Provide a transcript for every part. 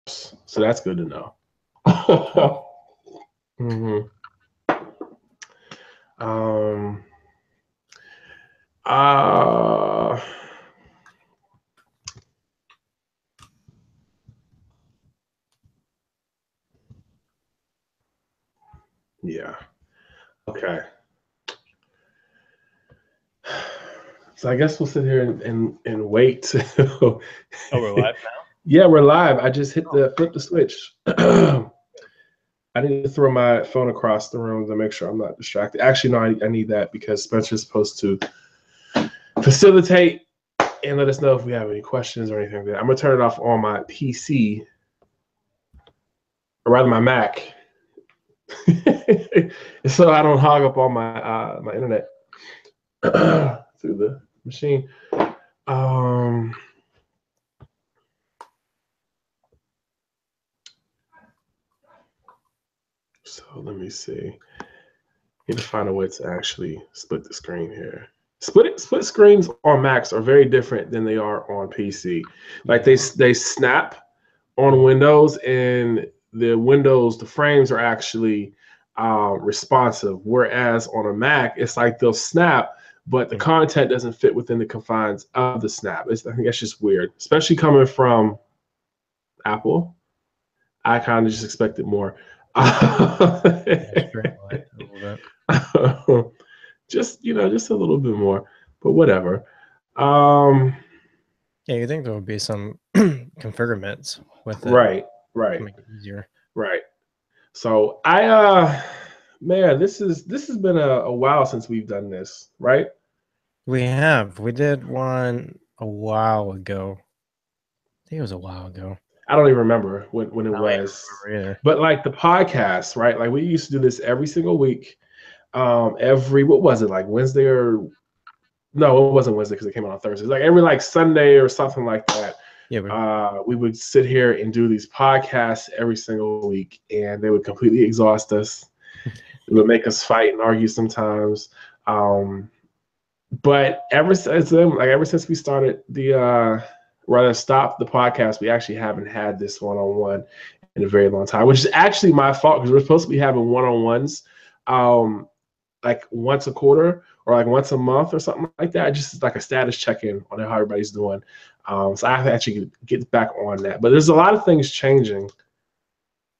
So that's good to know. hmm Um, uh, yeah. Okay. So I guess we'll sit here and wait till Oh, we're live now? yeah, we're live. I just hit the flip the switch. I need to throw my phone across the room to make sure I'm not distracted. Actually, no, I need that because Spencer's supposed to facilitate and let us know if we have any questions or anything like that. I'm gonna turn it off on my PC, or rather my Mac, so I don't hog up all my internet through the machine. Um, so let me see. Need to find a way to actually split the screen here. Split screens on Macs are very different than they are on PC. Like they snap on Windows, and the frames are actually responsive. Whereas on a Mac, it's like they'll snap, but the content doesn't fit within the confines of the snap. I think that's just weird, especially coming from Apple. I kind of just expected more. Just just a little bit more, but whatever. Yeah, you think there would be some configurements with it, right, to make it easier. right. So man, this has been a while since we've done this, right? We did one a while ago. I think it was a while ago. I don't even remember when it I don't even was, remember either. but like the podcast, right? Like we used to do this every single week. Every what was it, like Wednesday or no, it wasn't Wednesday because it came out on Thursdays. Like every like Sunday or something like that. Yeah, We would sit here and do these podcasts every single week, and they would completely exhaust us. It would make us fight and argue sometimes. But ever since then, like ever since we started rather stopped the podcast, we actually haven't had this one-on-one in a very long time, which is actually my fault because we're supposed to be having one-on-ones like once a quarter or like once a month or something like that. Just like a status check-in on how everybody's doing. So I have to actually get back on that. But there's a lot of things changing.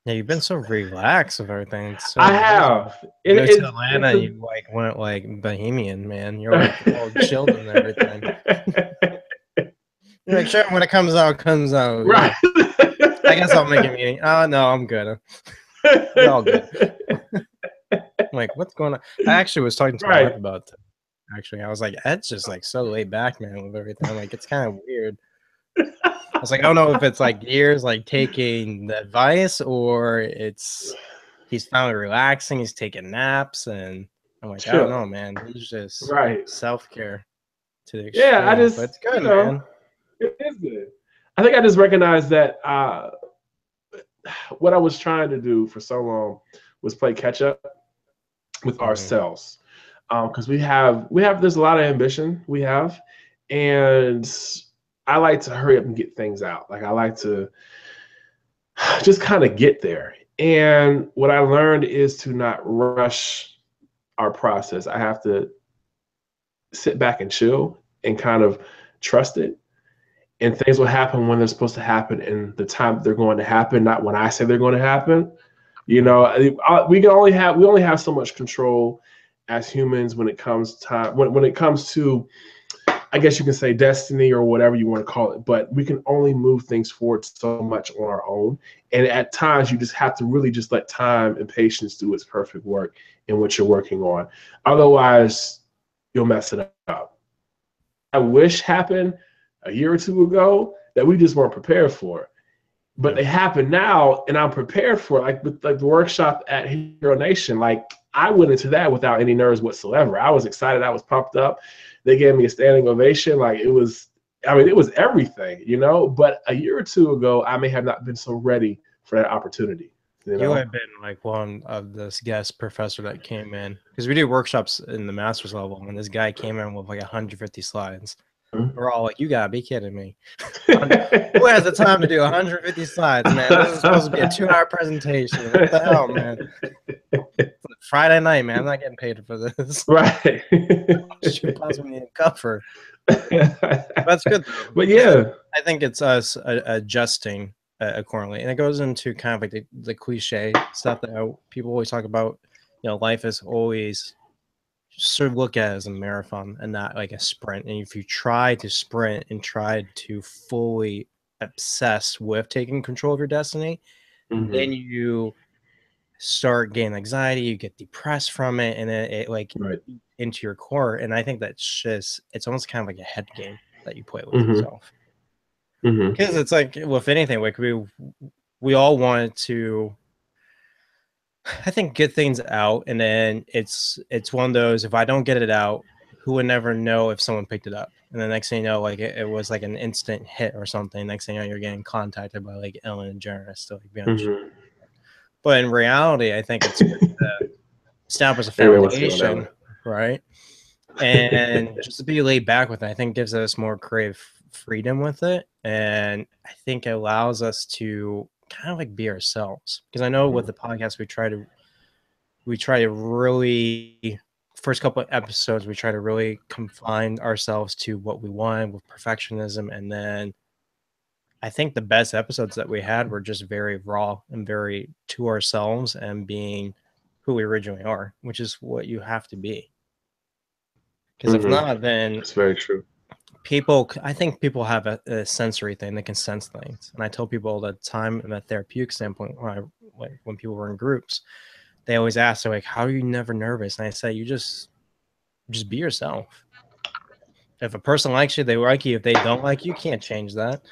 Yeah, you've been so relaxed with everything. So I have. You moved to Atlanta, and you like went like bohemian, man. You're like all chilled and everything. You're like, sure, when it comes out, it comes out. Right. Yeah. I guess I'll make a meeting. Oh no, I'm good. You're all good. I'm like, what's going on? I actually was talking to my wife about that. Actually, I was like, Ed's just like so laid back, man, with everything. I'm like, it's kind of weird. I was like, I don't know if it's like years like taking the advice or he's finally relaxing, he's taking naps, and I'm like, I don't know, man. He's just self-care to the extreme. Yeah, But it's good, man. It is good. I think I just recognized that what I was trying to do for so long was play catch up with ourselves, because we have there's a lot of ambition we have, and I like to hurry up and get things out. Like I like to just kind of get there. And what I learned is to not rush our process. I have to sit back and chill and kind of trust it. And things will happen when they're supposed to happen and the time they're going to happen, not when I say they're going to happen. You know, we only have so much control as humans when it comes time when it comes to, I guess you can say, destiny or whatever you want to call it, but we can only move things forward so much on our own. And at times you just have to really just let time and patience do its perfect work in what you're working on. Otherwise, you'll mess it up. I wish happened a year or two ago that we just weren't prepared for. But they happen now, and I'm prepared for it. Like with like the workshop at Hero Nation, like I went into that without any nerves whatsoever. I was excited. I was pumped up. They gave me a standing ovation. Like it was everything, you know. But a year or two ago, I may have not been so ready for that opportunity. You have been like one of this guest professor that came in, because we do workshops in the master's level, and this guy came in with like 150 slides. We're all like, you gotta be kidding me. Who has the time to do 150 slides, man? This is supposed to be a 2-hour presentation. What the hell, man? Friday night, man. I'm not getting paid for this. Right. Should possibly need a cover. That's good. But yeah, I think it's us adjusting accordingly, and it goes into kind of like the cliche stuff that people always talk about. You know, life is always sort of look at it as a marathon and not like a sprint. And if you try to sprint and try to fully obsess with taking control of your destiny, then you start getting anxiety, you get depressed from it, and then it like into your core. And I think that's just, it's almost kind of like a head game that you play with yourself. Because it's like with anything, like we all want to, I think, get things out, and then it's one of those, if I don't get it out, who would never know if someone picked it up? And the next thing you know, like it was like an instant hit or something. Next thing you know, you're getting contacted by like Ellen DeGeneres to like be on the show. But in reality, I think it's establish a foundation, right? And just to be laid back with it, I think gives us more creative freedom with it, and I think it allows us to kind of like be ourselves. Because I know with the podcast, we try to really, first couple of episodes, we try to really confine ourselves to what we want with perfectionism, and then I think the best episodes that we had were just very raw and very to ourselves and being who we originally are, which is what you have to be. Because if not, then it's very true. I think people have a sensory thing. They can sense things. And I tell people all the time from a therapeutic standpoint, when people were in groups, they always ask, they're like, how are you never nervous? And I say, you just be yourself. If a person likes you, they like you. If they don't like you, can't change that.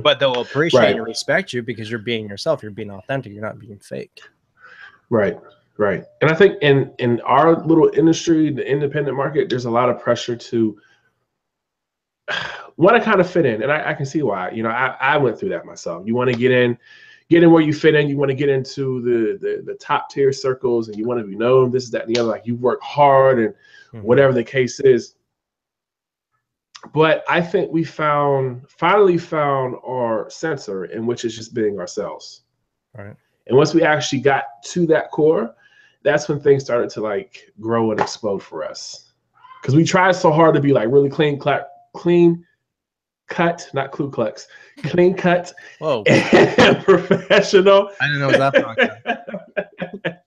But they'll appreciate and respect you because you're being yourself. You're being authentic. You're not being fake. Right. And I think in our little industry, the independent market, there's a lot of pressure to want to kind of fit in. And I can see why. You know, I went through that myself. You want to get in where you fit in. You want to get into the top tier circles, and you want to be known, this, that, and the other. Like, you work hard and whatever the case is. But I think we finally found our center, in which is just being ourselves. Right. And once we actually got to that core, that's when things started to like grow and explode for us. Because we tried so hard to be like really clean cut, not Ku Klux, clean cut, and professional. I didn't know that.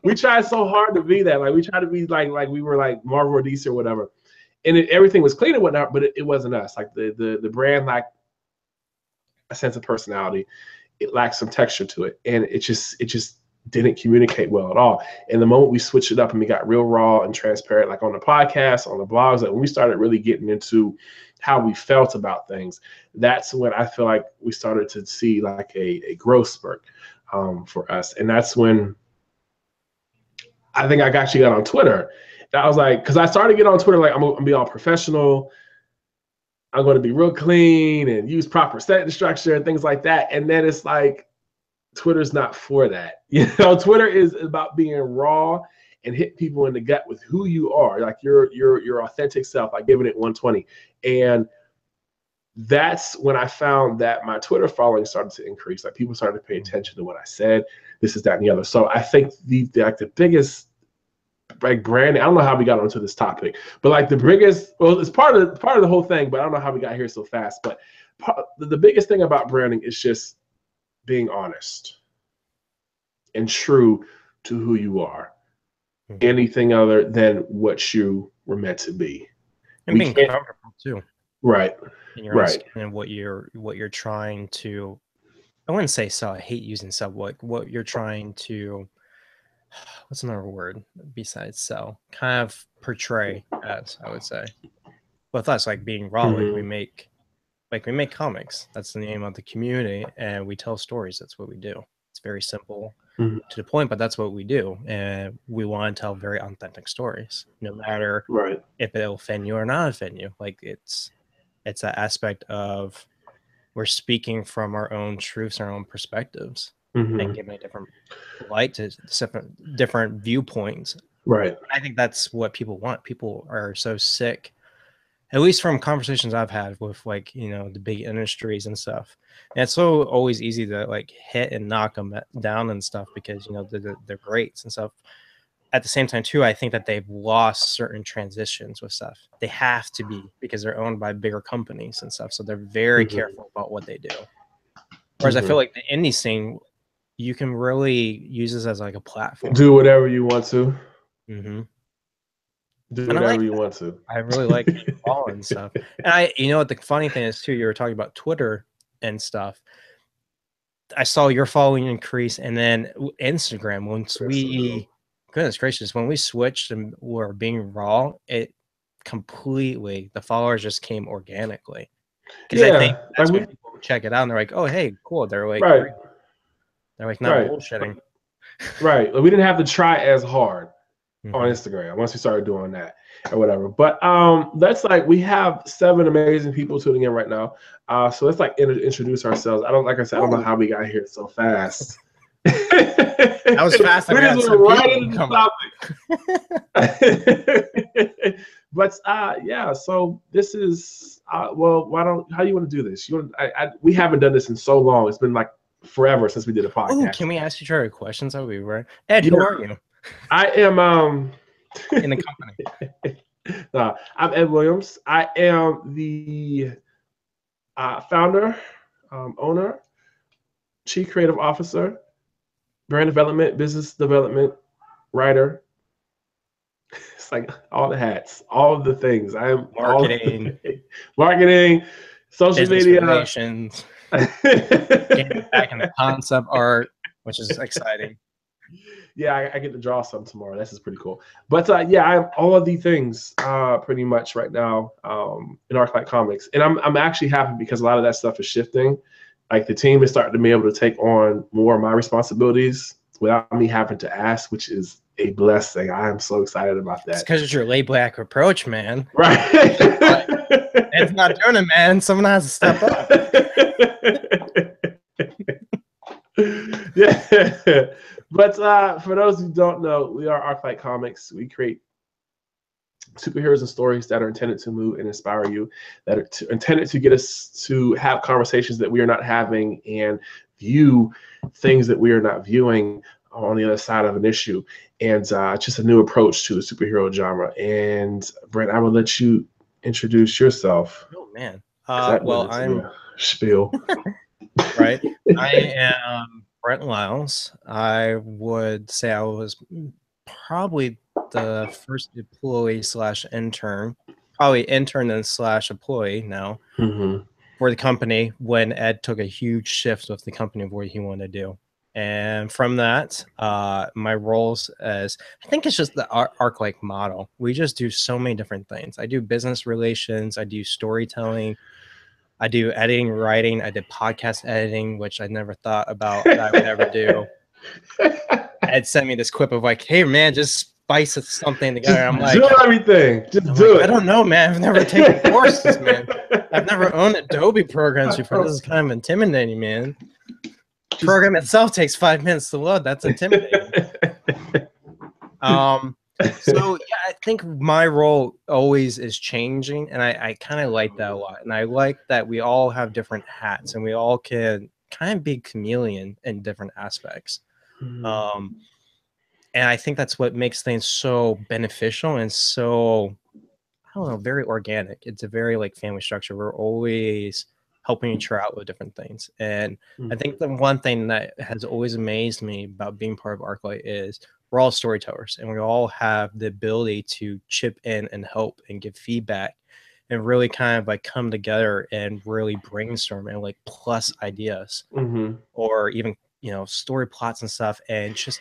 We tried so hard to be that. Like, we tried to be like we were like Marvel or DC or whatever. And everything was clean and whatnot, but it wasn't us. Like the brand lacked a sense of personality. It lacked some texture to it, and it just didn't communicate well at all. And the moment we switched it up and we got real raw and transparent, like on the podcast, on the blogs, like when we started really getting into how we felt about things, that's when I feel like we started to see like a growth spurt for us. And that's when I think I actually got on Twitter. And I was like, because I started to get on Twitter, like, I'm gonna be all professional. I'm going to be real clean and use proper sentence structure and things like that. And then it's like, Twitter's not for that. You know, Twitter is about being raw and hit people in the gut with who you are, like your authentic self, like giving it 120. And that's when I found that my Twitter following started to increase. Like, people started to pay attention to what I said, this is that and the other. So I think the biggest, like, branding, I don't know how we got onto this topic, but like the biggest, well, it's part of the whole thing, but I don't know how we got here so fast. But the biggest thing about branding is just being honest and true to who you are. Anything other than what you were meant to be, and being comfortable too. Right. And your own skin and what you're trying to, I wouldn't say sell. I hate using sell. What you're trying to, what's another word besides sell? Kind of portray as, I would say. With us, like being raw, like we make comics. That's the name of the community, and we tell stories. That's what we do. It's very simple to the point, but that's what we do. And we want to tell very authentic stories, no matter if it'll offend you or not offend you. Like, it's that aspect of we're speaking from our own truths, our own perspectives, and giving a different light to different viewpoints. Right. I think that's what people want. People are so sick at least from conversations I've had with like, you know, the big industries and stuff. And it's so always easy to like hit and knock them down and stuff because, you know, they're greats and stuff. At the same time too, I think that they've lost certain transitions with stuff. They have to be because they're owned by bigger companies and stuff. So they're very careful about what they do. Whereas I feel like the indie scene, you can really use this as like a platform. Do whatever you want to. Mm-hmm. Do whatever you want to. I really like following and stuff. And you know what the funny thing is too, you were talking about Twitter and stuff. I saw your following increase, and then Instagram. Goodness gracious, when we switched and were being raw, it completely, the followers just came organically. Because I think that's when people check it out and they're like, oh, hey, cool. They're like, right. They're like not bullshitting. Right. We didn't have to try as hard on Instagram once we started doing that or whatever. But that's like, we have 7 amazing people tuning in right now. So let's like introduce ourselves. I don't know how we got here so fast. That was fast. We just went right into the topic. But yeah, so this is how do you want to do this? We haven't done this in so long. It's been like forever since we did a podcast. Oh, can we ask each other questions? That would be right. Ed, who are you? I am in the company. I'm Ed Williams. I am the founder, owner, chief creative officer, brand development, business development, writer. It's like all the hats, all of the things. I am marketing, social media, relations, getting back in the concept art, which is exciting. Yeah, I get to draw some tomorrow. This is pretty cool. But yeah, I'm all of the things pretty much right now in ArcLight Comics, and I'm actually happy because a lot of that stuff is shifting. Like the team is starting to be able to take on more of my responsibilities without me having to ask, which is a blessing. I am so excited about that. It's because it's your laid back approach, man. Right. It's not doing it, man. Someone has to step up. Yeah. But for those who don't know, we are ArcLight Comics. We create superheroes and stories that are intended to move and inspire you, that are intended to get us to have conversations that we are not having and view things that we are not viewing on the other side of an issue. And just a new approach to the superhero genre. And Brent, I will let you introduce yourself. Oh man. Well, I'm spiel. Right. I am Brent Lyles. I would say I was probably the first employee / intern, probably intern and / employee now for the company when Ed took a huge shift with the company of what he wanted to do. And from that, my roles as, I think it's just the ArcLight model. We just do so many different things. I do business relations. I do storytelling. I do editing, writing. I did podcast editing, which I never thought about that I would ever do. Ed sent me this quip of like, hey, man, just spice something together. I'm like, do everything. Just do it. I don't know, man. I've never taken courses, man. I've never owned Adobe programs before. This is kind of intimidating, man. The program itself takes 5 minutes to load. That's intimidating. So yeah, I think my role always is changing, and I kind of like that a lot. And I like that we all have different hats, and we all can kind of be chameleon in different aspects. And I think that's what makes things so beneficial and so, I don't know, very organic. It's a very like family structure. We're always helping each other out with different things. And I think the one thing that has always amazed me about being part of ArcLight is we're all storytellers, and we all have the ability to chip in and help and give feedback and really kind of like come together and really brainstorm and like plus ideas or even, you know, story plots and stuff. And just,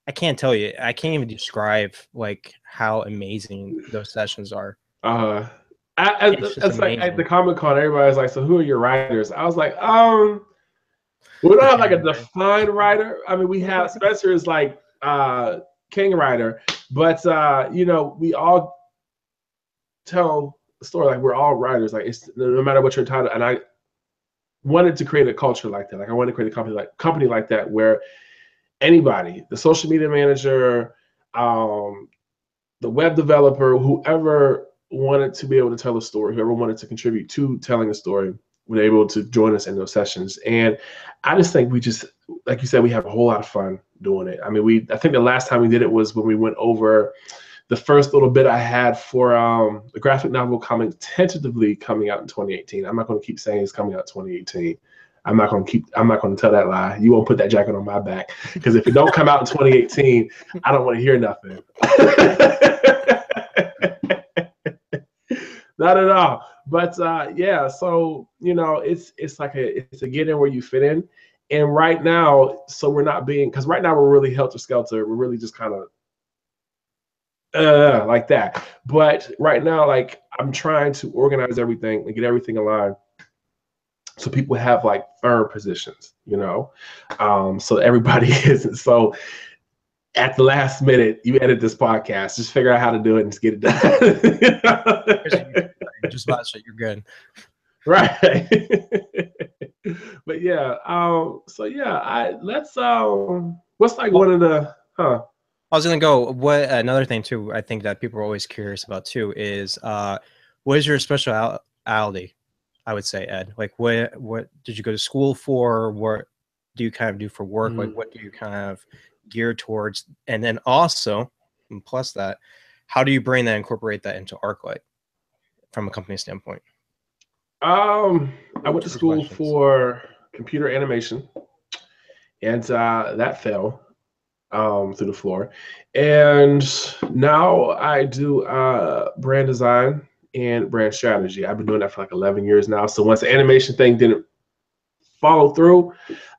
I can't tell you, I can't even describe like how amazing those sessions are. It's like at the Comic-Con, everybody's like, so who are your writers? I was like, we don't have like a defined writer. I mean, we have Spencer is like king writer, but you know, we all tell a story, like we're all writers, like it's no matter what your title. And I wanted to create a culture like that. Like I wanted to create a company like that where anybody, the social media manager, the web developer, whoever wanted to be able to tell a story, whoever wanted to contribute to telling a story, were able to join us in those sessions. And I just think we just, like you said, we have a whole lot of fun doing it. I mean, I think the last time we did it was when we went over the first little bit I had for the graphic novel coming tentatively coming out in 2018. I'm not going to keep saying it's coming out 2018. I'm not going to tell that lie. You won't put that jacket on my back, because if it don't come out in 2018, I don't want to hear nothing. Not at all. But yeah, so it's like it's a get in where you fit in. And right now, so we're not being, because right now we're really helter skelter. We're really just kind of like that. But right now, like, I'm trying to organize everything and get everything aligned so people have like firm positions, so everybody isn't so at the last minute you edit this podcast, just figure out how to do it and just get it done. Just about to say you're good. Right. But yeah, so yeah, what's like one of the I was gonna go. What another thing too? I think that people are always curious about too is what is your specialty? I would say, Ed. Like, what did you go to school for? What do you kind of do for work? Like, what do you kind of gear towards? And then also, and plus that, how do you incorporate that into ArcLight from a company standpoint? I went to school for computer animation, and that fell through the floor. And now I do brand design and brand strategy. I've been doing that for like 11 years now. So once the animation thing didn't follow through,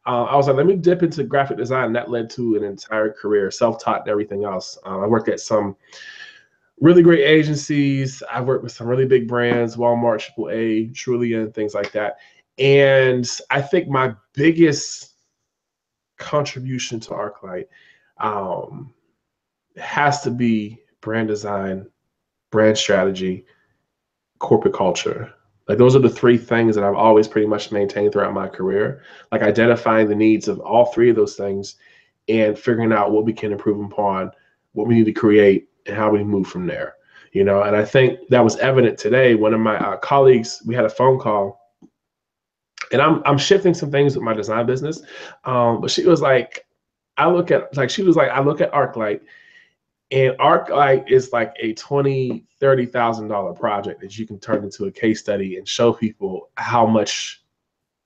I was like, let me dip into graphic design. And that led to an entire career, self-taught and everything else. I worked at some really great agencies. I've worked with some really big brands, Walmart, AAA, Trulia, and things like that. And I think my biggest contribution to ArcLight has to be brand design, brand strategy, corporate culture. Like, those are the three things that I've always pretty much maintained throughout my career. Like, identifying the needs of all three of those things and figuring out what we can improve upon, what we need to create, and how we move from there. And I think that was evident today. One of my colleagues, we had a phone call, and I'm shifting some things with my design business. But she was like, I look at ArcLight, and ArcLight is like a $20,000-$30,000 project that you can turn into a case study and show people how much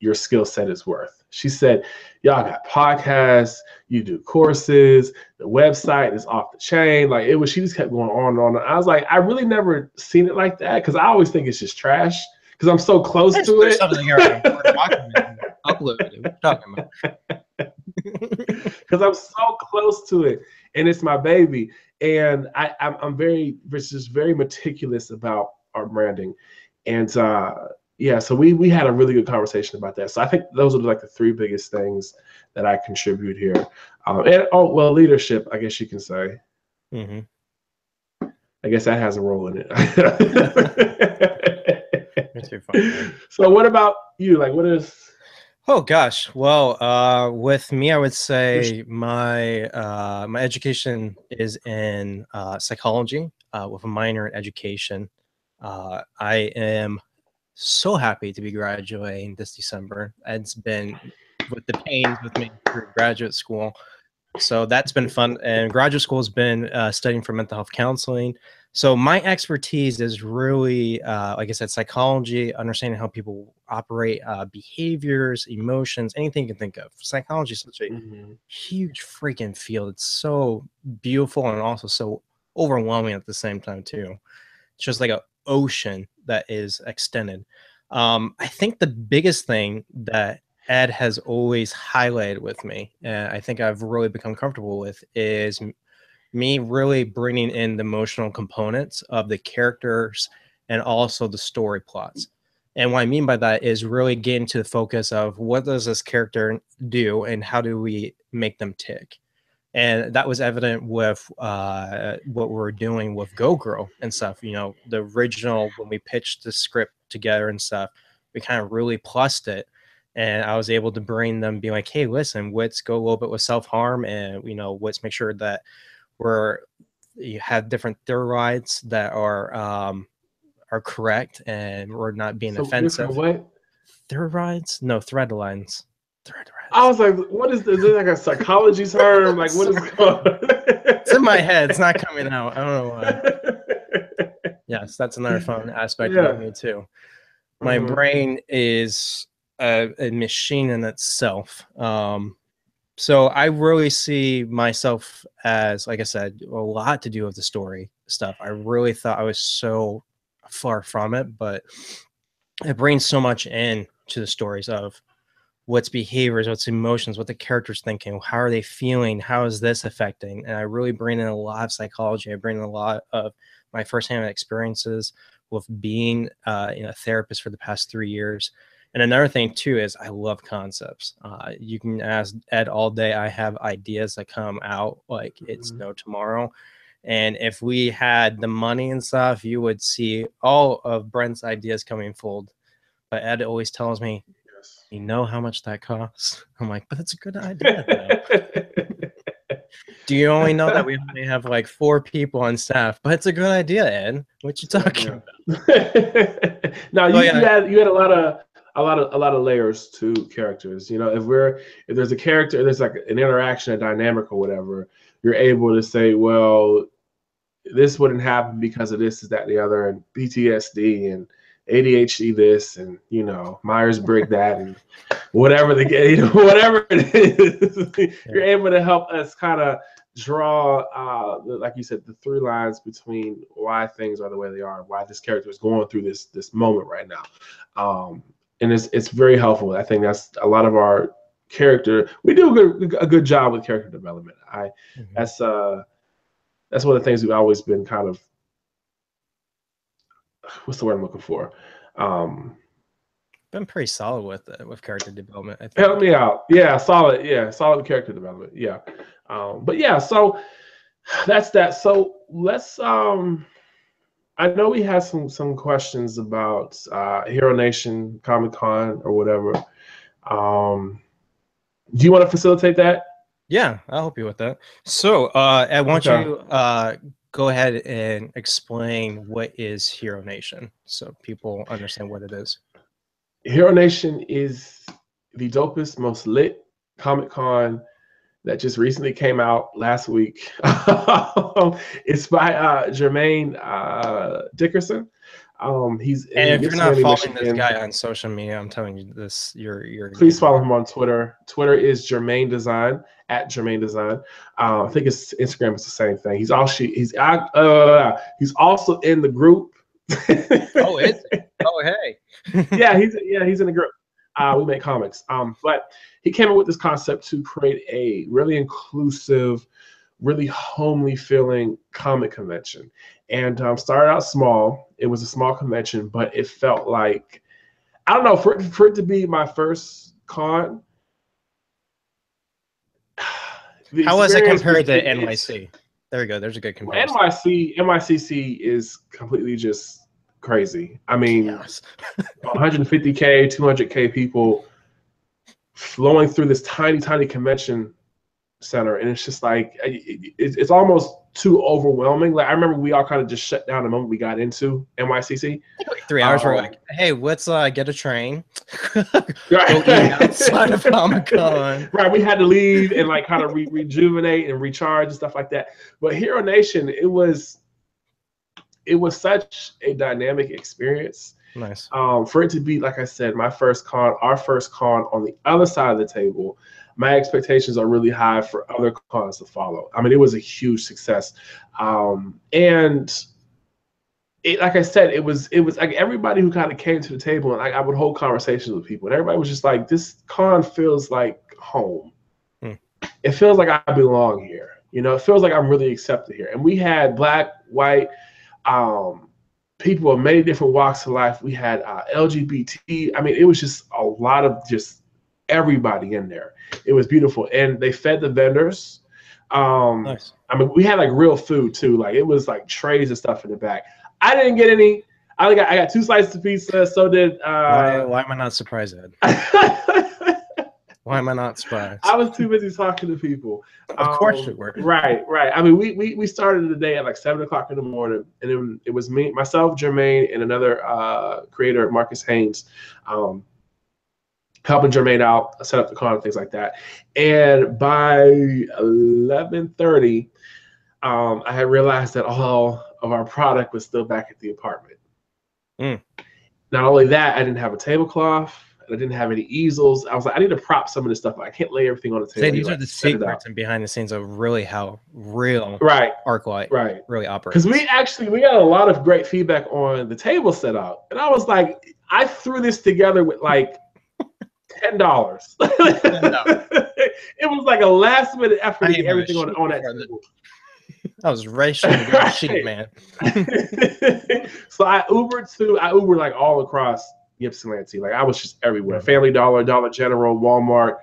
your skill set is worth. She said, y'all got podcasts, you do courses, the website is off the chain. Like, she just kept going on and on. I was like, I really never seen it like that, because I always think it's just trash because I'm so close to it. Something here upload it. What are you talking about? Because I'm so close to it, and it's my baby. And I'm very meticulous about our branding. And yeah, so we had a really good conversation about that. So I think those are like the three biggest things that I contribute here. And leadership, I guess you can say. Mm-hmm. I guess that has a role in it. That's too funny. So what about you? Like, what is? Oh gosh, well, with me, I would say my education is in psychology with a minor in education. I am so happy to be graduating this December. It's been with the pains with me through graduate school, so that's been fun. And graduate school has been studying for mental health counseling. So my expertise is really, like I said, psychology, understanding how people operate, behaviors, emotions, anything you can think of. Psychology is such a huge freaking field. It's so beautiful and also so overwhelming at the same time too. It's just like an ocean that is extended. I think the biggest thing that Ed has always highlighted with me, and I think I've really become comfortable with, is me really bringing in the emotional components of the characters and also the story plots. And what I mean by that is really getting to the focus of what does this character do and how do we make them tick. And that was evident with what we're doing with Go Girl and stuff. The original, when we pitched the script together and stuff, we kind of really plussed it. And I was able to bring them, be like, hey, listen, let's go a little bit with self-harm, and let's make sure that you have different theorides that are correct and we're not being So offensive. what? Thread lines? No, thread lines. Thread lines. I was like, what is this? Is it like a psychology term? Like, what is going on? It's in my head. It's not coming out. I don't know why. Yes, that's another fun aspect about me too. My brain is a machine in itself. So I really see myself as, like I said, a lot to do with the story stuff. I really thought I was so far from it, but it brings so much in to the stories of what's behaviors, what's emotions, what the character's thinking, how are they feeling, how is this affecting? And I really bring in a lot of psychology. I bring in a lot of my firsthand experiences with being a therapist for the past 3 years. And another thing too is I love concepts. You can ask Ed all day. I have ideas that come out like it's no tomorrow. And if we had the money and stuff, you would see all of Brent's ideas coming fold. But Ed always tells me, you know how much that costs? I'm like, but it's a good idea though. Do you only know that we only have like 4 people on staff? But it's a good idea, Ed. What you talking about? No, you had a lot of layers to characters. You know, if there's a character, there's like an interaction, a dynamic or whatever, you're able to say, well, this wouldn't happen because of this, is that, the other, and PTSD and ADHD this, and Myers-Briggs that, and whatever whatever it is, you're able to help us kind of draw, like you said, the through lines between why things are the way they are, why this character is going through this moment right now, and it's very helpful. I think that's a lot of our character. We do a good job with character development. That's one of the things we've always been kind of, what's the word I'm looking for? Been pretty solid with character development, I think. Help me out. Yeah, solid. Yeah, solid character development. Yeah. But yeah, so that's that. So let's I know we had some questions about Hero Nation, Comic Con, or whatever. Do you want to facilitate that? Yeah, I'll help you with that. So I want you go ahead and explain what is Hero Nation so people understand what it is. Hero Nation is the dopest, most lit Comic Con that just recently came out last week. It's by Jermaine Dickerson. He's and if you're not following this guy on social media, I'm telling you this, you're please follow him on Twitter. Twitter is Jermaine Design, at Jermaine Design. I think his Instagram is the same thing. He's also in the group. Oh, is it? Oh, hey. yeah, he's in the group. We make comics. But he came up with this concept to create a really inclusive, really homely feeling comic convention. And started out small. It was a small convention, but it felt like, I don't know, for it to be my first con. How was it compared to NYC? There we go. There's a good comparison. NYCC is completely just crazy. I mean, 150K, 200K people flowing through this tiny convention center, and it's just like it's almost too overwhelming. Like I remember we all kind of just shut down the moment we got into NYCC. Like 3 hours. We're like, hey, let's get a train. Go eat outside of Comic-Con. Right, we had to leave and like kind of rejuvenate and recharge and stuff like that. But Hero Nation, it was such a dynamic experience. Nice. For it to be, like I said, our first con on the other side of the table. My expectations are really high for other cons to follow. I mean, it was a huge success. And it, like I said, it was like everybody who kind of came to the table, and I would hold conversations with people, and everybody was just like, this con feels like home. It feels like I belong here. It feels like I'm really accepted here. And we had Black, white, people of many different walks of life. We had LGBT. I mean, it was just a lot of just everybody in there. It was beautiful, and they fed the vendors. Nice. I mean, we had like real food too. Like it was like trays of stuff in the back. I didn't get any. I got 2 slices of pizza. So did. Why am I not surprised, Ed? Why Why am I not surprised? I was too busy talking to people. Of course you were. Right. I mean, we started the day at like 7:00 in the morning, and it was me, myself, Jermaine, and another creator, Marcus Haynes, helping Jermaine out, set up the con and things like that. And by 11:30, I had realized that all of our product was still back at the apartment. Not only that, I didn't have a tablecloth. I didn't have any easels. I was like, I need to prop some of this stuff. I can't lay everything on the table. These are the secrets and behind the scenes of really how real ArcLight really operates. Because we got a lot of great feedback on the table setup. And I was like, I threw this together with like $10. It was like a last minute effort to get everything on that table. I was racing the sheet, man. So I Ubered like all across Ypsilanti. Like I was just everywhere. Family Dollar, Dollar General, Walmart,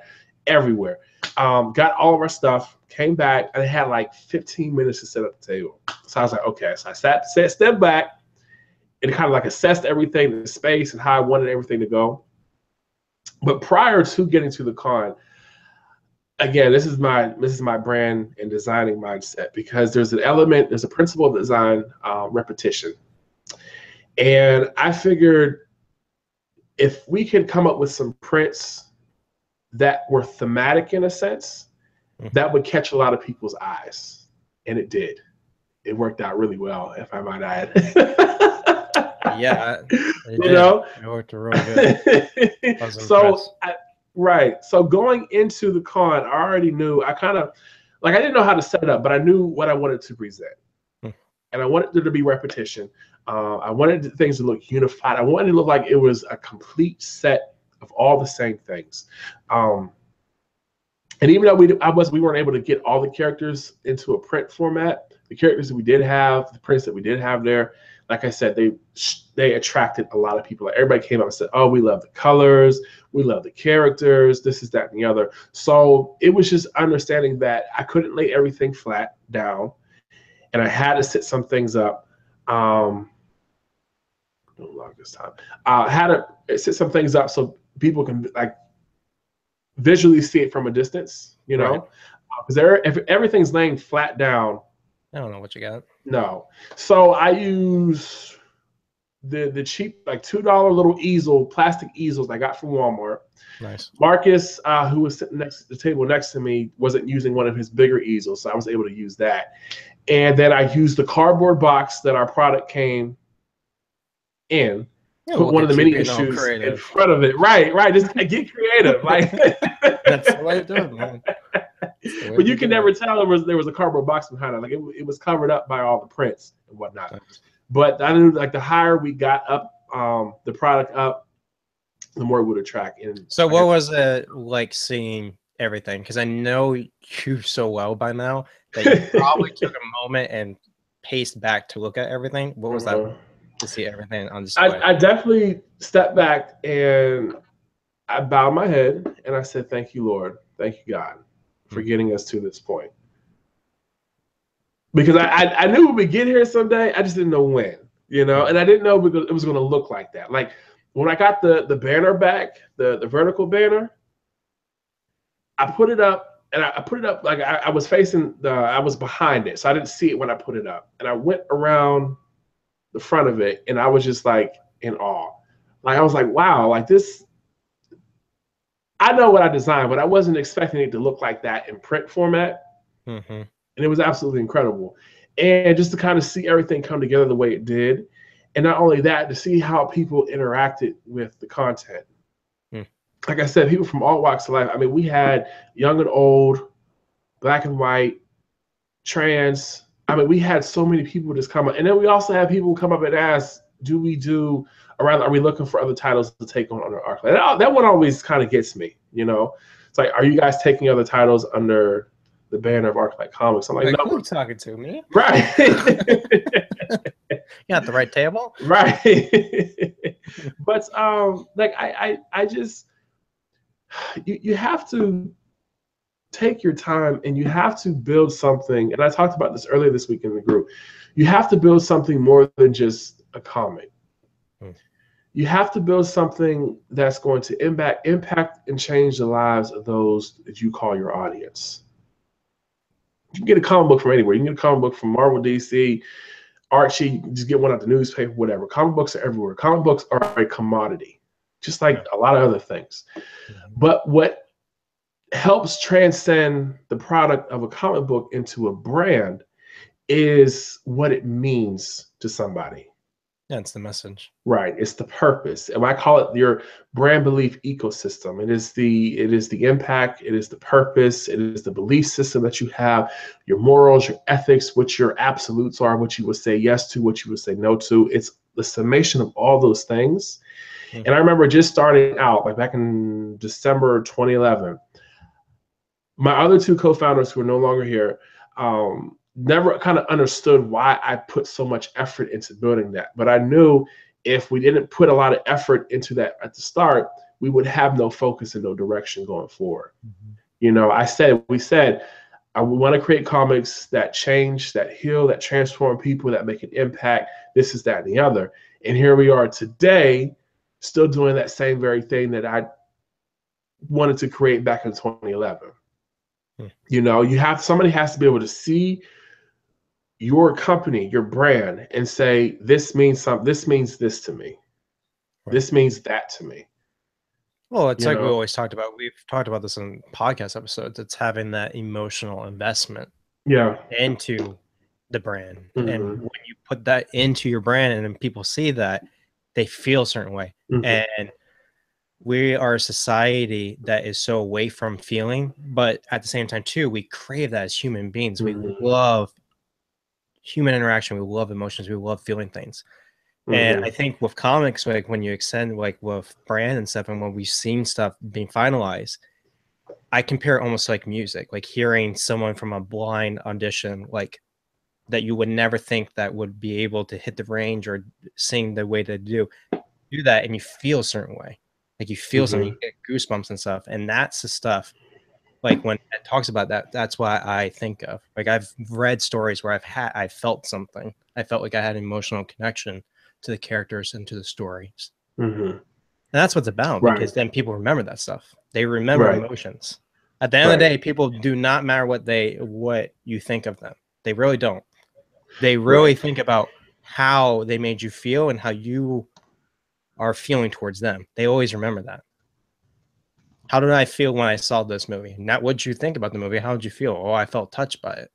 everywhere. Got all of our stuff, came back, and I had like 15 minutes to set up the table. So I was like, okay. So I stepped back and kind of like assessed everything, the space and how I wanted everything to go. But prior to getting to the con, again, this is my brand and designing mindset, because there's a principle of design, repetition. And I figured if we could come up with some prints that were thematic in a sense, that would catch a lot of people's eyes. And it did. It worked out really well, if I might add. Yeah. It worked real good. So going into the con, I already knew, I didn't know how to set it up, but I knew what I wanted to present. And I wanted there to be repetition. I wanted things to look unified. I wanted it to look like it was a complete set of all the same things. And even though we weren't able to get all the characters into a print format, the characters that we did have, the prints that we did have there, like I said, they attracted a lot of people. Like everybody came up and said, "Oh, we love the colors, we love the characters, this is that and the other." So it was just understanding that I couldn't lay everything flat down, and I had to set some things up. No long this time. I had to set some things up so people can like visually see it from a distance. Because if everything's laying flat down, I don't know what you got. No. So I use the cheap, like $2 little plastic easels I got from Walmart. Nice. Marcus, who was sitting next to the table next to me, wasn't using one of his bigger easels, so I was able to use that. And then I used the cardboard box that our product came in. Put one of the mini issues in front of it. Right. Just get creative. Like that's the way to do it, man. But you can never tell there was a cardboard box behind it. Like it was covered up by all the prints and whatnot. Nice. But I knew like the higher we got up the product up, the more it would attract. And so what was it like seeing everything? Because I know you so well by now that you probably took a moment and paced back to look at everything. What was that to see everything on display? I definitely stepped back and I bowed my head and I said, "Thank you, Lord. Thank you, God, for getting us to this point." Because I knew we would get here someday. I just didn't know when, and I didn't know because it was going to look like that. Like when I got the banner back, the vertical banner, I put it up and I put it up like I was I was behind it. So I didn't see it when I put it up. And I went around the front of it and I was just like in awe. Like I was like, wow, like this. I know what I designed, but I wasn't expecting it to look like that in print format. And it was absolutely incredible. And just to kind of see everything come together the way it did. And not only that, to see how people interacted with the content. Like I said, people from all walks of life. I mean, we had young and old, black and white, trans. I mean, we had so many people just come up. And then we also have people come up and ask, are we looking for other titles to take on under ArcLight? That one always kind of gets me, It's like, are you guys taking other titles under the banner of ArcLight Comics? I'm like, no. Who are you talking to, me? Right. You at the right table? Right. But like I just you have to take your time and you have to build something. And I talked about this earlier this week in the group. You have to build something more than just a comic. you have to build something that's going to impact and change the lives of those that you call your audience. You can get a comic book from anywhere. You can get a comic book from Marvel, DC, Archie, just get one out the newspaper, whatever. Comic books are everywhere. Comic books are a commodity, just like a lot of other things. But what helps transcend the product of a comic book into a brand is what it means to somebody. Yeah, it's the message. Right. It's the purpose. And I call it your brand belief ecosystem. It is the impact, it is the purpose, it is the belief system that you have, your morals, your ethics, what your absolutes are, what you would say yes to, what you would say no to. It's the summation of all those things. And I remember just starting out, like back in December 2011, my other two co-founders who are no longer here, never kind of understood why I put so much effort into building that. But I knew if we didn't put a lot of effort into that at the start, we would have no focus and no direction going forward. You know, we said, we want to create comics that change, that heal, that transform people, that make an impact. This is that and the other. And here we are today, still doing that same very thing that I wanted to create back in 2011. You know, somebody has to be able to see your company, your brand, and say, this means something. This means this to me. Right. This means that to me. Well, it's like we always talked about. We've talked about this in podcast episodes. It's having that emotional investment, into the brand, and when you put that into your brand, and then people see that, they feel a certain way. And we are a society that is so away from feeling, but at the same time, too, we crave that as human beings. We love human interaction. We love emotions. We love feeling things. And I think with comics, like when you extend, like with brand and stuff, and when we've seen stuff being finalized, I compare it almost like music, like hearing someone from a blind audition, like that you would never think that would be able to hit the range or sing the way they do that, and you feel a certain way. Like you feel something, you get goosebumps and stuff. And that's the stuff, like when it talks about that, that's what I think of. Like I've read stories where I felt something. I felt like I had an emotional connection to the characters and to the stories. And that's what it's about, because then people remember that stuff. They remember emotions. At the end of the day, people do not matter what you think of them. They really don't. They really think about how they made you feel and how you are feeling towards them. They always remember that. How did I feel when I saw this movie? Not what did you think about the movie. How did you feel? Oh, I felt touched by it.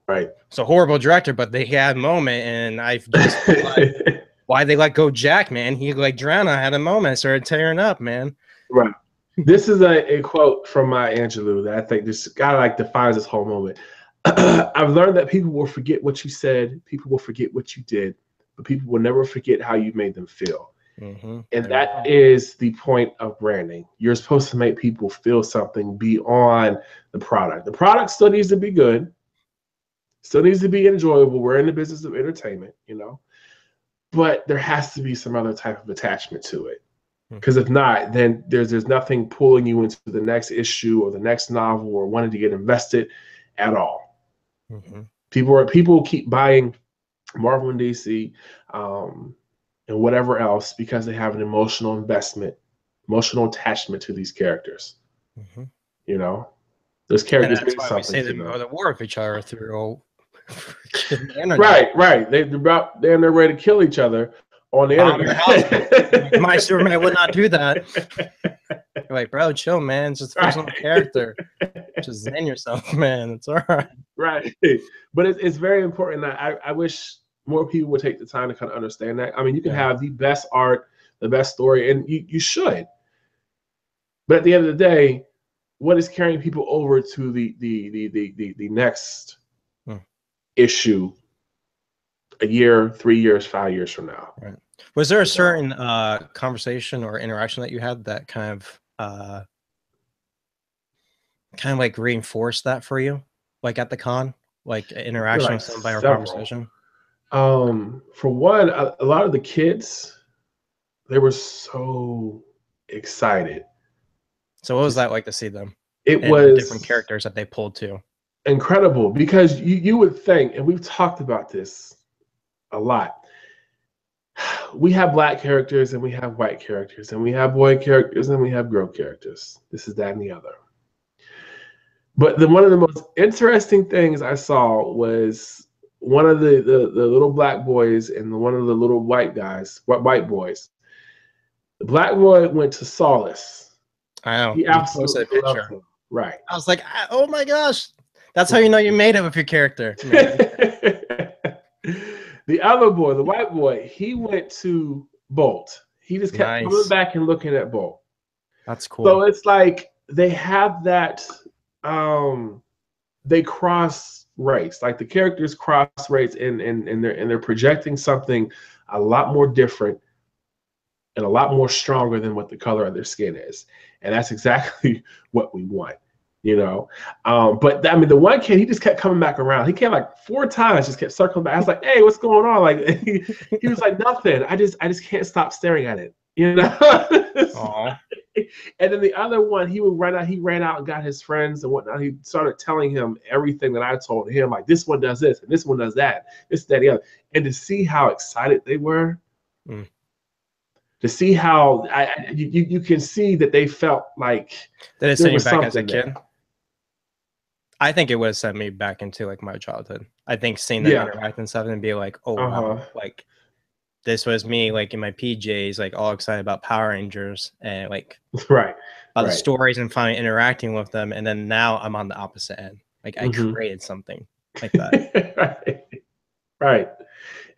Right. So horrible director, but they had a moment, and I just like, why they let go Jack, man? He like drowned. I had a moment. I started tearing up, man. Right. This is a quote from Maya Angelou that I think this guy like defines this whole moment. I've learned that people will forget what you said, people will forget what you did, but people will never forget how you made them feel. And that is the point of branding. You're supposed to make people feel something beyond the product. The product still needs to be good, still needs to be enjoyable. We're in the business of entertainment, you know, but there has to be some other type of attachment to it. Because if not, then there's nothing pulling you into the next issue or the next novel or wanting to get invested at all. People keep buying Marvel and DC and whatever else because they have an emotional investment, emotional attachment to these characters. You know, those characters mean something. We say they go to war with each other through the internet. Right. They're ready to kill each other on the internet. My Superman would not do that. You're like, bro, chill, man. It's just a personal character. Just zen yourself, man. It's all right. Right. But it's very important. I wish more people would take the time to kind of understand that. I mean, you can have the best art, the best story, and you should. But at the end of the day, what is carrying people over to the next issue a year, 3 years, 5 years from now? Right. Was there a certain conversation or interaction that you had that kind of like reinforced that for you, like at the con, like interaction with somebody or conversation? For one, a lot of the kids, they were so excited. So what was that like to see them? It was different characters that they pulled to. Incredible, because you would think, and we've talked about this a lot, we have black characters and we have white characters and we have boy characters and we have girl characters. This is that and the other. But one of the most interesting things I saw was one of the little black boys and one of the little white boys. The black boy went to Solace. I know. He absolutely loved him. Right. I was like, oh my gosh. That's how you know you made it with your character. The other boy, the white boy, he went to Bolt. He just kept coming back and looking at Bolt. That's cool. So it's like they have that, they cross race. Like the characters cross race and they're projecting something a lot more different and a lot more stronger than what the color of their skin is. And that's exactly what we want. But I mean, the one kid, he just kept coming back around. He came like 4 times, just kept circling back. I was like, "Hey, what's going on?" Like he was like, "Nothing. I just can't stop staring at it." Aww. And then the other one, he would run out. He ran out and got his friends and whatnot. He started telling him everything that I told him. Like, this one does this and this one does that. This, that, the other. And to see how excited they were. To see how you can see that they felt like did it send you back as a kid? I think it would have sent me back into like my childhood. I think seeing them interact and stuff and be like, oh wow, like this was me like in my PJs, like all excited about Power Rangers and like about the stories and finally interacting with them. And then now I'm on the opposite end. Like I created something like that. Right.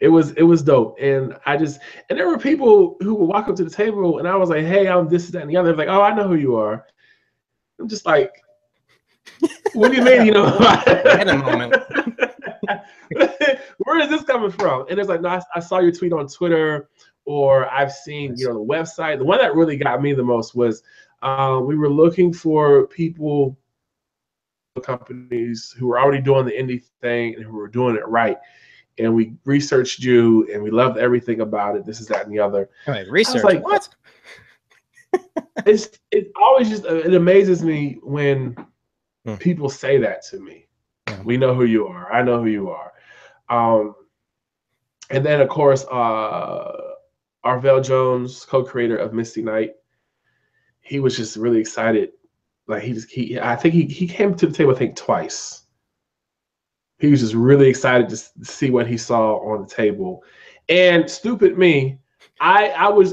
It was dope. And there were people who would walk up to the table and I was like, "Hey, I'm this, that, and the other." They're like, "Oh, I know who you are." I'm just like, what do you mean, Wait a moment. Where is this coming from? And it's like, no, I saw your tweet on Twitter, or I've seen, the website. The one that really got me the most was we were looking for companies who were already doing the indie thing and who were doing it right. And we researched you and we loved everything about it. This is that and the other. Research? Like, what? It always it amazes me when people say that to me. We know who you are. I know who you are. And then of course, Arvell Jones, co-creator of Misty Knight, he was just really excited. Like I think he came to the table, I think twice. He was just really excited to see what he saw on the table. And stupid me, I was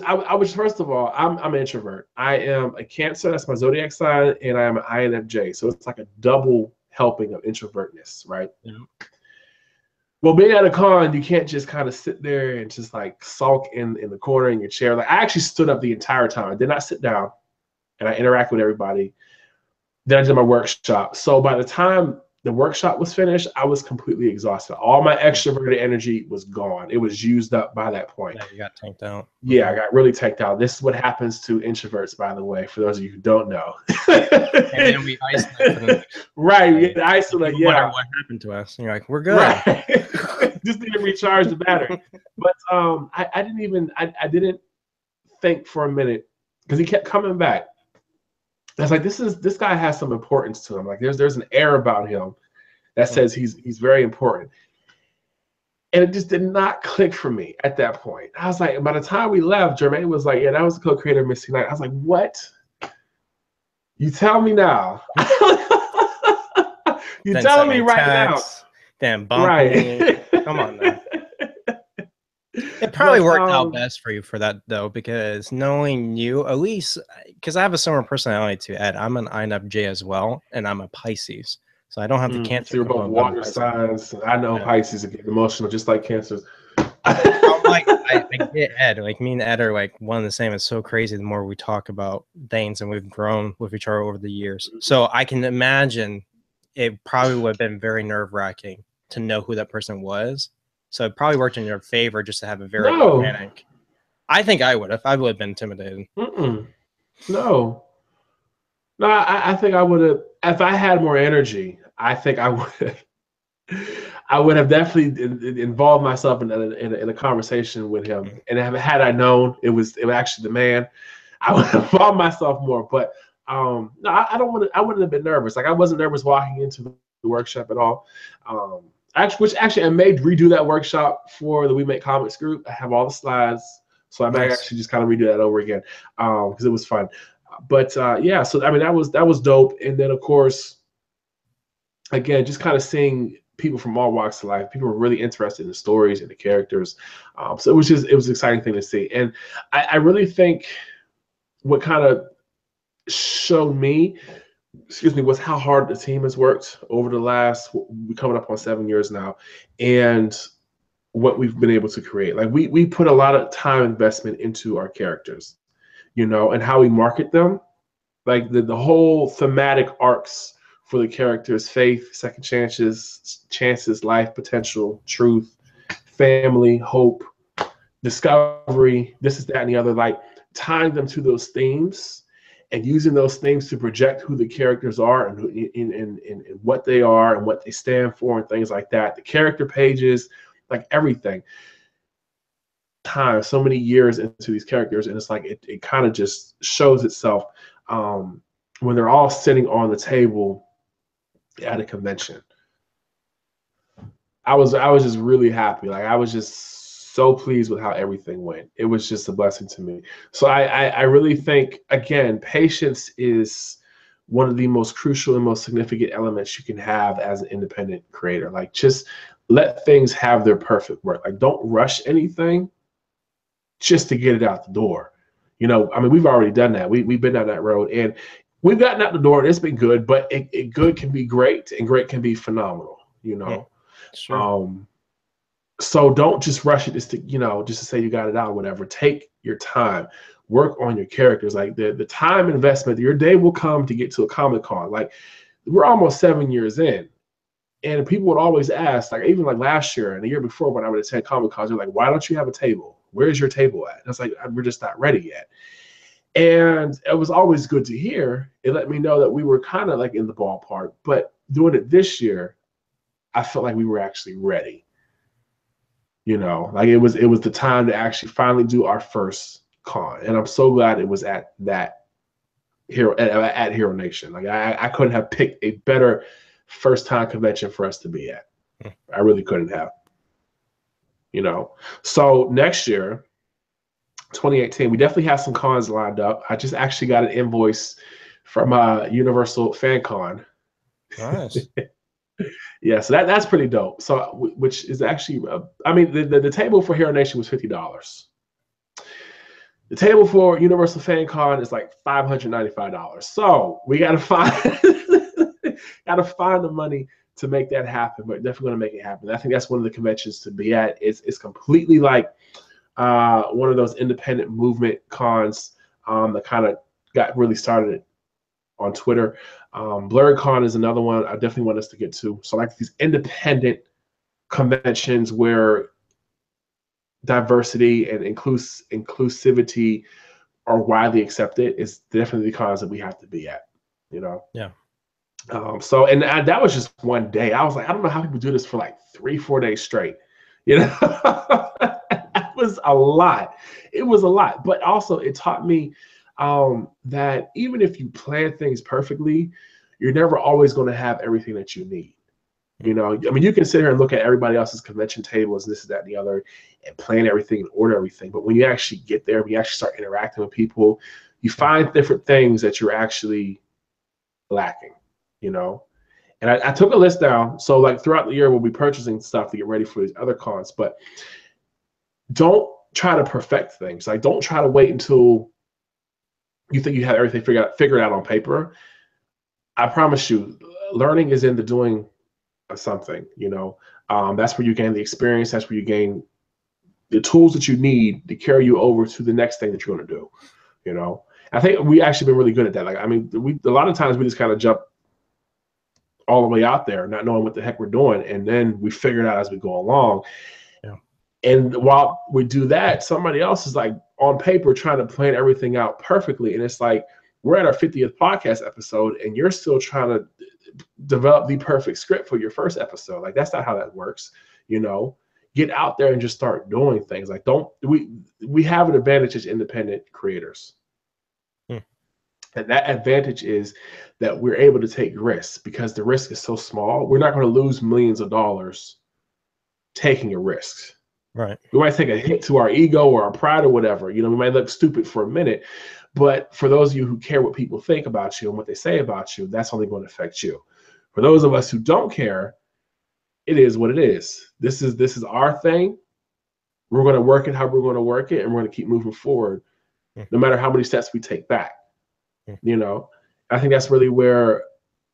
first of all, I'm an introvert. I am a Cancer, that's my zodiac sign, and I am an INFJ. So it's like a double helping of introvertness, right? Yeah. Well, being at a con, you can't just kind of sit there and just like sulk in the corner in your chair. Like I actually stood up the entire time. I did not sit down, and I interacted with everybody. Then I did my workshop. So by the time the workshop was finished, I was completely exhausted. All my extroverted energy was gone. It was used up by that point. Yeah, you got tanked out. Yeah, I got really tanked out. This is what happens to introverts, by the way, for those of you who don't know. And then we isolate them. Right, we get isolate. Yeah. Wonder what happened to us. And you're like, we're good. Right. Just need to recharge the battery. But I didn't think for a minute because he kept coming back. I was like, this guy has some importance to him. Like there's an air about him that says he's very important. And it just did not click for me at that point. I was like, by the time we left, Jermaine was like, yeah, that was the co-creator of Misty Knight. I was like, what? You tell me now. You telling me right now. Damn, right. Come on now. It probably worked out best for you for that though, because knowing you, at least, because I have a similar personality to Ed. I'm an INFJ as well, and I'm a Pisces, so I don't have the Cancer. So you're both water signs. I know Pisces get emotional just like Cancers. I'm like, I get Ed. Like me and Ed are like one and the same. It's so crazy the more we talk about things, and we've grown with each other over the years. So I can imagine it probably would have been very nerve-wracking to know who that person was. So it probably worked in your favor just to have a very organic. I think I would have. I would have been intimidated. No, I think I would have. If I had more energy, I think I would have. I would have definitely involved myself in a conversation with him. And had I known it was actually the man, I would have involved myself more. But no, I don't want to. I wouldn't have been nervous. Like I wasn't nervous walking into the workshop at all. Actually, I may redo that workshop for the We Make Comics group. I have all the slides So I might actually just kind of redo that over again because it was fun. But yeah, so I mean that was dope. And then of course, again, just kind of seeing people from all walks of life. People were really interested in the stories and the characters. So it was an exciting thing to see. And I really think what kind of showed me, was how hard the team has worked over the last, we're coming up on 7 years now, and what we've been able to create. Like we put a lot of time investment into our characters, and how we market them. Like the whole thematic arcs for the characters: faith, second chances, life, potential, truth, family, hope, discovery, this is that and the other, like tying them to those themes and using those themes to project who the characters are and what they are and what they stand for and things like that. The character pages, like everything. Time, so many years into these characters, and it's like it kind of just shows itself when they're all sitting on the table at a convention. I was just really happy. Like I was just so pleased with how everything went. It was just a blessing to me. So I really think, again, patience is one of the most crucial and most significant elements you can have as an independent creator. Like just let things have their perfect work. Like don't rush anything just to get it out the door. I mean, we've already done that. We've been down that road and we've gotten out the door and it's been good, but it good can be great and great can be phenomenal, Yeah, sure. So don't just rush it just to say you got it out or whatever. Take your time, work on your characters. Like the time investment, your day will come to get to a Comic-Con. Like we're almost 7 years in. And people would always ask, like even like last year and the year before when I would attend Comic-Cons, they're like, why don't you have a table? Where's your table at? And I was like, we're just not ready yet. And it was always good to hear. It let me know that we were kind of like in the ballpark. But doing it this year, I felt like we were actually ready. Like it was the time to actually finally do our first con. And I'm so glad it was at Hero Nation. Like I couldn't have picked a better first time convention for us to be at. I really couldn't have. So next year, 2018, we definitely have some cons lined up. I just actually got an invoice from Universal Fan Con. Nice. Yeah, so that's pretty dope. So which is actually, I mean, the table for Hero Nation was $50. The table for Universal Fan Con is like $595. So we gotta find the money to make that happen, but definitely gonna make it happen. I think that's one of the conventions to be at. It's completely like one of those independent movement cons that kind of got really started on Twitter. BlurredCon is another one I definitely want us to get to. So like these independent conventions where diversity and inclusivity are widely accepted is definitely the cons that we have to be at. Yeah. So that was just one day. I was like, I don't know how people do this for like 3-4 days straight. That was a lot. It was a lot, but also it taught me that even if you plan things perfectly, you're never always going to have everything that you need. I mean, you can sit here and look at everybody else's convention tables, this, that, and the other, and plan everything and order everything. But when you actually get there, when you actually start interacting with people, you find different things that you're actually lacking, And I took a list down. So like throughout the year, we'll be purchasing stuff to get ready for these other cons. But don't try to perfect things. Like don't try to wait until you think you have everything figured out on paper. I promise you, learning is in the doing of something. That's where you gain the experience. That's where you gain the tools that you need to carry you over to the next thing that you're going to do. I think we actually been really good at that. Like, I mean, a lot of times we just kind of jump all the way out there, not knowing what the heck we're doing, and then we figure it out as we go along. Yeah. And while we do that, somebody else is like on paper trying to plan everything out perfectly, and it's like we're at our 50th podcast episode, and you're still trying to develop the perfect script for your first episode. Like that's not how that works. Get out there and just start doing things. Like we have an advantage as independent creators. And that advantage is that we're able to take risks because the risk is so small. We're not going to lose millions of dollars taking a risk. Right. We might take a hit to our ego or our pride or whatever. We might look stupid for a minute, but for those of you who care what people think about you and what they say about you, that's only going to affect you. For those of us who don't care, it is what it is. This is our thing. We're going to work it how we're going to work it, and we're going to keep moving forward, no matter how many steps we take back. I think that's really where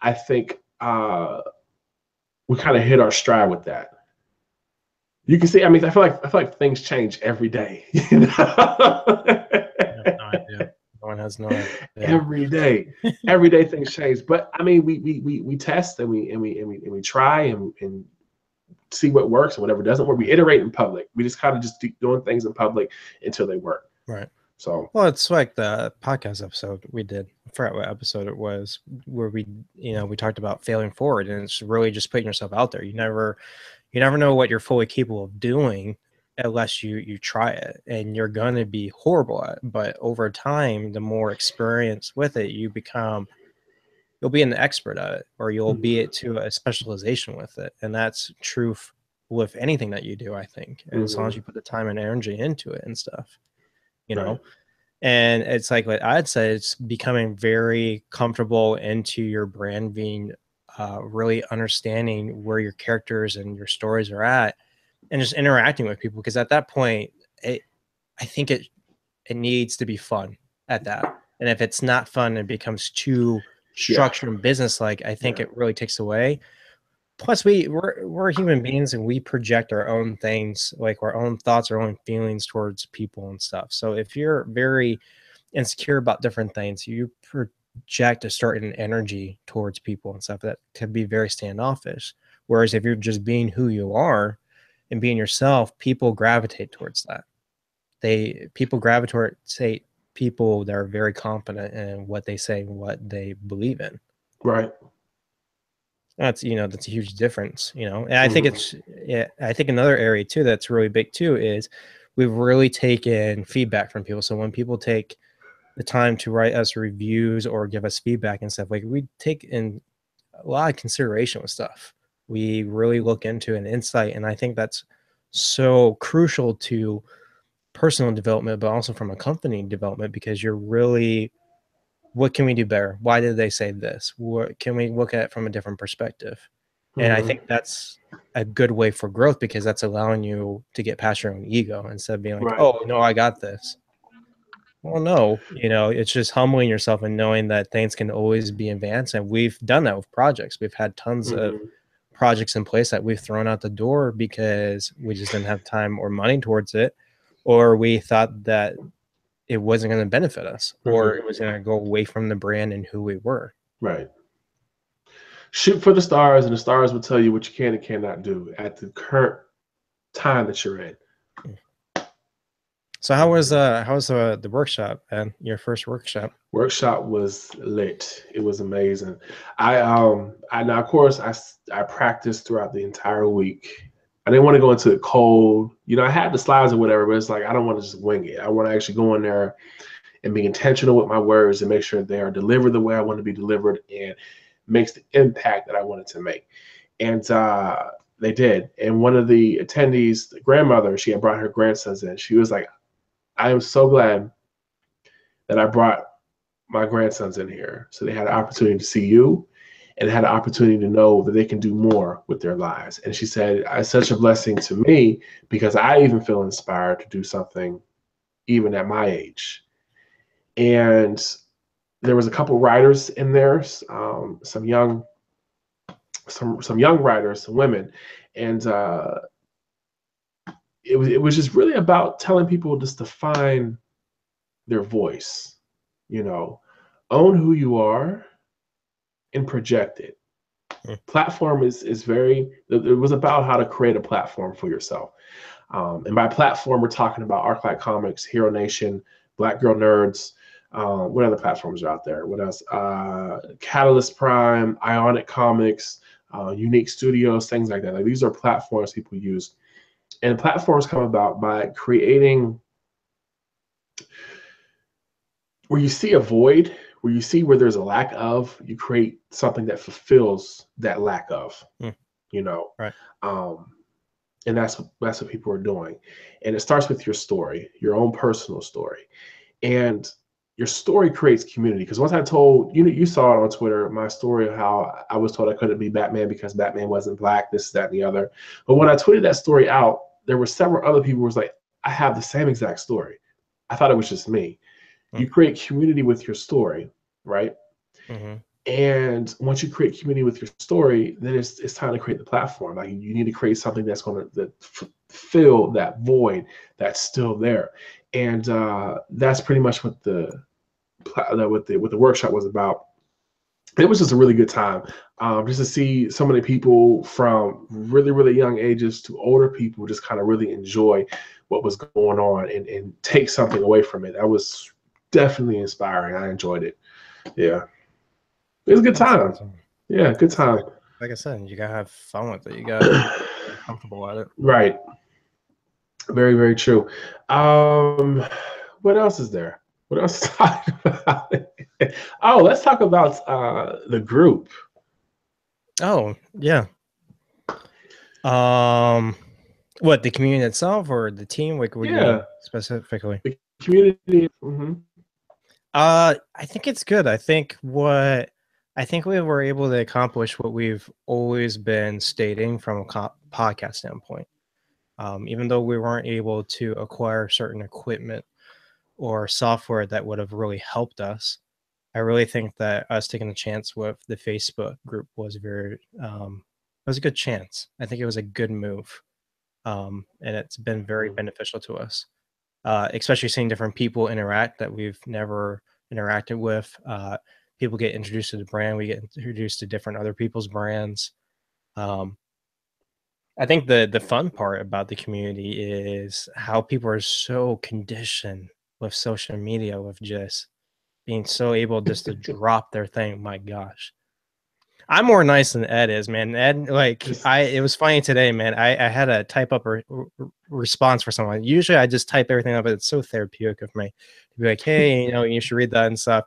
I think we kind of hit our stride with that. You can see, I mean, I feel like things change every day. I have no idea. No one has no idea. Every day things change. But I mean, we test and we try and see what works and whatever doesn't work. We iterate in public. We just kind of just keep doing things in public until they work. Right. So, well, it's like the podcast episode we did. I forgot what episode it was, where we talked about failing forward, and it's really just putting yourself out there. You never know what you're fully capable of doing unless you try it, and you're going to be horrible at it. But over time, the more experience with it, you'll be an expert at it, or you'll be it to a specialization with it. And that's true with anything that you do, I think, as long as you put the time and energy into it and stuff, know. And it's like what I'd say, it's becoming very comfortable into your brand, being really understanding where your characters and your stories are at, and just interacting with people. Because at that point, I think it needs to be fun at that. And if it's not fun, it becomes too structured and business-like. I think it really takes away. Plus, we're human beings, and we project our own things, like our own thoughts, our own feelings towards people and stuff. So if you're very insecure about different things, you project a certain energy towards people and stuff that could be very standoffish. Whereas if you're just being who you are and being yourself, people gravitate towards that. People gravitate people that are very confident in what they say and what they believe in. Right. That's that's a huge difference, And I think I think another area too that's really big too is we've really taken feedback from people. So when people take the time to write us reviews or give us feedback and stuff, like, we take in a lot of consideration with stuff. We really look into an insight, and I think that's so crucial to personal development, but also from a company development, because you're really, what can we do better? Why did they say this? What can we look at it from a different perspective? And I think that's a good way for growth, because that's allowing you to get past your own ego instead of being like, oh, no, I got this. Well, no, it's just humbling yourself and knowing that things can always be advanced. And we've done that with projects. We've had tons of projects in place that we've thrown out the door because we just didn't have time or money towards it, or we thought that it wasn't going to benefit us, or it was going to go away from the brand and who we were. Right. Shoot for the stars, and the stars will tell you what you can and cannot do at the current time that you're in. So how was the workshop, and your first workshop? Workshop was lit. It was amazing. Now, of course, I practiced throughout the entire week. I didn't want to go into it cold. I had the slides or whatever, but it's like, I don't want to just wing it. I want to actually go in there and be intentional with my words and make sure they are delivered the way I want to be delivered and makes the impact that I wanted to make. And they did. And one of the attendees, the grandmother, she had brought her grandsons in. She was like, I am so glad that I brought my grandsons in here, so they had an opportunity to see you and had an opportunity to know that they can do more with their lives. And she said, it's such a blessing to me, because I even feel inspired to do something even at my age. And there was a couple writers in there, some young writers, some women. And it was just really about telling people just to find their voice, own who you are and project it. Platform is very, it was about how to create a platform for yourself. And by platform, we're talking about ArcLight Comics, Hero Nation, Black Girl Nerds. What other platforms are out there? What else? Catalyst Prime, Ionic Comics, Unique Studios, things like that. Like, these are platforms people use. And platforms come about by creating where you see a void, where you see where there's a lack of, you create something that fulfills that lack of, Right. And that's what people are doing. And it starts with your story, your own personal story. And your story creates community. Because once I told you saw it on Twitter, my story of how I was told I couldn't be Batman because Batman wasn't black, this, that, and the other. But when I tweeted that story out, there were several other people who was like, I have the same exact story. I thought it was just me. You create community with your story, right? Mm-hmm. And once you create community with your story, then it's time to create the platform. Like you need to create something that's going to fill that void that's still there. And that's pretty much what the workshop was about. It was just a really good time, just to see so many people from really, really young ages to older people just kind of really enjoy what was going on and take something away from it. That was definitely inspiring. I enjoyed it. Yeah. It was a good time. Awesome. Yeah, good time. Like I said, you gotta have fun with it. You gotta be comfortable at it. Right. Very, very true. What else is there? What else is talking about? Oh, let's talk about the group. Oh, yeah. What, the community itself or the team? Like, what do you mean specifically? The community. Mm-hmm. I think it's good. I think we were able to accomplish what we've always been stating from a podcast standpoint. Even though we weren't able to acquire certain equipment or software that would have really helped us, I really think that us taking a chance with the Facebook group was it was a good chance. I think it was a good move. And it's been very beneficial to us, especially seeing different people interact that we've never interacted with. People get introduced to the brand. We get introduced to different other people's brands. I think the fun part about the community is how people are so conditioned with social media, with just being so able just to drop their thing. My gosh. I'm more nice than Ed is, man. Ed, like, it was funny today, man. I had to type up a response for someone. Usually I just type everything up, but it's so therapeutic of me to be like, hey, you should read that and stuff.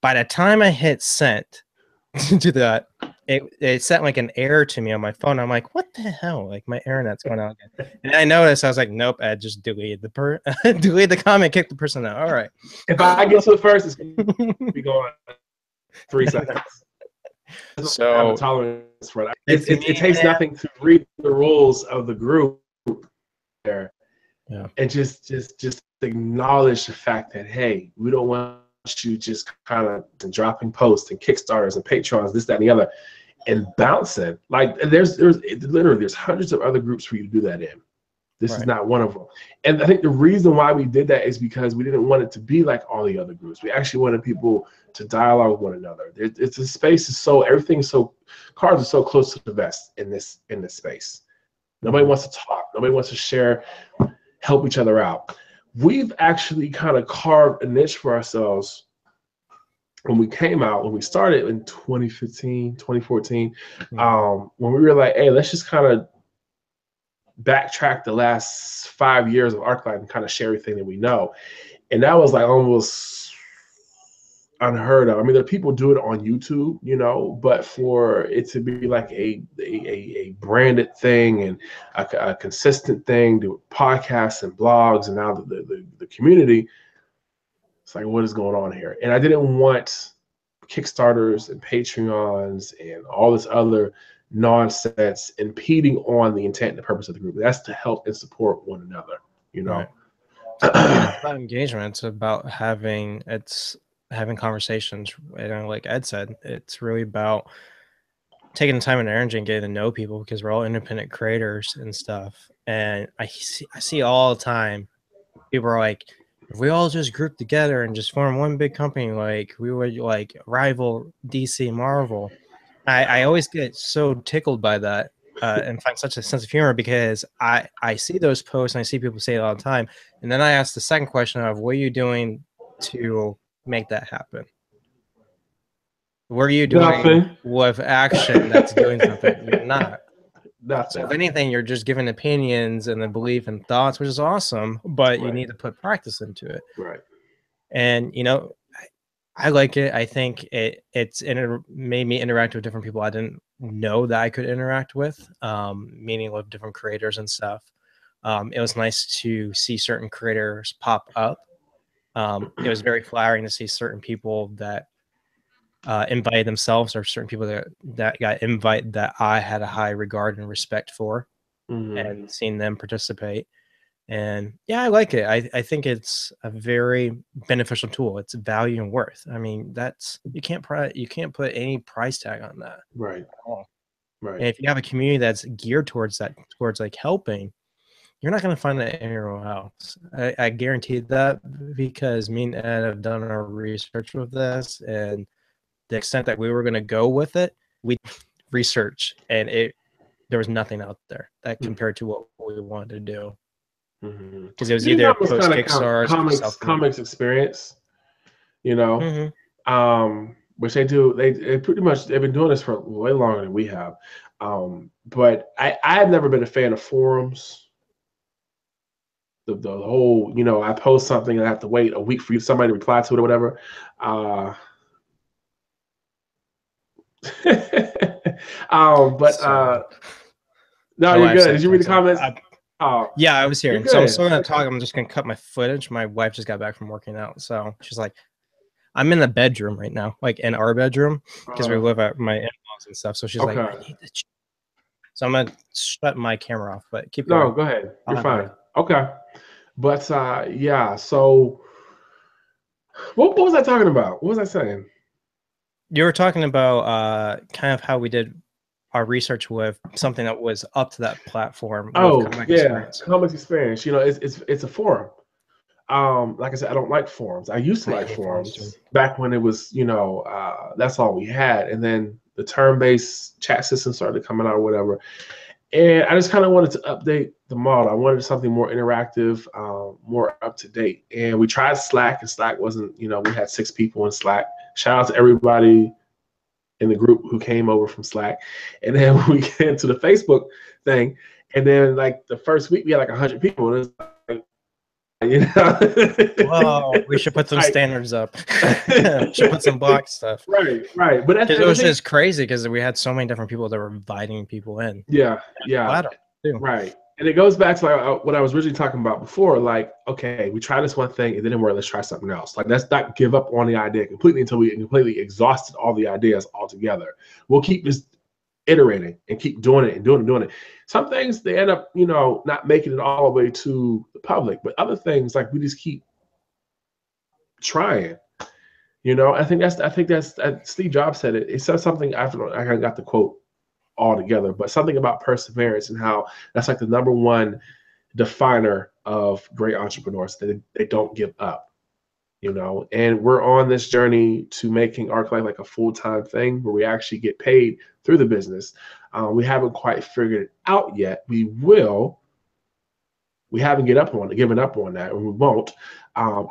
By the time I hit send to that, it sent like an error to me on my phone. I'm like, what the hell? Like, my internet's going out again. And I noticed, I was like, nope, Ed, just delete delete the comment, kick the person out. All right. If I get to it first, it's going to be going 3 seconds. So I have a tolerance for that. It takes nothing to read the rules of the group there, and just acknowledge the fact that, hey, we don't want you just kind of dropping posts and Kickstarters and Patrons, this, that, and the other, and bouncing. Like there's hundreds of other groups for you to do that in. This is not one of them. And I think the reason why we did that is because we didn't want it to be like all the other groups. We actually wanted people to dialogue with one another. It's a space is so, everything's so, cards are so close to the vest in this space. Nobody wants to talk. Nobody wants to share, help each other out. We've actually kind of carved a niche for ourselves when we started in 2015, 2014, when we were like, hey, let's just kind of backtrack the last 5 years of ArcLight and kind of share everything that we know. And that was like almost unheard of. I mean, there are people do it on YouTube, but for it to be like a branded thing and a consistent thing, do podcasts and blogs and now the community, it's like, what is going on here? And I didn't want Kickstarters and Patreons and all this other nonsense impeding on the intent and the purpose of the group. That's to help and support one another, Right. It's about engagement. It's about having conversations. And like Ed said, it's really about taking the time and energy and getting to know people, because we're all independent creators and stuff. And I see all the time people are like, if we all just group together and just form one big company, like we would like rival DC Marvel. I always get so tickled by that and find such a sense of humor, because I see those posts and I see people say it all the time. And then I ask the second question of, what are you doing to make that happen? What are you doing with action that's doing something? You're not. So if anything, you're just giving opinions and the belief and thoughts, which is awesome, but you need to put practice into it. Right. And, I like it. I think it's made me interact with different people I didn't know that I could interact with, meaning with different creators and stuff. It was nice to see certain creators pop up. It was very flattering to see certain people that invited themselves, or certain people that got invited that I had a high regard and respect for, and seeing them participate. And yeah, I like it. I think it's a very beneficial tool. It's value and worth. I mean, that's you can't put any price tag on that. Right. Right. And if you have a community that's geared towards that, towards like helping, you're not going to find that anywhere else. I guarantee that, because me and Ed have done our research with this, and the extent that we were going to go with it, we researched, and there was nothing out there that compared to what we wanted to do. Because it was either post Kickstarter, comics experience, you know, which they do. They pretty much they've been doing this for way longer than we have. But I have never been a fan of forums. The whole, you know, I post something and I have to wait a week for somebody to reply to it or whatever. No, you're good. Did you read the comments? Yeah, I was here. So I'm still gonna talk. I'm just gonna cut my footage. My wife just got back from working out, so she's like, I'm in the bedroom right now, like in our bedroom, because we live at my in-laws and stuff. So she's like, I need to. So I'm gonna shut my camera off, but keep going. No, go ahead. You're fine. Okay, but yeah. So what was I talking about? What was I saying? You were talking about kind of how we did our research with something that was up to that platform. Comics Experience. You know, it's a forum. Like I said, I don't like forums. I used to like forums back when it was, you know, that's all we had. And then the turn-based chat system started coming out or whatever. And I just kind of wanted to update the model. I wanted something more interactive, more up to date. And we tried Slack, and Slack wasn't, you know, we had 6 people in Slack. Shout out to everybody in the group who came over from Slack. And then we get into the Facebook thing. And then like the first week we had like 100 people. And it's like, you know, well, we should put some standards up. Should put some block stuff. Right. But it was just crazy because we had so many different people that were inviting people in. Yeah. Right. And it goes back to like what I was originally talking about before. Like, okay, we tried this one thing, it didn't work. Let's try something else. Like, let's not give up on the idea completely until we completely exhausted all the ideas altogether. We'll keep just iterating and keep doing it and doing it. Some things they end up, you know, not making it all the way to the public, but other things like we just keep trying. You know, I think that's Steve Jobs said it. It said something. I got the quote all together, but something about perseverance and how that's like the #1 definer of great entrepreneurs, that they don't give up, you know. And we're on this journey to making ArcLight like a full-time thing where we actually get paid through the business. We haven't quite figured it out yet. We will. We haven't given up on that, and we won't.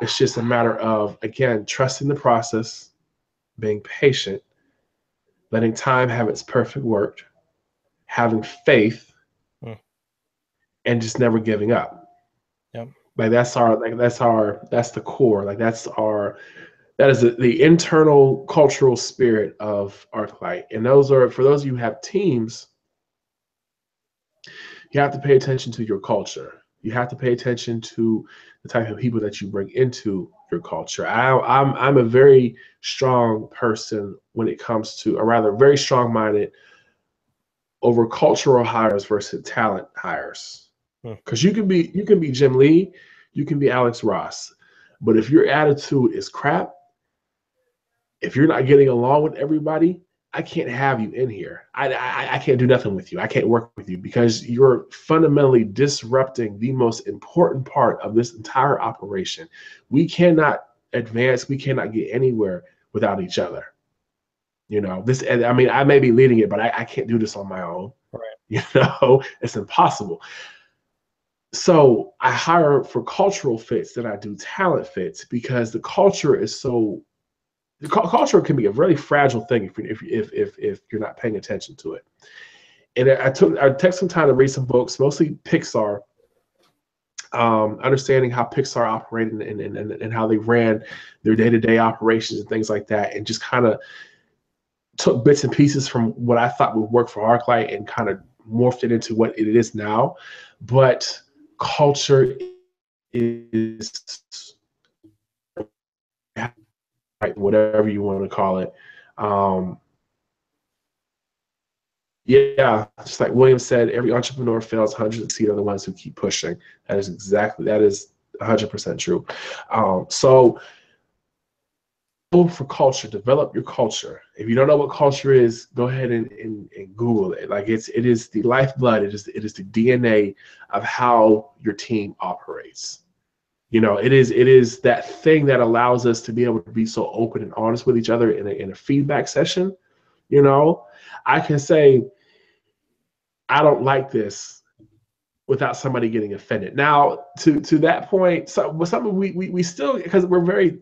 It's just a matter of, again, trusting the process, being patient, letting time have its perfect work, having faith, and just never giving up. Yep. Like that's the core. Like that is the internal cultural spirit of ArcLight. And for those of you who have teams, you have to pay attention to your culture. You have to pay attention to the type of people that you bring into your culture. I'm a very strong person when it comes to, or rather very strong-minded over cultural hires versus talent hires. Because you can be Jim Lee, you can be Alex Ross, but if your attitude is crap, if you're not getting along with everybody, I can't have you in here. I can't do nothing with you. I can't work with you because you're fundamentally disrupting the most important part of this entire operation. We cannot advance. We cannot get anywhere without each other. You know, I mean, I may be leading it, but I can't do this on my own. Right. You know, it's impossible. So I hire for cultural fits than I do talent fits, because the culture is so. The culture can be a really fragile thing if you're not paying attention to it. And I took some time to read some books, mostly Pixar. understanding how Pixar operated and how they ran their day-to-day operations and things like that, and just kind of took bits and pieces from what I thought would work for ArcLight and kind of morphed it into what it is now. But culture is whatever you want to call it. Yeah, just like William said, every entrepreneur fails, hundreds succeed are the ones who keep pushing. That is 100% true. So for culture, develop your culture. If you don't know what culture is, go ahead and Google it. Like it is the lifeblood. It is the DNA of how your team operates. You know, it is that thing that allows us to be able to be so open and honest with each other in a feedback session. You know, I can say, I don't like this without somebody getting offended. Now, to that point, something we still, because we're very,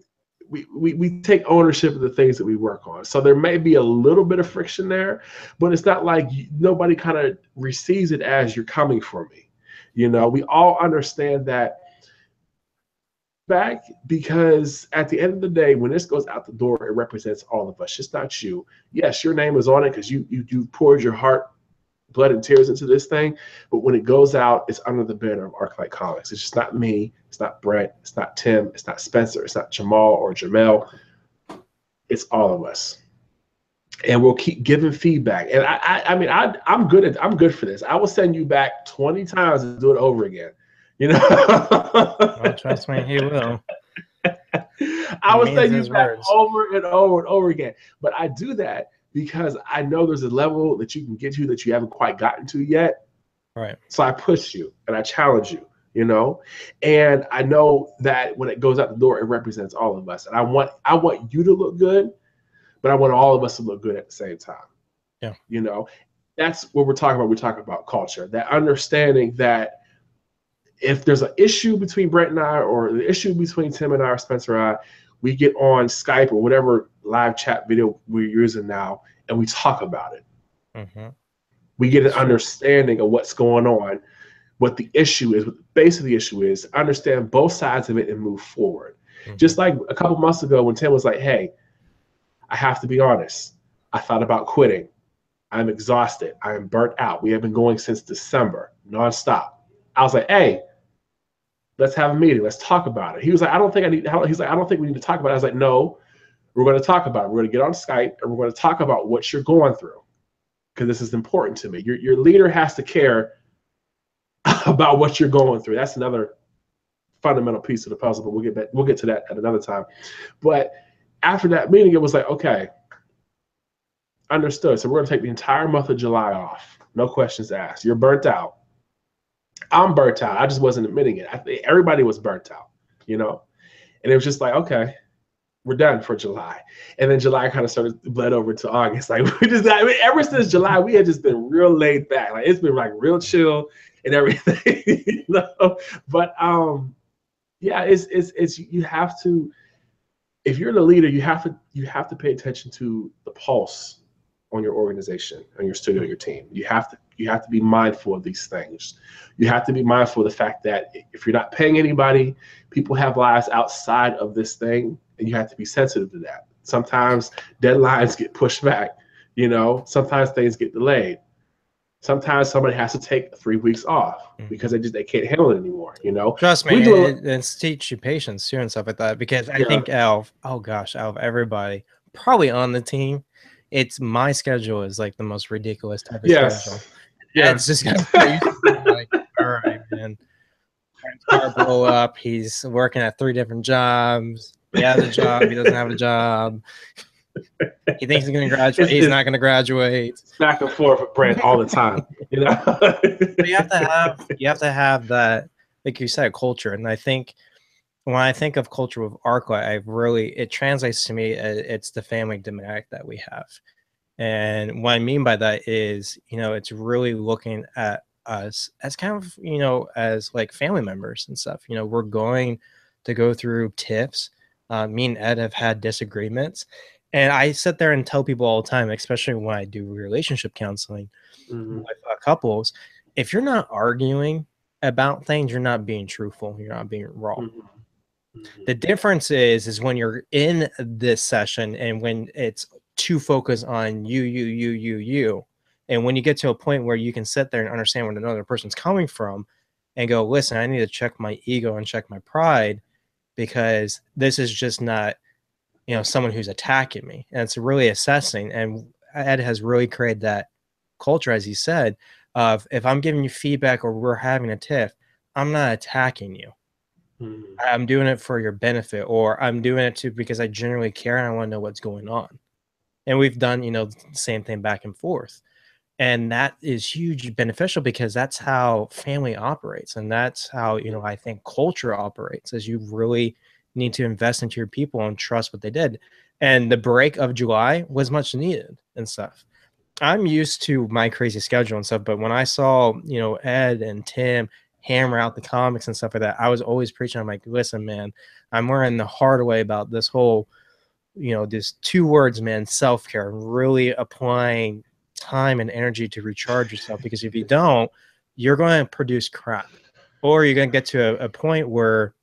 we take ownership of the things that we work on. So there may be a little bit of friction there, but it's not like nobody kind of receives it as you're coming for me. You know, we all understand that back, because at the end of the day, when this goes out the door, it represents all of us. It's not you. Yes, your name is on it because you poured your heart, blood, and tears into this thing. But when it goes out, it's under the banner of ArcLight Comics. It's just not me. It's not Brett. It's not Tim. It's not Spencer. It's not Jamal or Jamel. It's all of us. And we'll keep giving feedback. And I mean, I'm good for this. I will send you back 20 times and do it over again. You know, well, trust me, he will. I will send you back over and over and over again. But I do that because I know there's a level that you can get to that you haven't quite gotten to yet. Right. So I push you and I challenge you, you know, and I know that when it goes out the door, it represents all of us. And I want you to look good, but I want all of us to look good at the same time. Yeah. You know, that's what we're talking about. We're talking about culture, that understanding that if there's an issue between Brett and I, or the issue between Tim and I, or Spencer and I, we get on Skype or whatever live chat video we're using now, and we talk about it. Mm-hmm. We get an understanding of what's going on, what the issue is, what the base of the issue is, understand both sides of it and move forward. Mm-hmm. Just like a couple months ago when Tim was like, hey, I have to be honest. I thought about quitting. I'm exhausted. I am burnt out. We have been going since December, nonstop. I was like, hey, let's have a meeting. Let's talk about it. He was like, I don't think we need to talk about it. I was like, no, we're going to talk about it. We're going to get on Skype and we're going to talk about what you're going through, because this is important to me. Your leader has to care about what you're going through. That's another fundamental piece of the puzzle, but we'll get to that at another time. But after that meeting, it was like, okay, understood. So we're going to take the entire month of July off. No questions asked. You're burnt out. I'm burnt out. I just wasn't admitting it. I think everybody was burnt out, you know? And it was just like, okay, we're done for July. And then July kind of bled over to August. Like ever since July, we had just been real laid back. Like it's been like real chill and everything, you know? But yeah, it's you have to, if you're the leader, you have to pay attention to the pulse on your organization, on your studio, your team. You have to be mindful of these things. You have to be mindful of the fact that if you're not paying anybody, people have lives outside of this thing, and you have to be sensitive to that. Sometimes deadlines get pushed back, you know, sometimes things get delayed. Sometimes somebody has to take 3 weeks off because they can't handle it anymore, you know. Trust me, it's teach you patience too and stuff like that, because I think out of everybody probably on the team, it's my schedule is like the most ridiculous type of schedule. Yeah, it's just like, all right, man. Car blow up. He's working at 3 different jobs. He has a job. He doesn't have a job. He thinks he's going to graduate. He's not going to graduate. It's back and forth with Brent all the time. You know, but you have to have that, like you said, culture. And I think when I think of culture with ArcLight, it translates to me as it's the family dynamic that we have. And what I mean by that is, you know, it's really looking at us as kind of, you know, as like family members and stuff. You know, we're going to go through tiffs. Me and Ed have had disagreements. And I sit there and tell people all the time, especially when I do relationship counseling with couples, if you're not arguing about things, you're not being truthful. You're not being raw. Mm-hmm. The difference is when you're in this session and when it's too focused on you, and when you get to a point where you can sit there and understand where another person's coming from and go, listen, I need to check my ego and check my pride, because this is just not, you know, someone who's attacking me. And it's really assessing. And Ed has really created that culture, as he said, of if I'm giving you feedback or we're having a tiff, I'm not attacking you. Mm-hmm. I'm doing it for your benefit, or I'm doing it too because I genuinely care and I want to know what's going on. And we've done, you know, the same thing back and forth. And that is huge beneficial because that's how family operates. And that's how, you know, I think culture operates, is you really need to invest into your people and trust what they did. And the break of July was much needed and stuff. I'm used to my crazy schedule and stuff, but when I saw, you know, Ed and Tim hammer out the comics and stuff like that, I was always preaching. I'm like, listen, man, I'm learning the hard way about this whole, you know, this 2 words, man, self-care, really applying time and energy to recharge yourself, because if you don't, you're going to produce crap, or you're going to get to a point where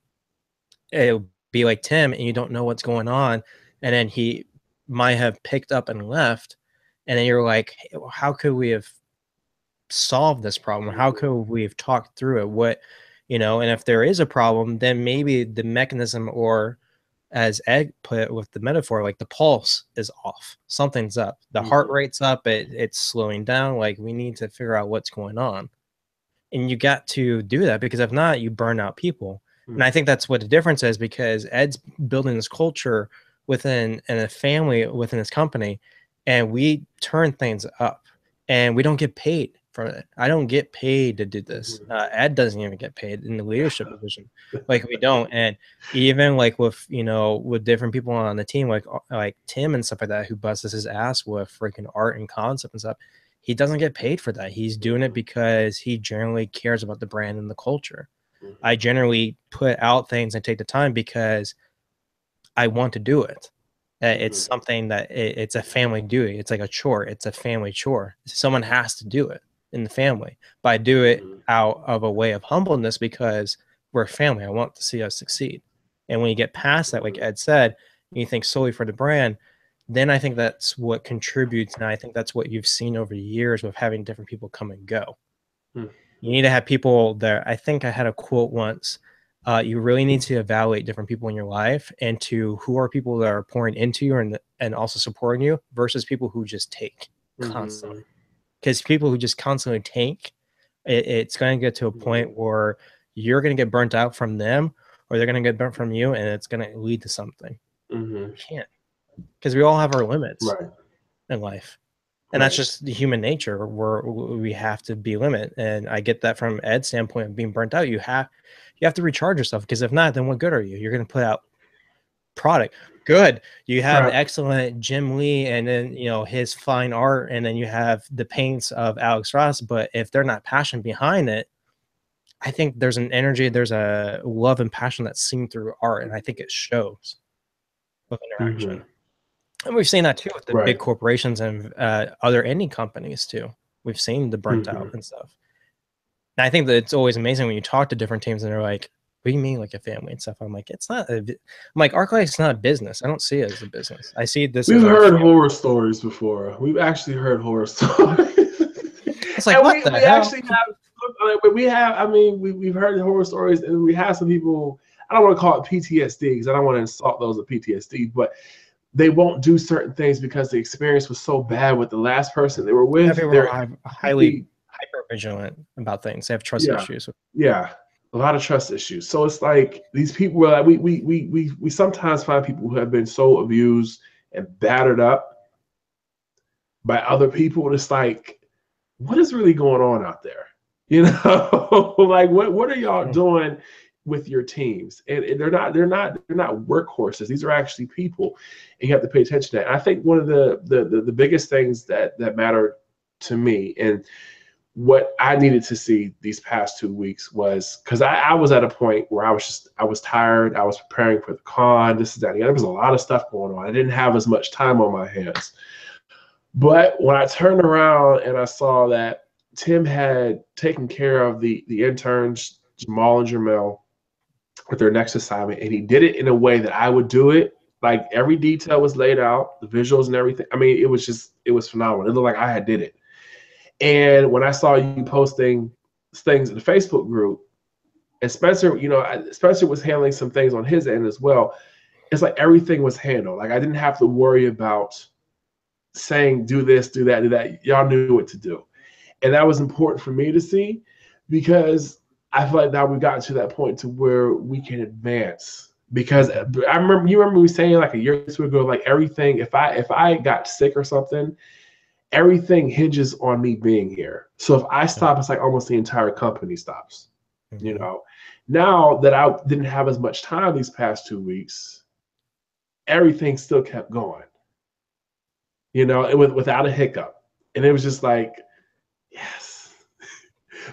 it'll be like Tim and you don't know what's going on, and then he might have picked up and left, and then you're like, hey, how could we have solved this problem? How could we have talked through it? What, you know, and if there is a problem, then maybe the mechanism, or as Ed put it with the metaphor, like the pulse is off, something's up, the heart rate's up, it's slowing down, like we need to figure out what's going on. And you got to do that, because if not, you burn out people. And I think that's what the difference is, because Ed's building this culture within a family, within his company, and we turn things up, and we don't get paid for it. I don't get paid to do this. Ed doesn't even get paid in the leadership position. Like, we don't. And even like with, you know, with different people on the team, like Tim and stuff like that, who busts his ass with freaking art and concept and stuff, he doesn't get paid for that. He's doing it because he generally cares about the brand and the culture. I generally put out things and take the time because I want to do it. It's something that it's a family duty. It's like a chore. It's a family chore. Someone has to do it in the family. But I do it out of a way of humbleness, because we're a family. I want to see us succeed. And when you get past that, like Ed said, and you think solely for the brand, then I think that's what contributes. And I think that's what you've seen over the years with having different people come and go. You need to have people there. I think I had a quote once. You really need to evaluate different people in your life, and to who are people that are pouring into you and also supporting you, versus people who just take constantly. Because people who just constantly take, it's going to get to a point where you're going to get burnt out from them, or they're going to get burnt from you, and it's going to lead to something. You can't, because we all have our limits in life. And that's just the human nature, where we have to be limit. And I get that from Ed's standpoint of being burnt out. You have to recharge yourself, because if not, then what good are you? You're going to put out product. Good. You have excellent Jim Lee, and then, you know, his fine art, and then you have the paints of Alex Ross. But if they're not passionate behind it, I think there's an energy, there's a love and passion that's seen through art. And I think it shows with interaction. And we've seen that too with the big corporations and other indie companies too. We've seen the burnt out and stuff. And I think that it's always amazing when you talk to different teams and they're like, what do you mean, like a family and stuff? I'm like, it's not. I'm like, ArcLight's not a business. I don't see it as a business. I see this. We've heard horror stories before. We've actually heard horror stories. It's like, what the hell? Actually have. I mean, we've heard horror stories, and we have some people. I don't want to call it PTSD, because I don't want to insult those with PTSD, but they won't do certain things because the experience was so bad with the last person they were with. They're highly hyper vigilant about things. They have trust issues. Yeah, a lot of trust issues. So it's like these people. Like we sometimes find people who have been so abused and battered up by other people. And it's like, what is really going on out there? You know, like what are y'all doing with your teams? And they're not workhorses. These are actually people, and you have to pay attention to that. And I think one of the biggest things that matter to me, and what I needed to see these past 2 weeks, was because I was at a point where I was tired. I was preparing for the con, this and that. There was a lot of stuff going on. I didn't have as much time on my hands. But when I turned around and I saw that Tim had taken care of the interns Jamal and Jermel with their next assignment, and he did it in a way that I would do it. Like every detail was laid out, the visuals and everything. I mean, it was phenomenal. It looked like I had did it. And when I saw you posting things in the Facebook group, and Spencer, Spencer was handling some things on his end as well. It's like everything was handled. Like I didn't have to worry about saying, do this, do that, do that. Y'all knew what to do. And that was important for me to see, because I feel like now we've gotten to that point to where we can advance. Because I remember we saying like a year or two ago, like everything, if I got sick or something, everything hinges on me being here. So if I stop, it's like almost the entire company stops. Now that I didn't have as much time these past 2 weeks, everything still kept going, it was without a hiccup. And it was just like, yes,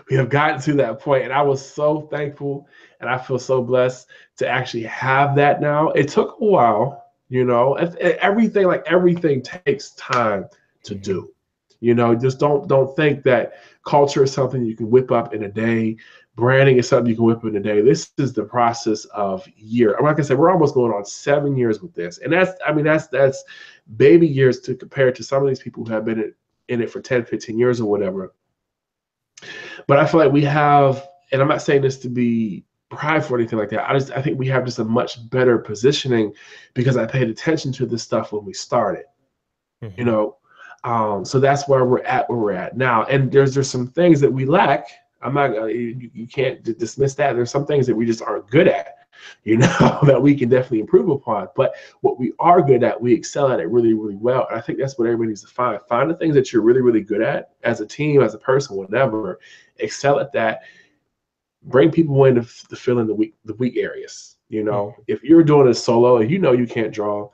we have gotten to that point. And I was so thankful, and I feel so blessed to actually have that now. It took a while, everything takes time to do. Just don't think that culture is something you can whip up in a day. Branding is something you can whip up in a day. This is the process of years. Like I said, we're almost going on 7 years with this. And that's baby years to compare to some of these people who have been in it for 10, 15 years or whatever. But I feel like we have, and I'm not saying this to be prideful or anything like that. I think we have just a much better positioning because I paid attention to this stuff when we started. So that's where we're at now. And there's some things that we lack. I'm not, you can't dismiss that. There's some things that we just aren't good at, that we can definitely improve upon. But what we are good at, we excel at it really, really well. And I think that's what everybody needs to find. Find the things that you're really, really good at as a team, as a person, whatever. Excel at that. Bring people in to fill in the weak areas. If you're doing it solo and you can't draw,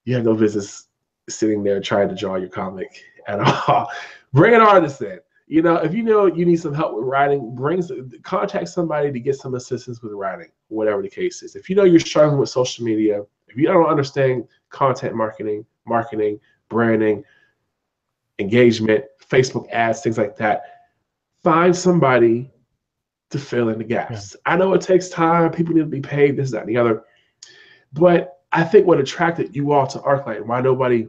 you have no business sitting there trying to draw your comic at all. Bring an artist in. If you need some help with writing, contact somebody to get some assistance with writing, whatever the case is. If you're struggling with social media, if you don't understand content marketing, branding, engagement, Facebook ads, things like that, find somebody to fill in the gaps. Yeah. I know it takes time. People need to be paid, this, that, and the other. But I think what attracted you all to ArcLight and why nobody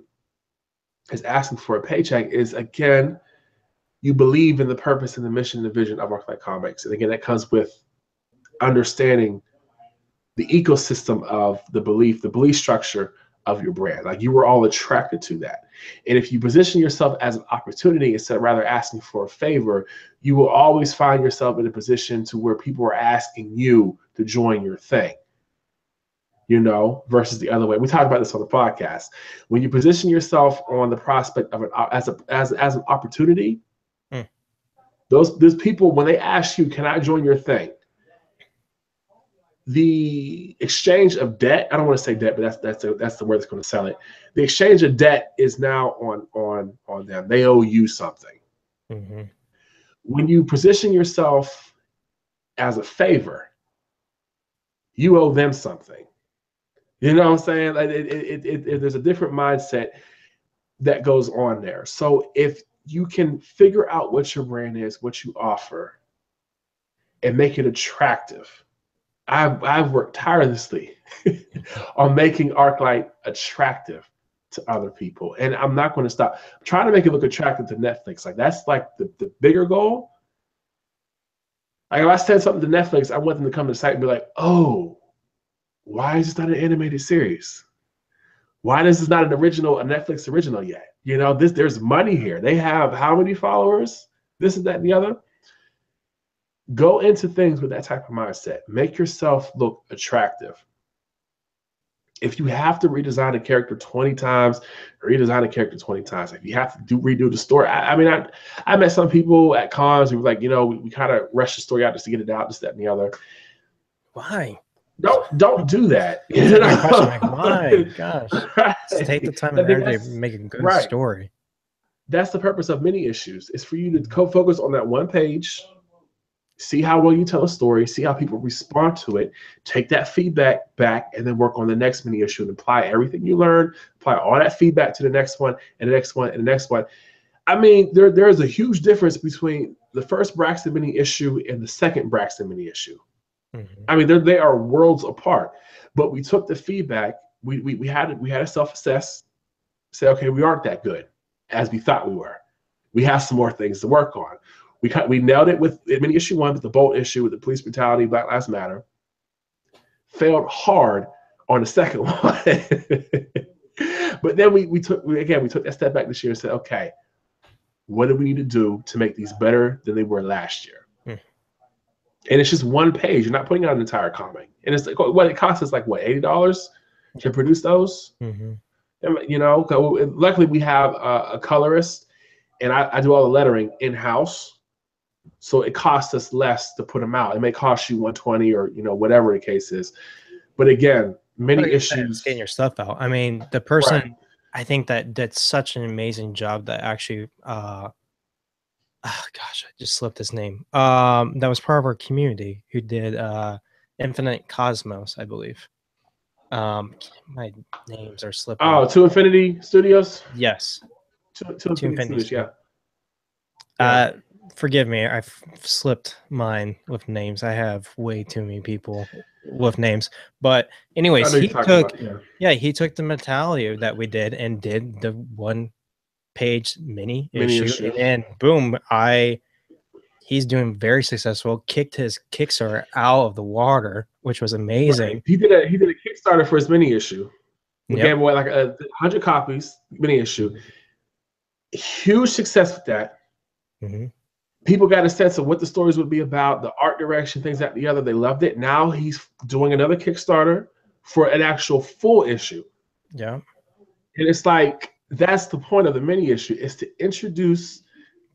is asking for a paycheck is, again, you believe in the purpose and the mission and the vision of ArcLight Comics. And again, that comes with understanding the ecosystem of the belief structure of your brand. Like you were all attracted to that. And if you position yourself as an opportunity instead of rather asking for a favor, you will always find yourself in a position to where people are asking you to join your thing. Versus the other way. We talked about this on the podcast. When you position yourself on the prospect of as an opportunity, those people, when they ask you, can I join your thing? The exchange of debt, I don't want to say debt, but that's the word that's going to sell it. The exchange of debt is now on them. They owe you something. Mm-hmm. When you position yourself as a favor, you owe them something. You know what I'm saying? Like there's a different mindset that goes on there. So if you can figure out what your brand is, what you offer, and make it attractive. I've worked tirelessly on making ArcLight attractive to other people. And I'm not going to stop. I'm trying to make it look attractive to Netflix. Like that's like the bigger goal. Like if I said something to Netflix, I want them to come to the site and be like, oh, why is this not an animated series? Why is this not a Netflix original yet? There's money here. They have how many followers? This and that and the other. Go into things with that type of mindset. Make yourself look attractive. If you have to redesign a character 20 times, redesign a character 20 times. If you have to redo the story. I met some people at cons who were like, we kind of rush the story out just to get it out, this, that, and the other. Why? Don't do that. Why? Gosh. Right. Just take the time and energy to make a good story. That's the purpose of mini issues. It's for you to focus on that one page, see how well you tell a story, see how people respond to it, take that feedback back, and then work on the next mini issue and apply everything you learn, apply all that feedback to the next one and the next one and the next one. I mean, there's a huge difference between the first Braxton Mini issue and the second Braxton Mini issue. Mm-hmm. I mean, they are worlds apart. But we took the feedback. We had to self-assess, say, okay, we aren't that good as we thought we were. We have some more things to work on. We nailed it with Mini issue 1, with the Bolt issue, with the police brutality, Black Lives Matter. Failed hard on the second one. But then we took that step back this year and said, okay, what do we need to do to make these better than they were last year? And it's just one page. You're not putting out an entire comic. And it's like, what it costs us, like, what, $80 to produce those? Mm-hmm. You know, luckily we have a colorist, and I do all the lettering in-house. So it costs us less to put them out. It may cost you $120 or, you know, whatever the case is. But again, many issues. Getting your stuff out. I mean, the person, I think that did such an amazing job that actually, oh gosh, I just slipped his name. That was part of our community who did Infinite Cosmos, I believe. My names are slipping. Oh, To Infinity Studios? Yes. To Infinity Studios, yeah. Forgive me, I've slipped mine with names. I have way too many people with names. But anyways, he took the mentality that we did and did the 1-page mini issue. And boom, he's doing very successful, kicked his Kickstarter out of the water, which was amazing. Right. He did a Kickstarter for his mini issue. We gave away like 100 copies, mini issue. Huge success with that. Mm-hmm. People got a sense of what the stories would be about, the art direction, things like the other. They loved it. Now he's doing another Kickstarter for an actual full issue. Yeah. And it's like, that's the point of the mini issue, is to introduce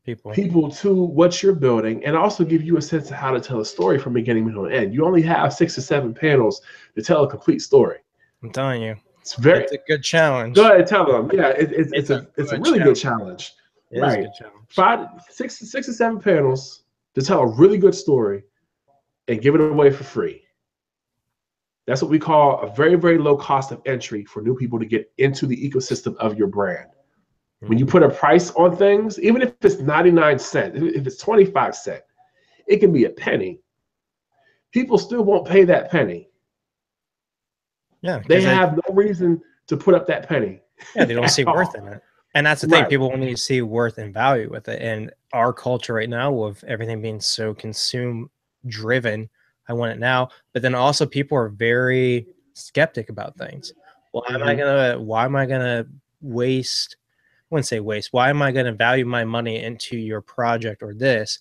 people to what you're building, and also give you a sense of how to tell a story from beginning to end. You only have 6 or 7 panels to tell a complete story. I'm telling you, it's a good challenge. Go ahead, tell them. Yeah, it's a really good challenge. It is a good challenge. 6 or 7 panels to tell a really good story and give it away for free. That's what we call a very, very low cost of entry for new people to get into the ecosystem of your brand. Mm-hmm. When you put a price on things, even if it's 99 cents, if it's 25 cents, it can be a penny. People still won't pay that penny. Yeah, they have no reason to put up that penny. Yeah, they don't see worth in it. And that's the thing. People need to see worth and value with it. And our culture right now, with everything being so consume driven, I want it now. But then also people are very skeptic about things. Why am I gonna waste? I wouldn't say waste. Why am I gonna value my money into your project or this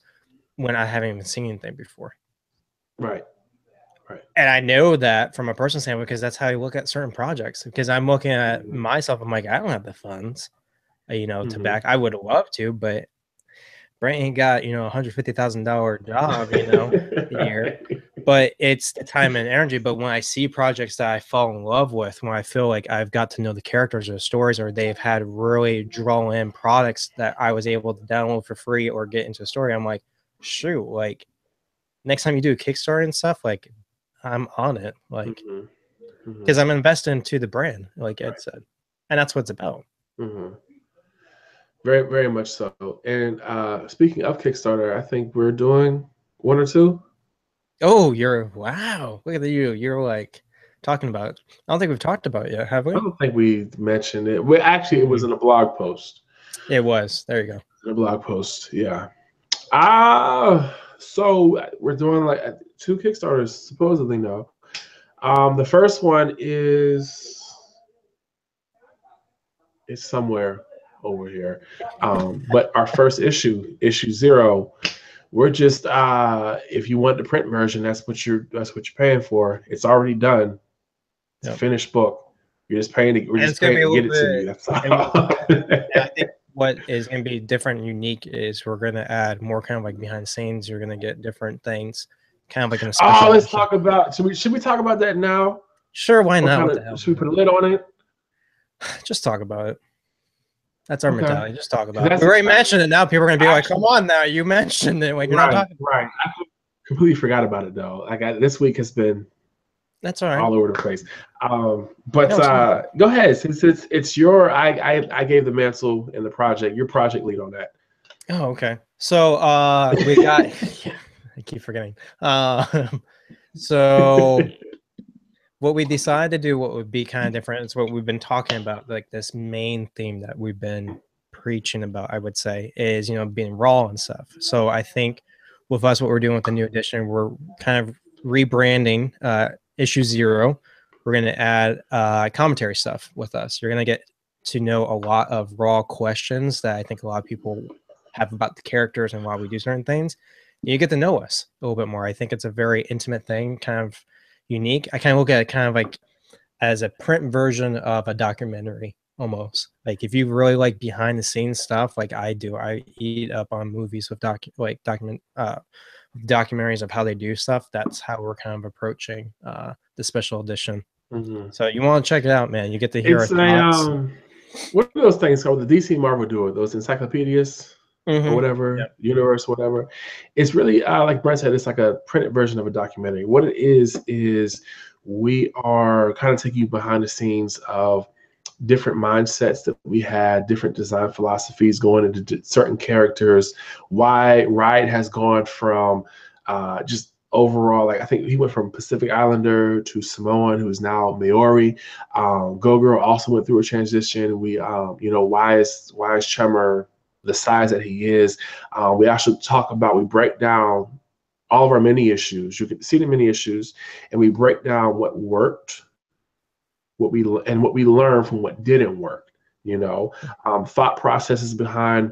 when I haven't even seen anything before? Right. And I know that from a personal standpoint, because that's how I look at certain projects. Because I'm looking at myself, I'm like, I don't have the funds, to back. I would love to, but Brent ain't got, $150,000 job, a year. But it's the time and energy. But when I see projects that I fall in love with, when I feel like I've got to know the characters or the stories, or they've had really draw in products that I was able to download for free or get into a story, I'm like, shoot, like next time you do Kickstarter and stuff, like I'm on it, like, because I'm invested into the brand, like Ed said, and that's what it's about. Very, very much so. And speaking of Kickstarter, I think we're doing 1 or 2. Oh, wow! Look at you. You're like talking about. I don't think we've talked about it yet, have we? I don't think we mentioned it. It was in a blog post. It was. There you go. In a blog post, yeah. So we're doing like 2 Kickstarters, supposedly. No. The first one is somewhere over here. But our first issue 0, we're just if you want the print version, that's what you're paying for. It's already done. It's a finished book. You're just paying to get it to you. That's all. I think what is going to be different and unique is we're going to add more kind of like behind the scenes. You're going to get different things, kind of like in a special let's talk about. Should we talk about that now? Sure, why not? Should we put a lid on it? Just talk about it. That's our mentality. Just talk about it. We already mentioned it. Now people are going to be like, "Come on, now you mentioned it." Like you're not talking. Right. I completely forgot about it though. This week has been. That's all right. All over the place. But go ahead. Since it's your, I gave the mantle and the project. Your project lead on that. Oh, okay. So we got yeah, I keep forgetting. So what we decided to do, what would be kind of different, is what we've been talking about, like this main theme that we've been preaching about, I would say, is, you know, being raw and stuff. So I think with us, what we're doing with the new edition, we're kind of rebranding issue 0. We're going to add commentary stuff with us. You're going to get to know a lot of raw questions that I think a lot of people have about the characters and why we do certain things. You get to know us a little bit more. I think it's a very intimate thing, kind of unique. I kind of look at it kind of like as a print version of a documentary almost. Like if you really like behind the scenes stuff, like I do, I eat up on movies with documentaries of how they do stuff. That's how we're kind of approaching the special edition. Mm-hmm. So you want to check it out, man. You get to hear It's our thoughts. What are those things called? The DC Marvel do it, those encyclopedias or whatever, Yep. universe, whatever. It's really like Brent said, it's like a printed version of a documentary. What it is we are kind of taking you behind the scenes of different mindsets that we had, different design philosophies going into certain characters, why Riot has gone from just overall, like I think he went from Pacific Islander to Samoan, who is now Maori. Go-Girl also went through a transition. We, why is Tremor the size that he is? We actually talk about, we break down all of our mini issues. You can see the mini issues, and we break down what worked, what we learned from what didn't work. Thought processes behind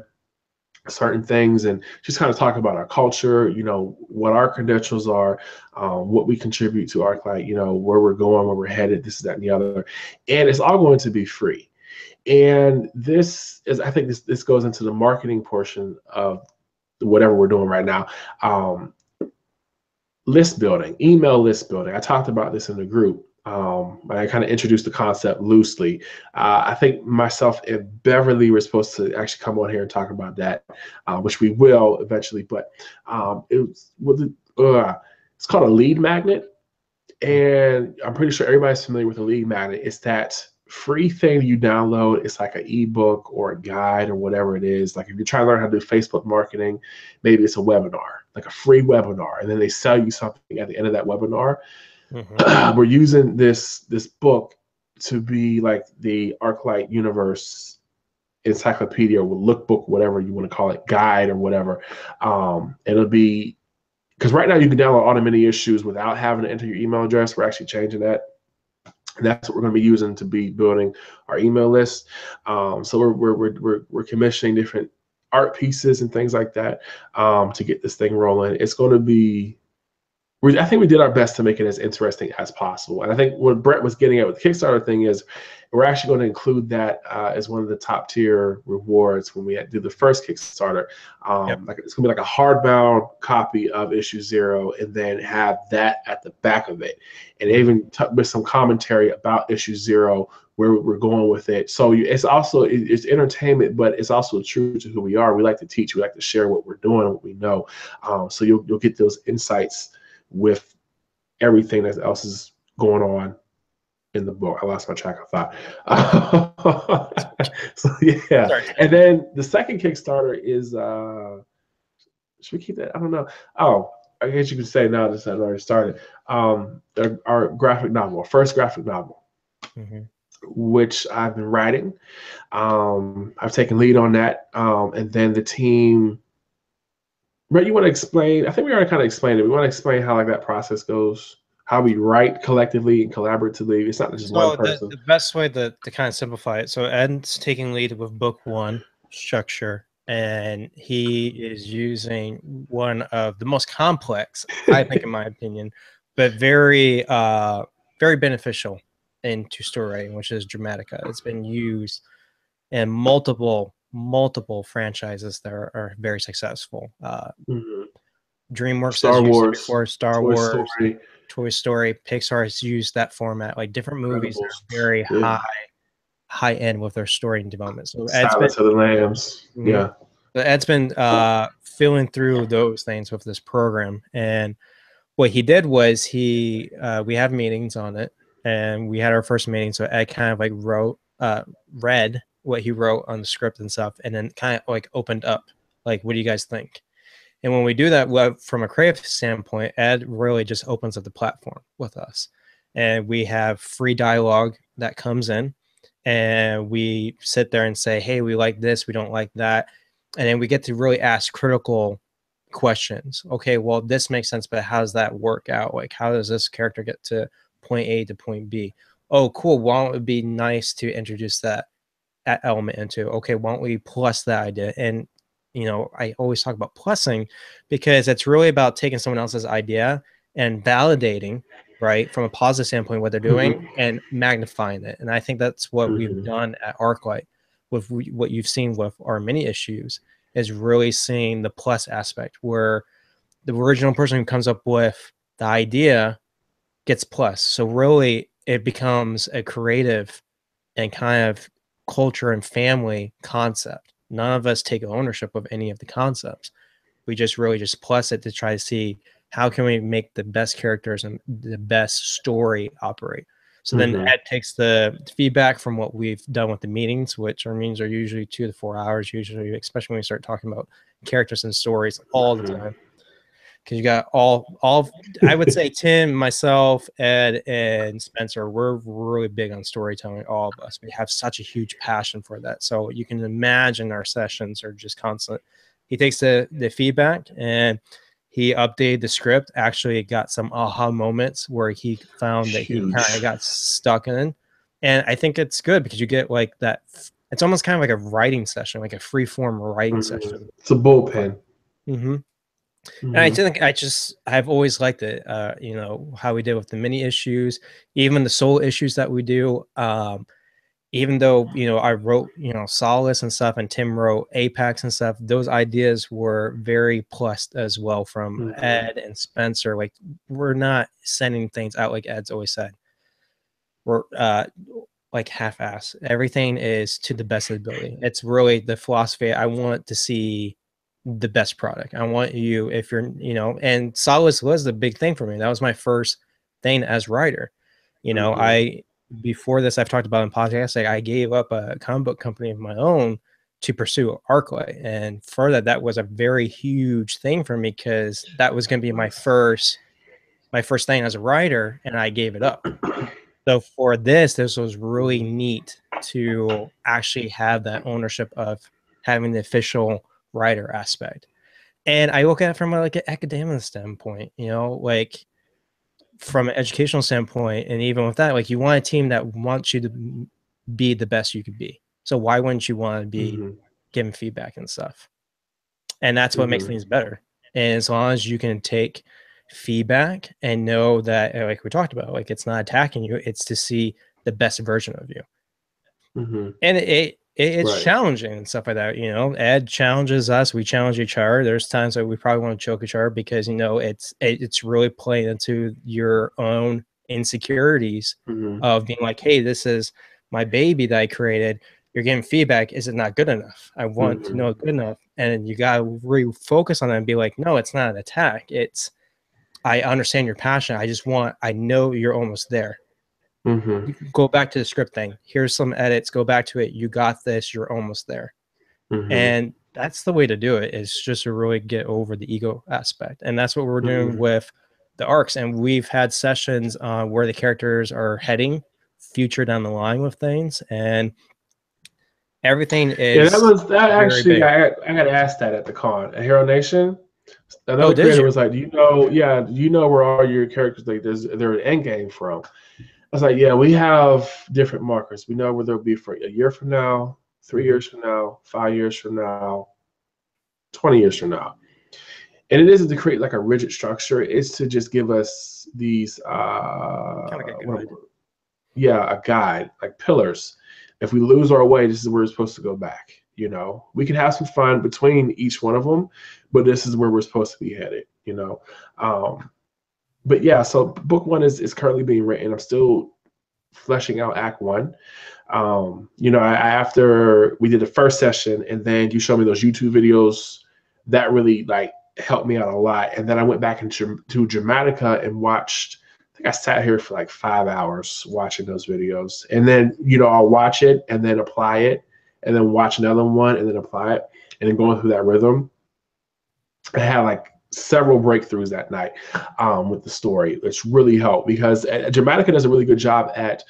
certain things, and just kind of talk about our culture, what our credentials are, what we contribute to ArcLight, where we're going, where we're headed, this, that, and the other. And it's all going to be free. And this is, I think this goes into the marketing portion of whatever we're doing right now. List building, email list building. I talked about this in the group. I kind of introduced the concept loosely. I think myself and Beverly were supposed to actually come on here and talk about that, which we will eventually. But it's called a lead magnet, and I'm pretty sure everybody's familiar with a lead magnet. It's that free thing you download. It's like an ebook or a guide or whatever it is. Like if you're trying to learn how to do Facebook marketing, maybe it's a webinar, like a free webinar, and then they sell you something at the end of that webinar. We're using this book to be like the ArcLight universe encyclopedia or lookbook, whatever you want to call it, guide or whatever. It'll be, because right now you can download all the mini issues without having to enter your email address. We're actually changing that. And that's what we're going to be using to be building our email list. So we're commissioning different art pieces and things like that to get this thing rolling. It's going to be, I think we did our best to make it as interesting as possible. And I think what Brett was getting at with the Kickstarter thing is we're actually going to include that as one of the top tier rewards when we do the first Kickstarter. Like it's going to be like a hardbound copy of issue 0 and then have that at the back of it. And even with some commentary about issue 0, where we're going with it. So it's also, it's entertainment, but it's also true to who we are. We like to teach, we like to share what we're doing, what we know. So you'll get those insights with everything that else is going on in the book. I lost my track of thought. So yeah. Sorry. And then the second Kickstarter is should we keep that? I don't know. Oh, I guess you could say now that I've already started. Our graphic novel, first graphic novel, which I've been writing. I've taken lead on that. And then the team. Brett, you want to explain? I think we already kind of explained it. We want to explain how like that process goes, how we write collectively and collaboratively. It's not just one person. The best way to kind of simplify it. So Ed's taking lead with book 1 structure, and he is using one of the most complex, I think, in my opinion, but very very beneficial into story writing, which is Dramatica. It's been used in multiple franchises that are very successful. DreamWorks Star has used Wars, it before, Star Wars, Toy Story. Pixar has used that format. Like different movies are very high end with their story and development. So Silence of the Lambs. Yeah. Ed's been filling through those things with this program. And what he did was we have meetings on it, and we had our first meeting. So Ed kind of like read what he wrote on the script and stuff, and then kind of like opened up Like, what do you guys think? And when we do that, well, from a creative standpoint, Ed really just opens up the platform with us. And we have free dialogue that comes in, and we sit there and say, hey, we like this, we don't like that. And then we get to really ask critical questions. Okay, well, this makes sense, but how does that work out? Like, how does this character get to point A to point B? Oh, cool. Why don't it be nice to introduce that element into? Okay, why don't we plus that idea? And I always talk about plussing because it's really about taking someone else's idea and validating, right, from a positive standpoint, what they're doing and magnifying it. And I think that's what we've done at ArcLight with what you've seen with our mini issues is really seeing the plus aspect where the original person who comes up with the idea gets plus. So really it becomes a creative and kind of culture and family concept. None of us take ownership of any of the concepts. We just really just plus it to try to see how can we make the best characters and the best story operate. So then Ed takes the feedback from what we've done with the meetings, which our meetings are usually 2 to 4 hours, usually, especially when we start talking about characters and stories all the time. Because you got all I would say Tim, myself, Ed, and Spencer, we're really big on storytelling, all of us. We have such a huge passion for that. So you can imagine our sessions are just constant. He takes the feedback and he updated the script. Actually, got some aha moments where he found that he kind of got stuck in. And I think it's good because you get like that. It's almost kind of like a writing session, like a free form writing session. It's a bullpen. And I think I've always liked it, how we did with the mini issues, even the solo issues that we do. Even though, I wrote, Solace and stuff, and Tim wrote Apex and stuff, those ideas were very plus as well from Ed and Spencer. Like, we're not sending things out like Ed's always said. We're like half-ass. Everything is to the best of the ability. It's really the philosophy. I want to see the best product. I want you, if you're, and Solace was the big thing for me. That was my first thing as writer. Before this, I've talked about in podcasts, like I gave up a comic book company of my own to pursue ArcLight. And for that was a very huge thing for me because that was going to be my first thing as a writer, and I gave it up. So for this was really neat to actually have that ownership of having the official writer aspect. And I look at it from like an academic standpoint, like from an educational standpoint. And even with that, like you want a team that wants you to be the best you could be. So why wouldn't you want to be giving feedback and stuff? And that's what makes things better. And as long as you can take feedback and know that, like we talked about, like it's not attacking you, it's to see the best version of you. And it's challenging and stuff like that. Ed challenges us, we challenge each other. There's times that we probably want to choke each other because it's really playing into your own insecurities of being like, hey, this is my baby that I created. You're getting feedback. Is it not good enough? I want to know good enough. And you got to refocus on that and be like, no, it's not an attack. It's, I understand your passion. I know you're almost there. Go back to the script thing. Here's some edits. Go back to it. You got this. You're almost there. And that's the way to do it, is just to really get over the ego aspect. And that's what we're doing with the arcs. And we've had sessions where the characters are heading future down the line with things, and everything is that actually I got asked that at the con at Hero Nation. Another creator was like, do you know where all your characters, like they're an end game from? I was like, yeah, we have different markers. We know where they'll be for a year from now, 3 years from now, 5 years from now, 20 years from now. And it isn't to create like a rigid structure. It's to just give us these, a guide, like pillars. If we lose our way, this is where we're supposed to go back. We can have some fun between each one of them, but this is where we're supposed to be headed. But yeah, so book one is currently being written. I'm still fleshing out Act 1. After we did the first session, and then you showed me those YouTube videos, that really like helped me out a lot. And then I went back into Dramatica and watched. I think I sat here for like 5 hours watching those videos, and then I'll watch it and then apply it, and then watch another one and then apply it, and then going through that rhythm. I had like several breakthroughs that night with the story, which really helped because Dramatica does a really good job at.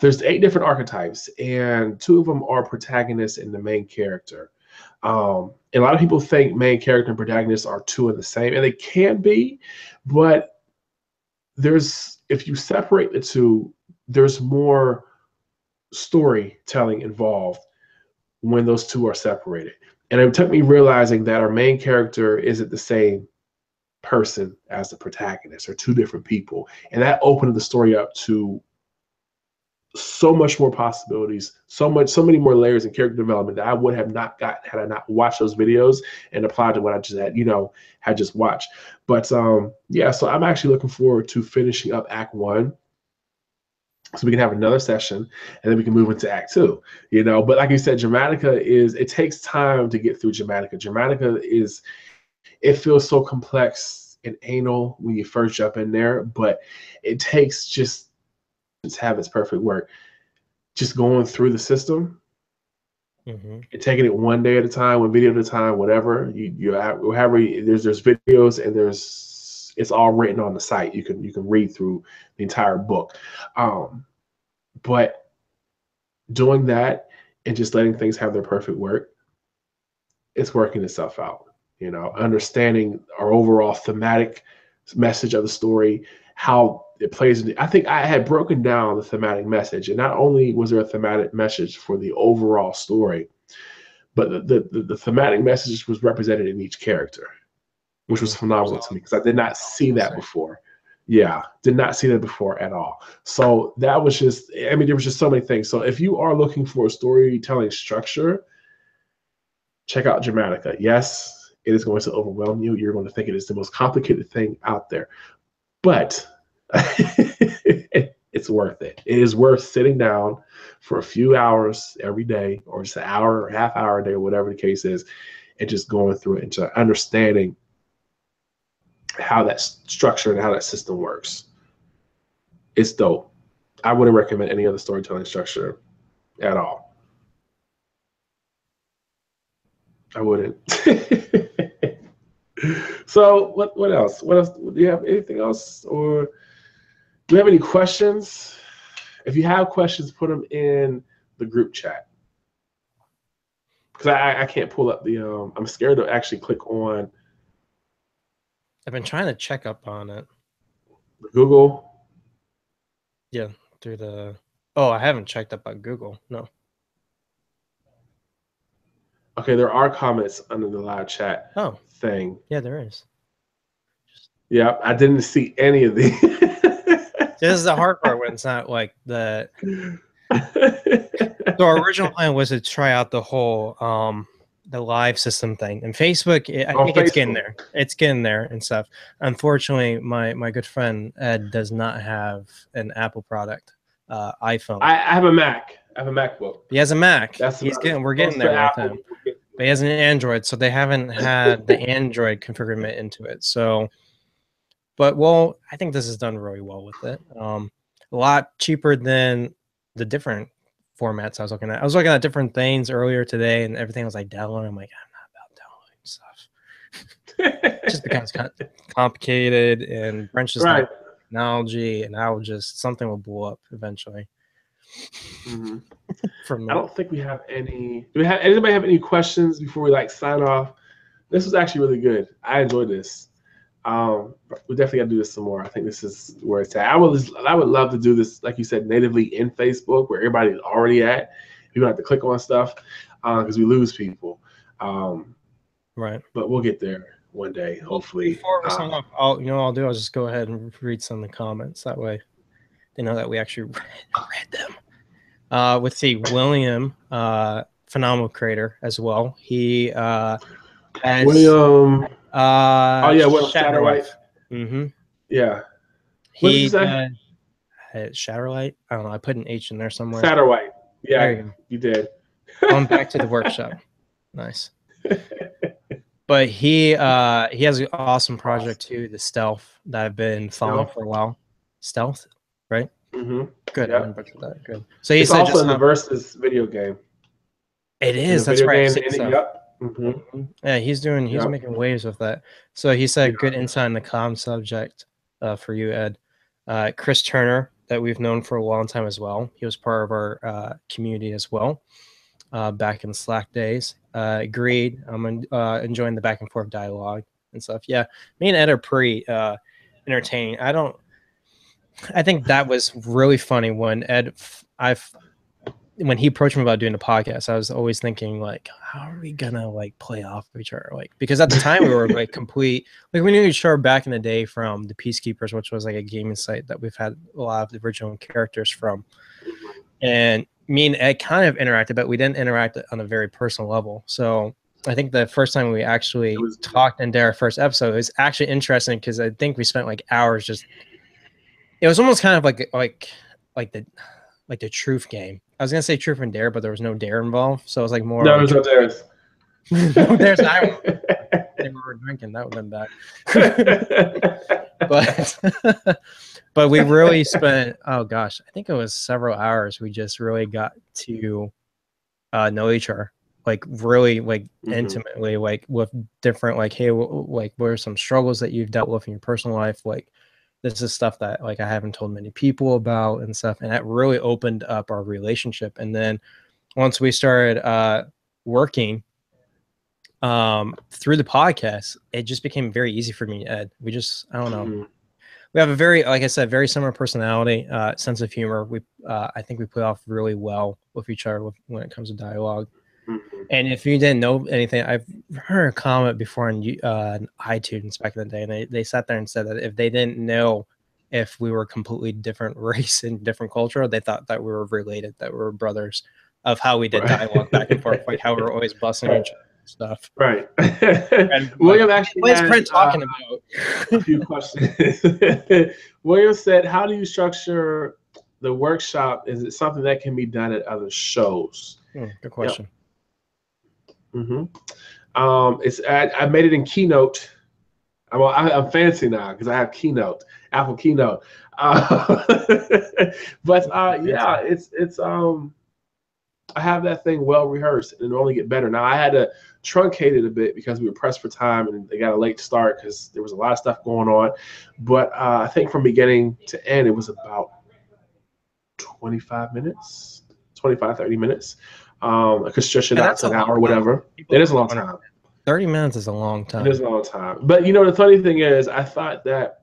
There's 8 different archetypes, and 2 of them are protagonists and the main character. And a lot of people think main character and protagonist are 2 of the same, and they can be, but if you separate the 2, there's more storytelling involved when those 2 are separated. And it took me realizing that our main character isn't the same person as the protagonist, or 2 different people. And that opened the story up to so much more possibilities, so many more layers and character development that I would have not gotten had I not watched those videos and applied to what I just had just watched. But yeah, so I'm actually looking forward to finishing up Act 1, so we can have another session, and then we can move into Act 2. But like you said, Dramatica it takes time to get through Dramatica. Dramatica it feels so complex and anal when you first jump in there, but it takes just have its perfect work. Just going through the system and taking it one day at a time, one video at a time, whatever there's videos, and it's all written on the site. You can read through the entire book. But doing that and just letting things have their perfect work, it's working itself out. Understanding our overall thematic message of the story, how it plays. I think I had broken down the thematic message, and not only was there a thematic message for the overall story, but the thematic message was represented in each character, which was phenomenal to me because I did not see that before. Yeah, did not see that before at all. So that was just, there was just so many things. So if you are looking for a storytelling structure, check out Dramatica. Yes, it is going to overwhelm you. You're going to think it is the most complicated thing out there, but it's worth it. It is worth sitting down for a few hours every day, or just an hour or half hour a day, or whatever the case is, and just going through it and just understanding how that structure and how that system works. It's dope. I wouldn't recommend any other storytelling structure at all. I wouldn't. So what else? What else? Do you have anything else, or do you have any questions? If you have questions, put them in the group chat, because I can't pull up the. I'm scared to actually click on. I've been trying to check up on it. Google. Yeah, through the. Oh, I haven't checked up on Google. No. Okay, there are comments under the live chat. Oh, thing. Yeah, there is. Yeah, I didn't see any of these. This is the hard part when it's not like the. So our original plan was to try out the whole the live system thing, and Facebook. I think it's getting there. It's getting there and stuff. Unfortunately, my good friend Ed does not have an Apple product, iPhone. I have a Mac. I have a MacBook. He has a Mac. We're getting there with him. But he has an Android, so they haven't had the Android configurement into it. So, but I think this is done really well with it. A lot cheaper than the different formats I was looking at. I was looking at different things earlier today, and everything was like downloading. I'm like, I'm not about downloading stuff. It just becomes kind of complicated, and French is not technology, and something will blow up eventually. I don't think we have any. Anybody have any questions before we sign off? This was actually really good. I enjoyed this. We definitely got to do this some more. I think this is where it's at. I would love to do this, like you said, natively in Facebook, where everybody's already at. You don't have to click on stuff because we lose people. Right. But we'll get there one day, hopefully. Before we sign off, I'll just go ahead and read some of the comments. That way, they know that we actually read them. With the William, phenomenal creator as well. He has William. Shatterlight. Yeah. He Shatterlight. I don't know. I put an H in there somewhere. Shatterlight. Yeah, you did. Going back to the workshop. Nice. But he has an awesome project too, the Stealth, that I've been following for a while. Stealth, right? Good. Yep. I didn't butcher that. Good. So it's also in the Versus video game. It is. That's right. Yeah, he's making waves with that. So he said, good insight on the comm subject for you, Ed. Chris Turner, that we've known for a long time as well. He was part of our community as well back in Slack days. Agreed. I'm enjoying the back and forth dialogue and stuff. Yeah, me and Ed are pretty entertaining. I think that was really funny when when he approached me about doing the podcast, I was always thinking like, how are we gonna like play off of each other? Like, because at the time we were like we knew each other back in the day from the Peacekeepers, which was like a gaming site that we've had a lot of the original characters from. And me and Ed kind of interacted, but we didn't interact on a very personal level. So I think the first time we actually talked and did our first episode, it was actually interesting because I think we spent like hours just. It was almost kind of like the truth game. I was gonna say truth and dare, but there was no dare involved, so it was like more. No, there's no dares. No dares. They were drinking. That would have been bad. but we really spent. Oh gosh, I think it was several hours. We just really got to know each other, like really, like intimately, like with different, like, hey, like what are some struggles that you've dealt with in your personal life, like. This is stuff that like I haven't told many people about and stuff, and that really opened up our relationship. And then once we started working through the podcast, it just became very easy for me, Ed. We just, I don't know, we have a very, like I said, very similar personality, sense of humor. I think we play off really well with each other when it comes to dialogue. And if you didn't know anything, I've heard a comment before on iTunes back in the day, and they sat there and said that if they didn't know if we were completely different race and different culture, they thought that we were related, that we were brothers, of how we did dialogue back and forth, like how we were always busting each other and stuff. Right. And William actually what is Brent talking about? A few questions. William said, how do you structure the workshop? Is it something that can be done at other shows? Good question. Yep. I made it in Keynote. I'm fancy now because I have Keynote, Apple Keynote. But yeah, it's I have that thing well rehearsed, and it'll only get better. Now I had to truncate it a bit because we were pressed for time, and they got a late start because there was a lot of stuff going on. But I think from beginning to end, it was about 25 minutes, 25, 30 minutes. I could stretch it out to an hour or whatever. It is a long time. 30 minutes is a long time. It is a long time. But, you know, the funny thing is, I thought that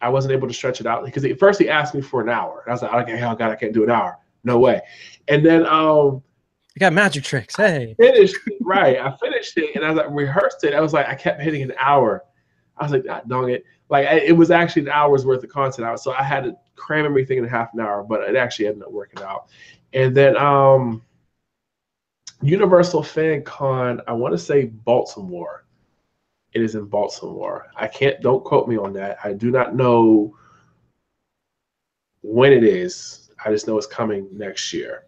I wasn't able to stretch it out because at first he asked me for an hour. And I was like, okay, hell, God, I can't do an hour. No way. And then you got magic tricks. Hey. Finished it, right. I finished it, and as I rehearsed it, I was like, I kept hitting an hour. I was like, God dang it. Like, it was actually an hour's worth of content out. So I had to cram everything in half an hour, but it actually ended up working out. And then Universal Fan Con, I want to say Baltimore. It is in Baltimore. Don't quote me on that. I do not know when it is. I just know it's coming next year.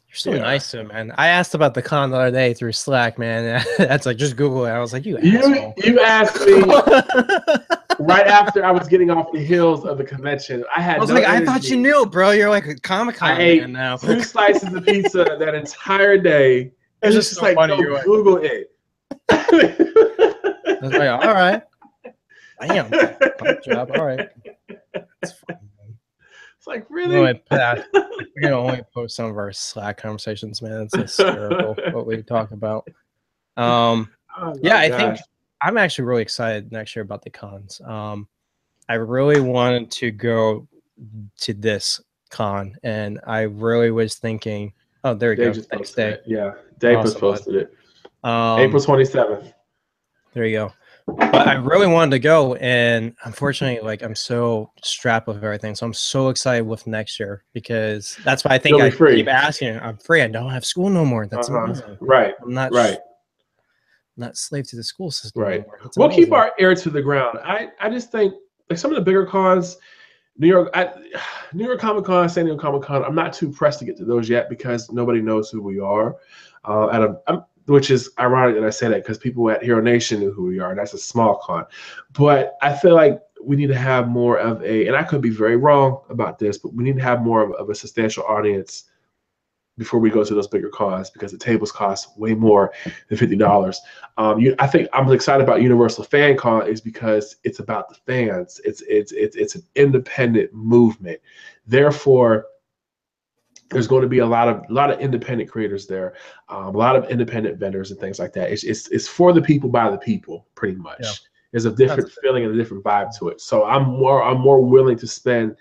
You're so nice to him, man. I asked about the con the other day through Slack, man. That's like, just Google it. I was like, you asked me right after I was getting off the heels of the convention. I thought you knew, bro. You're like a Comic-Con man now. 2 slices of pizza that entire day. It's just so like, funny. Google it. I was like, all right. Damn. Good job. All right. It's fun. It's like, really? We're going to only post some of our Slack conversations, man. It's hysterical what we talk about. I think I'm actually really excited next year about the cons. I really wanted to go to this con, and I really was thinking, oh, there you go. Thanks, Dave. Yeah, Dave just posted it. April 27th. There you go. But I really wanted to go, and unfortunately, like, I'm so strapped with everything. So I'm so excited with next year because that's why I think I keep asking. I'm free. I don't have school no more. That's amazing. Right. I'm not right. Not slave to the school system. Right. We'll keep our ear to the ground. I just think like some of the bigger cons, New York Comic Con, San Diego Comic Con. I'm not too pressed to get to those yet because nobody knows who we are. Which is ironic that I say that because people at Hero Nation knew who we are. That's a small con. But I feel like we need to have more of and I could be very wrong about this, but we need to have more of a substantial audience before we go to those bigger cons, because the tables cost way more than $50. I think I'm excited about Universal Fan Con is because it's about the fans. It's an independent movement. Therefore, there's going to be a lot of independent creators there, a lot of independent vendors and things like that. It's for the people by the people, pretty much. Yeah. There's a different feeling and a different vibe to it. So I'm more willing to spend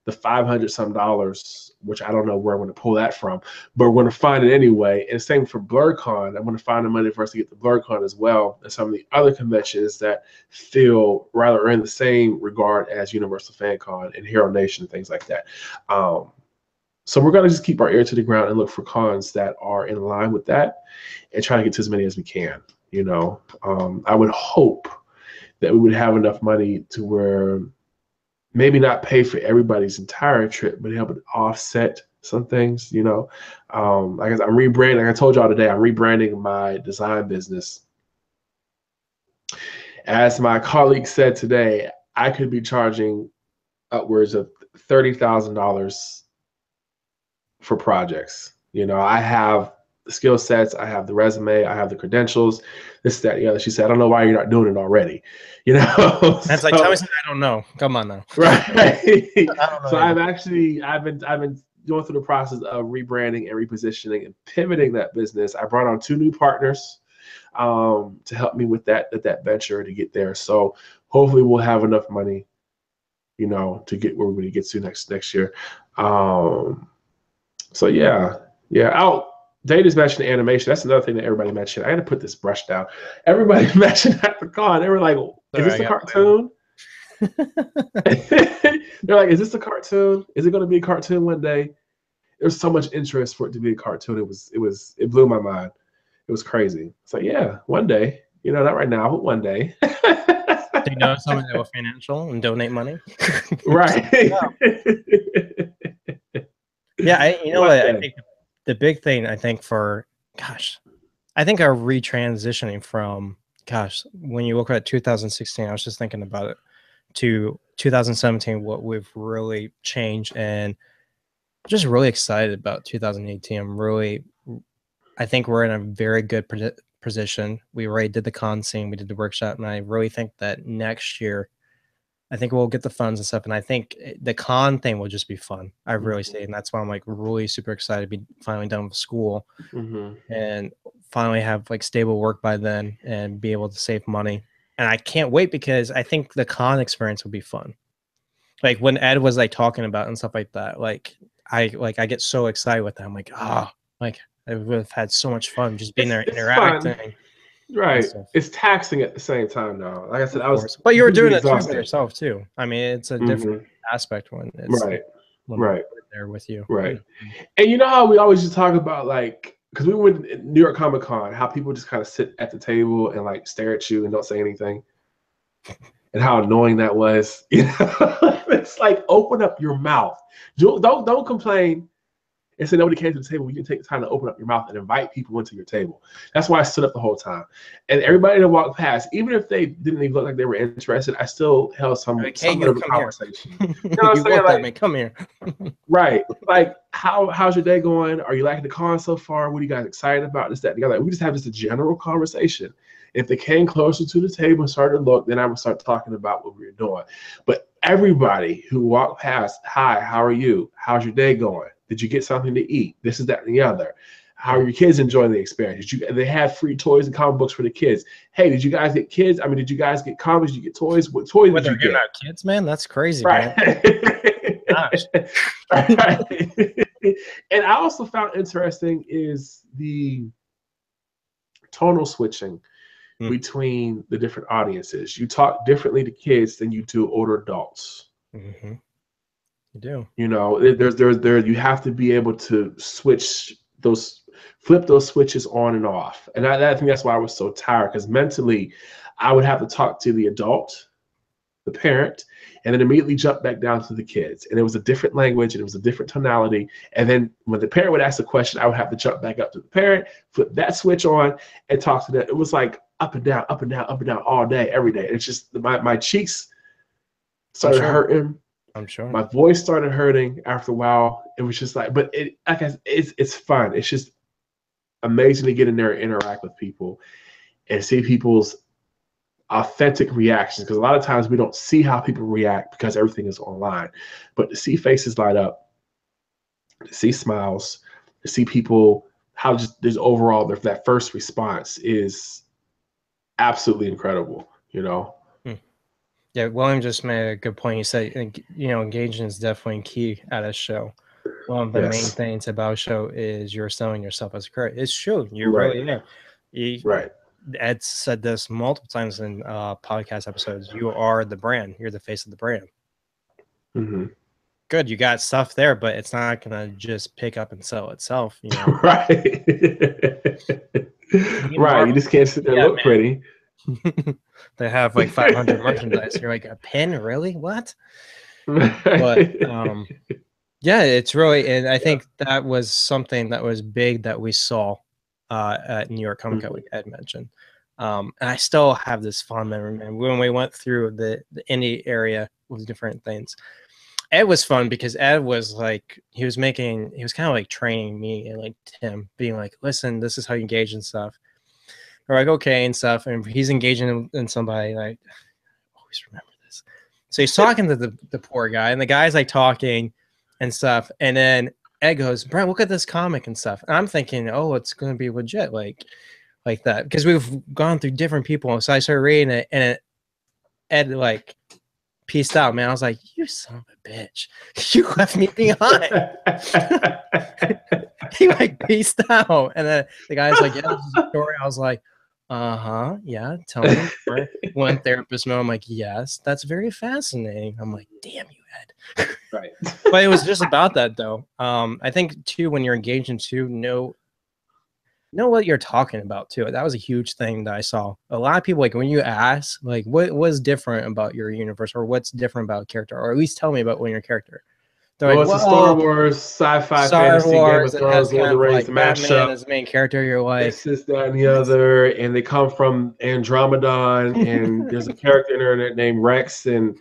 the $500 some, which I don't know where I'm going to pull that from, but we're going to find it anyway. And same for BlurCon. I'm going to find the money for us to get the BlurCon as well, and some of the other conventions that feel rather in the same regard as Universal Fan Con and Hero Nation and things like that. So we're going to just keep our ear to the ground and look for cons that are in line with that and try to get to as many as we can. I would hope that we would have enough money to where maybe not pay for everybody's entire trip, but help it offset some things, Like I said, I'm rebranding. Like I told y'all today, I'm rebranding my design business. As my colleague said today, I could be charging upwards of $30,000 for projects. I have the skill sets, I have the resume, I have the credentials, this, that, the other. She said, I don't know why you're not doing it already. That's like, tell me something I don't know. Come on now. Right. I don't know So I've been going through the process of rebranding and repositioning and pivoting that business. I brought on 2 new partners to help me with that venture to get there. So hopefully we'll have enough money, to get where we get to next year. So yeah. Data's mentioned animation. That's another thing that everybody mentioned. I had to put this brush down. Everybody mentioned at the con. They were like, "Is this a cartoon?" They're like, "Is this a cartoon? Is it going to be a cartoon one day?" There's so much interest for it to be a cartoon. It blew my mind. It was crazy. It's like, yeah, one day. Not right now, but one day. Do you know someone that will financial and donate money? Right. Yeah, I think the big thing, I think our retransitioning from, when you look at 2016, I was just thinking about it, to 2017, what we've really changed, and just really excited about 2018. I think we're in a very good position. We already did the con scene, we did the workshop, and I really think that next year, I think we'll get the funds and stuff, and I think the con thing will just be fun. I really say, and that's why I'm like really super excited to be finally done with school and finally have like stable work by then and be able to save money. And I can't wait because I think the con experience will be fun. Like when Ed was like talking about and stuff like that, I get so excited with that. I'm like, I would have had so much fun just being there interacting. Fun. Right. It's taxing at the same time now. Like I said, but you were doing it by yourself too. I mean, it's a different aspect when it's right there with you. Right. And how we always just talk about, like, because we went to New York Comic Con, how people just kind of sit at the table and like stare at you and don't say anything, and how annoying that was. It's like, open up your mouth. Don't complain and say nobody came to the table. You can take the time to open up your mouth and invite people into your table. That's why I stood up the whole time. And everybody that walked past, even if they didn't even look like they were interested, I still held some bit of a conversation. You know what I'm saying? Like, come here. Right. Like, how's your day going? Are you liking the con so far? What are you guys excited about? This, that, together. Like, we just have just a general conversation. If they came closer to the table and started to look, then I would start talking about what we were doing. But everybody who walked past, hi, how are you? How's your day going? Did you get something to eat? This is that and the other. How are your kids enjoying the experience? They have free toys and comic books for the kids. Hey, did you guys get kids? I mean, did you guys get comics? Did you get toys? What toys did you get? Out kids, man, that's crazy, right? Man. Gosh. Right. And I also found interesting is the tonal switching between the different audiences. You talk differently to kids than you do older adults. Mm-hmm. You do. There's you have to be able to flip those switches on and off. And I think that's why I was so tired, because mentally I would have to talk to the adult, the parent, and then immediately jump back down to the kids. And it was a different language and it was a different tonality. And then when the parent would ask a question, I would have to jump back up to the parent, flip that switch on, and talk to them. It was like up and down, up and down, up and down all day, every day. And it's just my cheeks started hurting. I'm sure. My voice started hurting after a while. It was just like, but it's fun. It's just amazing to get in there and interact with people and see people's authentic reactions, because a lot of times we don't see how people react because everything is online. But to see faces light up, to see smiles, to see people, how just this overall that first response is absolutely incredible, you know. Yeah, William just made a good point. He said, engagement is definitely key at a show. One of the main things about a show is you're selling yourself as a character. It's true. You really are. Right. Ed said this multiple times in podcast episodes. You are the brand. You're the face of the brand. Mm-hmm. Good. You got stuff there, but it's not going to just pick up and sell itself. Right. Right. You just can't sit there and look pretty. They have like 500 merchandise. You're like, a pin? Really? What? But yeah, it's really, and I think that was something that was big that we saw at New York Comic Con, like Ed mentioned. And I still have this fond memory, man. When we went through the indie area with different things, Ed was fun because Ed was like, he was kind of like training me and like Tim, being like, listen, this is how you engage and stuff. We're like, okay, and stuff. And he's engaging in somebody, like, I always remember this. So he's talking to the poor guy, and the guy's like talking and stuff. And then Ed goes, Brent, look at this comic and stuff. And I'm thinking, oh, it's going to be legit, like that. Because we've gone through different people. So I started reading it, and Ed like pieced out, man. I was like, you son of a bitch. You left me behind. He like pieced out. And then the guy's like, yeah, this is a story. I was like, yeah, tell me. One therapist mode, I'm like, yes, that's very fascinating. I'm like, damn you, Ed. Right. But it was just about that, though. I think too, when you're engaged into know what you're talking about too. That was a huge thing that I saw. A lot of people, like, when you ask, like, what was different about your universe, or what's different about a character, or at least tell me about when your character. Well, like, it's a Star Wars, sci-fi, fantasy, Game of Thrones, Lord of the Rings mashup. Batman as the main character. You're like, this is that and the other, and they come from Andromedon, and there's a character in there named Rex, and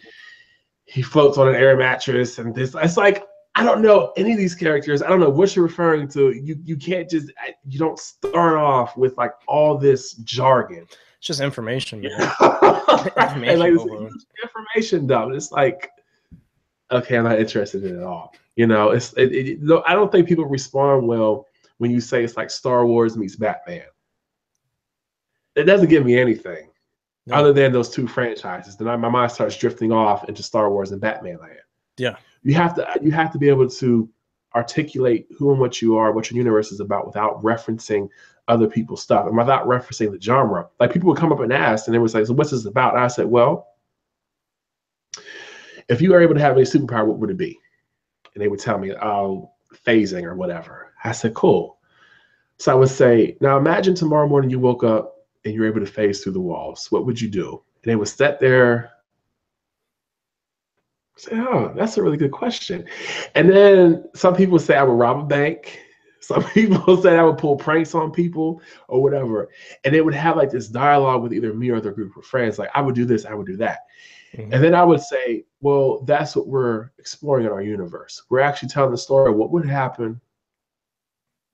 he floats on an air mattress, and this. It's like, I don't know any of these characters. I don't know what you're referring to. You can't just, you don't start off with like all this jargon. It's just information, man. Information dump. It's like, okay, I'm not interested in it at all. I don't think people respond well when you say it's like Star Wars meets Batman. It doesn't give me anything other than those two franchises. Then my mind starts drifting off into Star Wars and Batman land. Yeah, you have to be able to articulate who and what you are, what your universe is about, without referencing other people's stuff and without referencing the genre. Like, people would come up and ask, and they would say, "So what's this about?" And I said, "Well, if you were able to have any superpower, what would it be?" And they would tell me, "Oh, phasing or whatever." I said, "Cool." So I would say, "Now imagine tomorrow morning you woke up and you're able to phase through the walls. What would you do?" And they would sit there, say, "Oh, that's a really good question." And then some people say I would rob a bank. Some people say I would pull pranks on people or whatever. And they would have like this dialogue with either me or their group of friends. Like, I would do this, I would do that. Mm-hmm. And then I would say, well, that's what we're exploring in our universe. We're actually telling the story of what would happen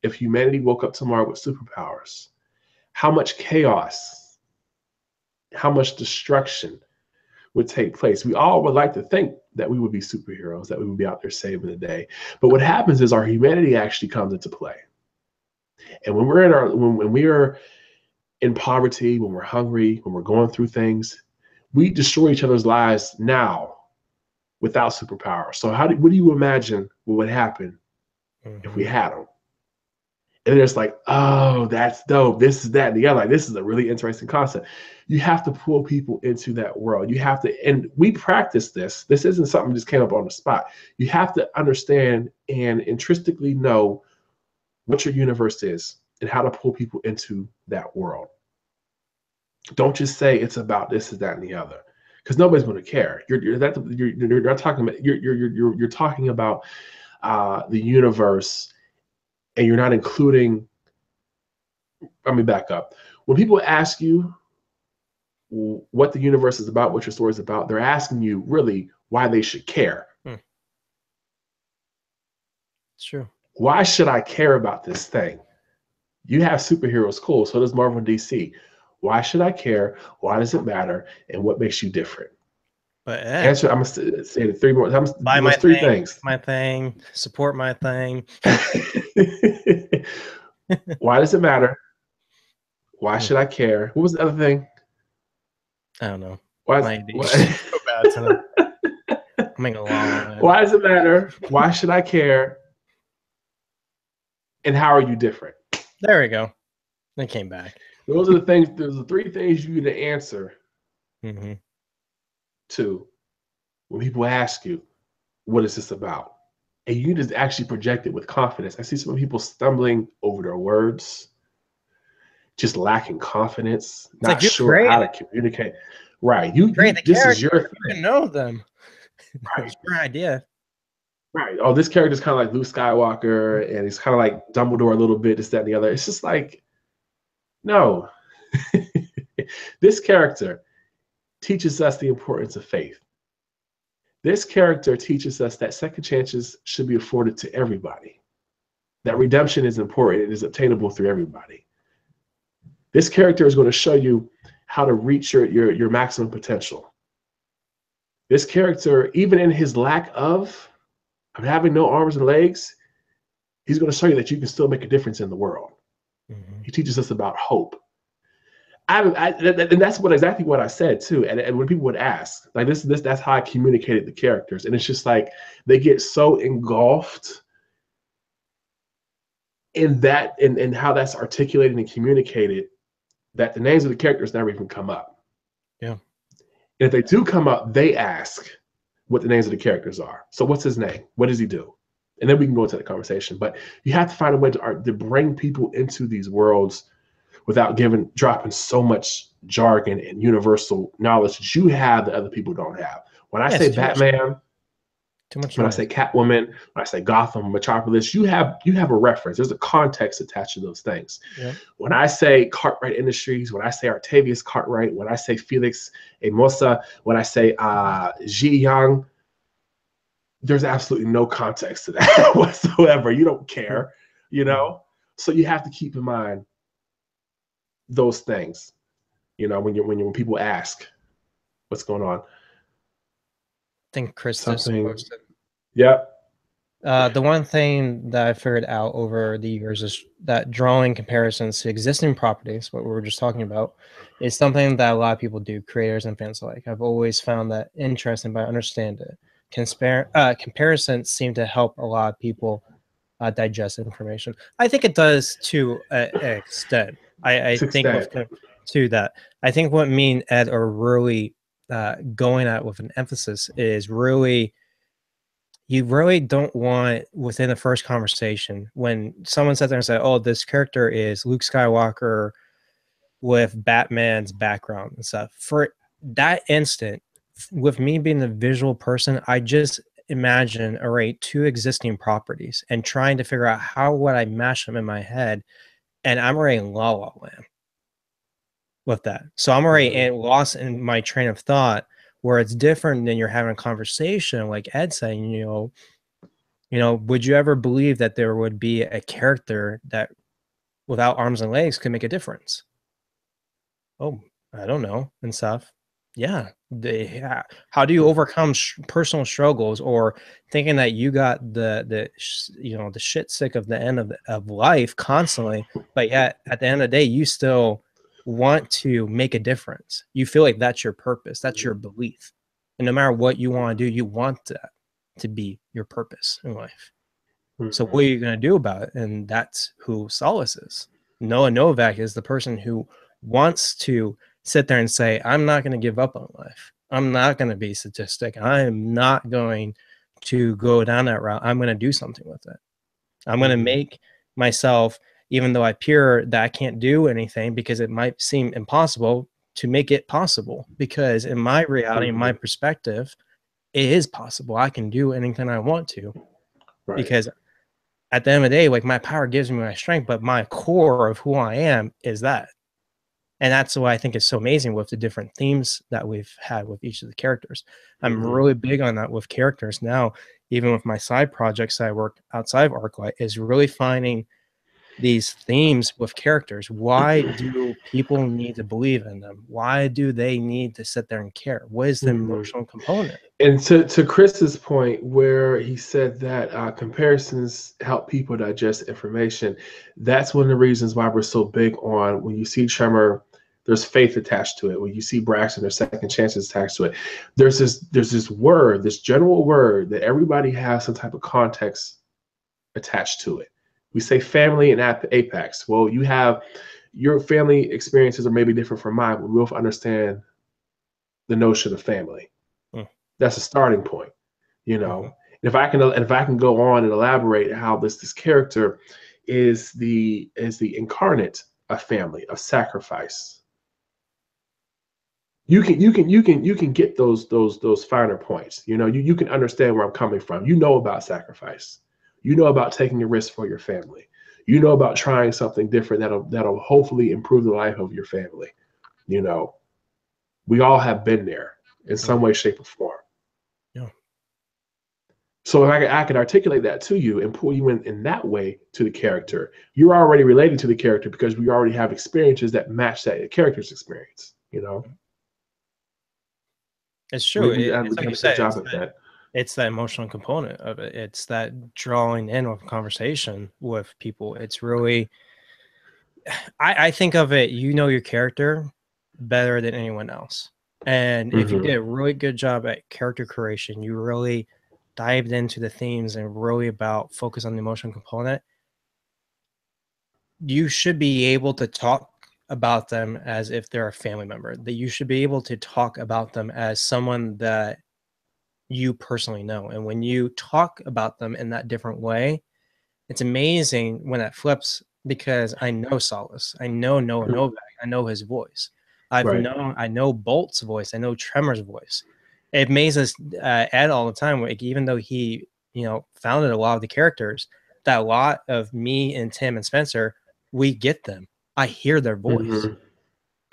if humanity woke up tomorrow with superpowers. How much chaos, how much destruction would take place. We all would like to think that we would be superheroes, that we would be out there saving the day. But what happens is our humanity actually comes into play. And when we're when we are in poverty, when we're hungry, when we're going through things, we destroy each other's lives now without superpowers. So what do you imagine what would happen if we had them? And it's like, oh, that's dope. This is that and the other. Like, this is a really interesting concept. You have to pull people into that world. You have to, and we practice this. This isn't something that just came up on the spot. You have to understand and intrinsically know what your universe is and how to pull people into that world. Don't just say it's about this, is that, and the other, because nobody's going to care. You're not talking about. You're talking about the universe. And you're not including, let me back up. When people ask you what the universe is about, what your story is about, they're asking you really why they should care. It's true. Why should I care about this thing? You have superheroes, cool. So does Marvel and DC. Why should I care? Why does it matter? And what makes you different? But Answer. I'm gonna say it three more. buy my Those three thing, things. my thing, support my thing. Why does it matter? Why should I care? What was the other thing? I don't know. Why? My ADHD so bad tonight. I'm making a long. Why does it matter? Why should I care? And how are you different? There we go. They came back. Those are the things. Those are the three things you need to answer to when people ask you, "What is this about?" And you just actually project it with confidence. I see some people stumbling over their words, just lacking confidence, It's not like sure how to communicate. Right. This is your thing. You know them. Right. It's your idea. Right. Oh, this character is kind of like Luke Skywalker, and he's kind of like Dumbledore a little bit, this, that, and the other. It's just like, no. This character teaches us the importance of faith. This character teaches us that second chances should be afforded to everybody. That redemption is important. It is obtainable through everybody. This character is going to show you how to reach your maximum potential. This character, even in his lack of having no arms and legs, he's going to show you that you can still make a difference in the world. He teaches us about hope. And that's exactly what I said too. And when people would ask, like that's how I communicated the characters. And it's just like they get so engulfed in that and how that's articulated and communicated that the names of the characters never even come up. Yeah. And if they do come up, they ask what the names of the characters are. So what's his name? What does he do? And then we can go into the conversation. But you have to find a way to bring people into these worlds without dropping so much jargon and universal knowledge that you have that other people don't have. When I say Batman, when I say Catwoman, when I say Gotham, Metropolis, you have a reference. There's a context attached to those things. Yeah. When I say Cartwright Industries, when I say Octavius Cartwright, when I say Felix Hermosa, when I say Ji Yang, there's absolutely no context to that whatsoever. You don't care, you know? So you have to keep in mind those things, you know, when people ask what's going on. I think Chris posted. Yep. The one thing that I figured out over the years is that drawing comparisons to existing properties, what we were just talking about, is something that a lot of people do, creators and fans alike. I've always found that interesting, but I understand it. Comparisons seem to help a lot of people digest information. I think it does to an extent. I think to that. I think what me and Ed are really going at with an emphasis is really, you really don't want within the first conversation when someone sits there and says, "Oh, this character is Luke Skywalker with Batman's background and stuff." For that instant, with me being the visual person, I just imagine two existing properties and trying to figure out how would I mash them in my head, and I'm already in La La Land with that. So I'm already lost in my train of thought, where it's different than you're having a conversation like Ed saying, you know, would you ever believe that there would be a character that without arms and legs could make a difference? Oh, I don't know, and stuff. Yeah. How do you overcome personal struggles, or thinking that you got the shit sick of the end of life constantly, but yet at the end of the day, you still want to make a difference. You feel like that's your purpose. That's your belief. And no matter what you want to do, you want that to be your purpose in life. So what are you going to do about it? And that's who Solace is. Noah Novak is the person who wants to sit there and say, I'm not going to give up on life. I'm not going to be sadistic. I am not going to go down that route. I'm going to do something with it. I'm going to make myself, even though I appear that I can't do anything because it might seem impossible, to make it possible. Because in my reality, in my perspective, it is possible. I can do anything I want to. Right. Because at the end of the day, like, my power gives me my strength, but my core of who I am is that. And that's why I think it's so amazing with the different themes that we've had with each of the characters. I'm really big on that with characters now. even with my side projects that I work outside of ArcLight, is really finding these themes with characters. Why do people need to believe in them? Why do they need to sit there and care? What is the emotional component? And to Chris's point, where he said that comparisons help people digest information, that's one of the reasons why we're so big on when you see Tremor, there's faith attached to it. When you see Braxton, there's second chances attached to it. There's this word, this general word that everybody has some type of context attached to it. We say family and apex. Well, you have your family experiences are maybe different from mine, but we both understand the notion of family. That's a starting point, you know. And if I can go on and elaborate how this character is the incarnate of family, of sacrifice. You can get those finer points. You know, you can understand where I'm coming from. You know about sacrifice. You know about taking a risk for your family. You know about trying something different that'll hopefully improve the life of your family. You know, we all have been there in some way, shape, or form. Yeah. So if I could articulate that to you and pull you in that way to the character, you're already relating to the character because we already have experiences that match that character's experience, you know? It's true. It's like you said, it's that emotional component of it. It's that drawing in of conversation with people. It's really, I think of it, you know your character better than anyone else. And if you did a really good job at character creation, you really dived into the themes and really about focus on the emotional component, you should be able to talk about them as if they're a family member, that you should be able to talk about them as someone that you personally know. And when you talk about them in that different way, it's amazing when that flips, because I know Solace, I know Noah Novak, I know his voice. I know Bolt's voice, I know Tremor's voice. It amazes Ed all the time, like, even though he, you know, founded a lot of the characters, that a lot of me and Tim and Spencer, we get them. I hear their voice.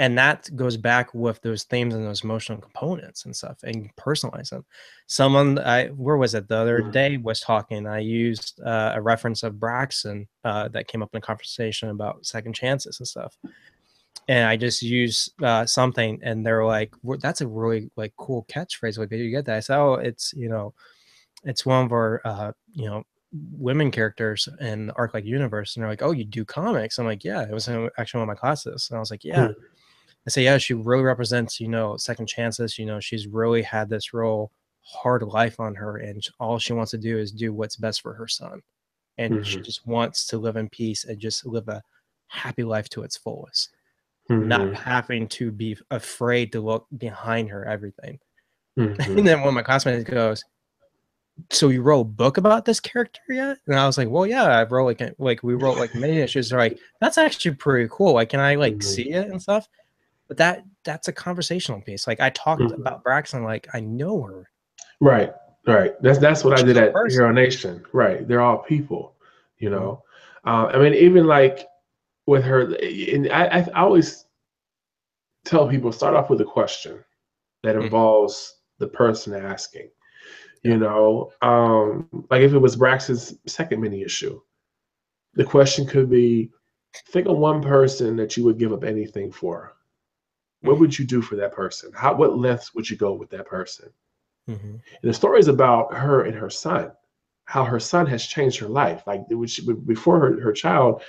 And that goes back with those themes and those emotional components and stuff, and personalize them. Someone, where was it the other day, was talking. I used a reference of Braxton that came up in a conversation about second chances and stuff. And I just used something, and they're like, "That's a really like cool catchphrase. Like, did you get that?" I said, "Oh, it's, you know, it's one of our you know, women characters in the ArcLight universe." And they're like, "Oh, you do comics?" I'm like, "Yeah, it was actually one of my classes." And I was like, "Yeah." I say, "Yeah, she really represents, you know, second chances. You know, she's really had this real hard life on her, and all she wants to do is do what's best for her son. And she just wants to live in peace and just live a happy life to its fullest, not having to be afraid to look behind her, everything." And then one of my classmates goes, "So you wrote a book about this character yet?" And I was like, "Well, yeah, I wrote like we wrote like many issues." They're like, "That's actually pretty cool. Like, can I like see it and stuff?" But that's a conversational piece. Like, I talked about Braxton like I know her. Right. That's what I did at Hero Nation. Right. They're all people, you know. I mean, even like with her, and I always tell people, start off with a question that involves the person asking. You know, like if it was Braxton's second mini issue, the question could be, think of one person that you would give up anything for. What would you do for that person? What lengths would you go with that person? And the story is about her and her son, how her son has changed her life. Like before her child,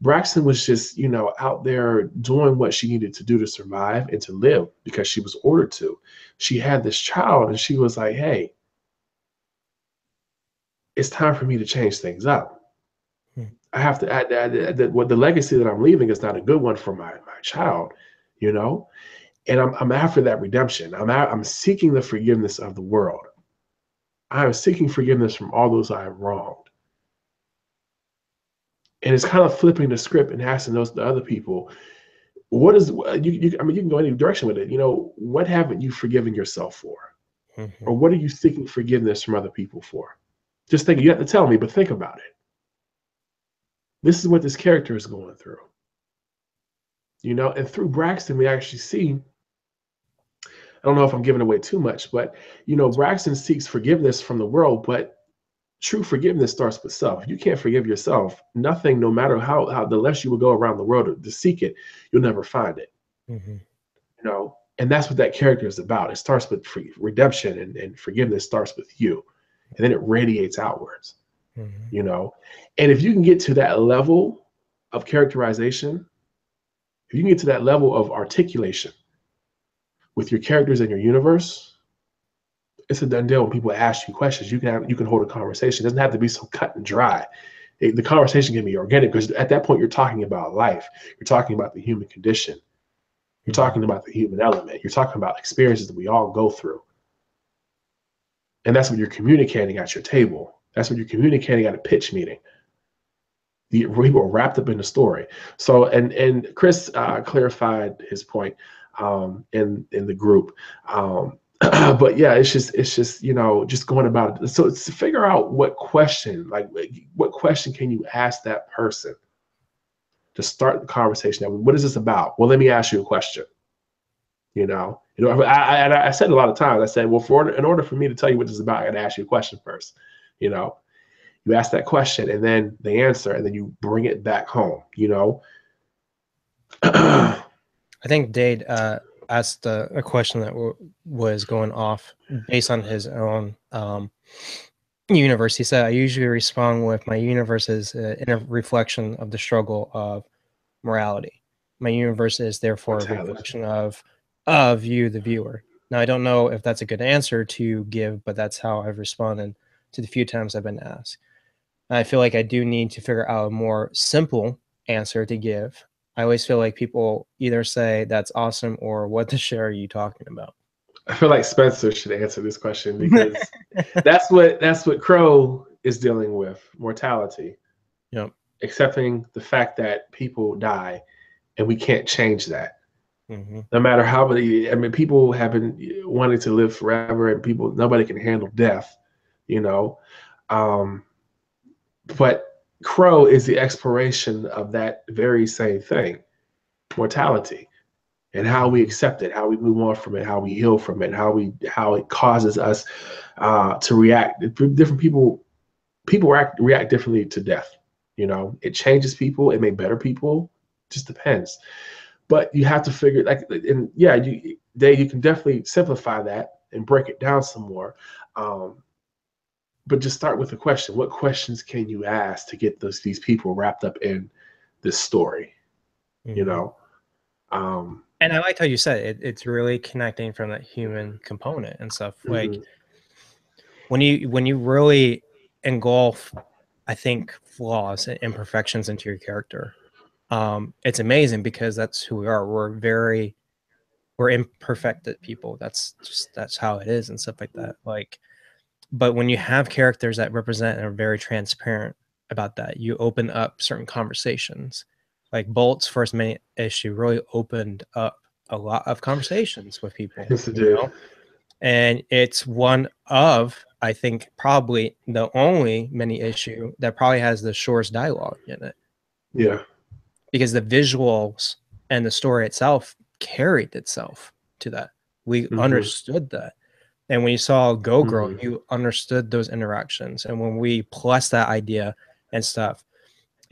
Braxton was just, you know, out there doing what she needed to do to survive and to live because she was ordered to. She had this child and she was like, hey, it's time for me to change things up. I have to add that what the legacy that I'm leaving is not a good one for my child, you know? And I'm after that redemption. I'm seeking the forgiveness of the world. I am seeking forgiveness from all those I have wronged. And it's kind of flipping the script and asking the other people, what is I mean, you can go any direction with it. You know, what haven't you forgiven yourself for? Or what are you seeking forgiveness from other people for? Just think, you have to tell me, but think about it. This is what this character is going through. You know, and through Braxton, we actually see, I don't know if I'm giving away too much, but, you know, Braxton seeks forgiveness from the world, but true forgiveness starts with self. If you can't forgive yourself, nothing, no matter how the less you will go around the world to seek it, you'll never find it. Mm-hmm. You know, and that's what that character is about. It starts with redemption, and forgiveness starts with you, and then it radiates outwards. Mm-hmm. You know, and if you can get to that level of characterization, if you can get to that level of articulation with your characters and your universe, it's a done deal. When people ask you questions, you can hold a conversation. It doesn't have to be so cut and dry. The conversation can be organic, because at that point you're talking about life. You're talking about the human condition. You're talking about the human element. You're talking about experiences that we all go through. And that's what you're communicating at your table. That's what you're communicating at a pitch meeting. The people are wrapped up in the story. So, and Chris clarified his point in the group. But yeah, it's just, you know, just going about it. So it's to figure out what question can you ask that person to start the conversation. What is this about? Well, let me ask you a question. You know, I said a lot of times, I said, well, in order for me to tell you what this is about, I got to ask you a question first. You know, you ask that question, and then the answer, and then you bring it back home. You know. I think Dade asked a question that was going off based on his own universe. He said, I usually respond with my universe is in a reflection of the struggle of morality. My universe is therefore a reflection of you, the viewer. Now, I don't know if that's a good answer to give, but that's how I've responded to the few times I've been asked. I feel like I do need to figure out a more simple answer to give. I always feel like people either say that's awesome or what the shit are you talking about? I feel like Spencer should answer this question, because that's what Crow is dealing with: mortality. Yep. Accepting the fact that people die, and we can't change that. Mm-hmm. No matter how many, I mean, people have been wanting to live forever, and nobody can handle death, you know. But Crow is the exploration of that very same thing, mortality, and how we accept it, how we move on from it, how we heal from it, how it causes us to react. Different people react differently to death. You know, it changes people. It may better people. Just depends. But you have to figure, like, and yeah, you can definitely simplify that and break it down some more. But just start with a question. What questions can you ask to get these people wrapped up in this story? Mm-hmm. You know? And I liked how you said it's really connecting from that human component and stuff. Mm-hmm. Like when you really engulf, I think, flaws and imperfections into your character, it's amazing, because that's who we are. We're imperfect people. That's how it is and stuff like that. Like, but when you have characters that represent and are very transparent about that, you open up certain conversations. Like Bolt's first main issue really opened up a lot of conversations with people. Yes, it did. And it's one of, I think, probably the only mini issue that probably has the shortest dialogue in it. Yeah. Because the visuals and the story itself carried itself to that. We understood that. And when you saw Go Girl, you understood those interactions. And when we plus that idea and stuff,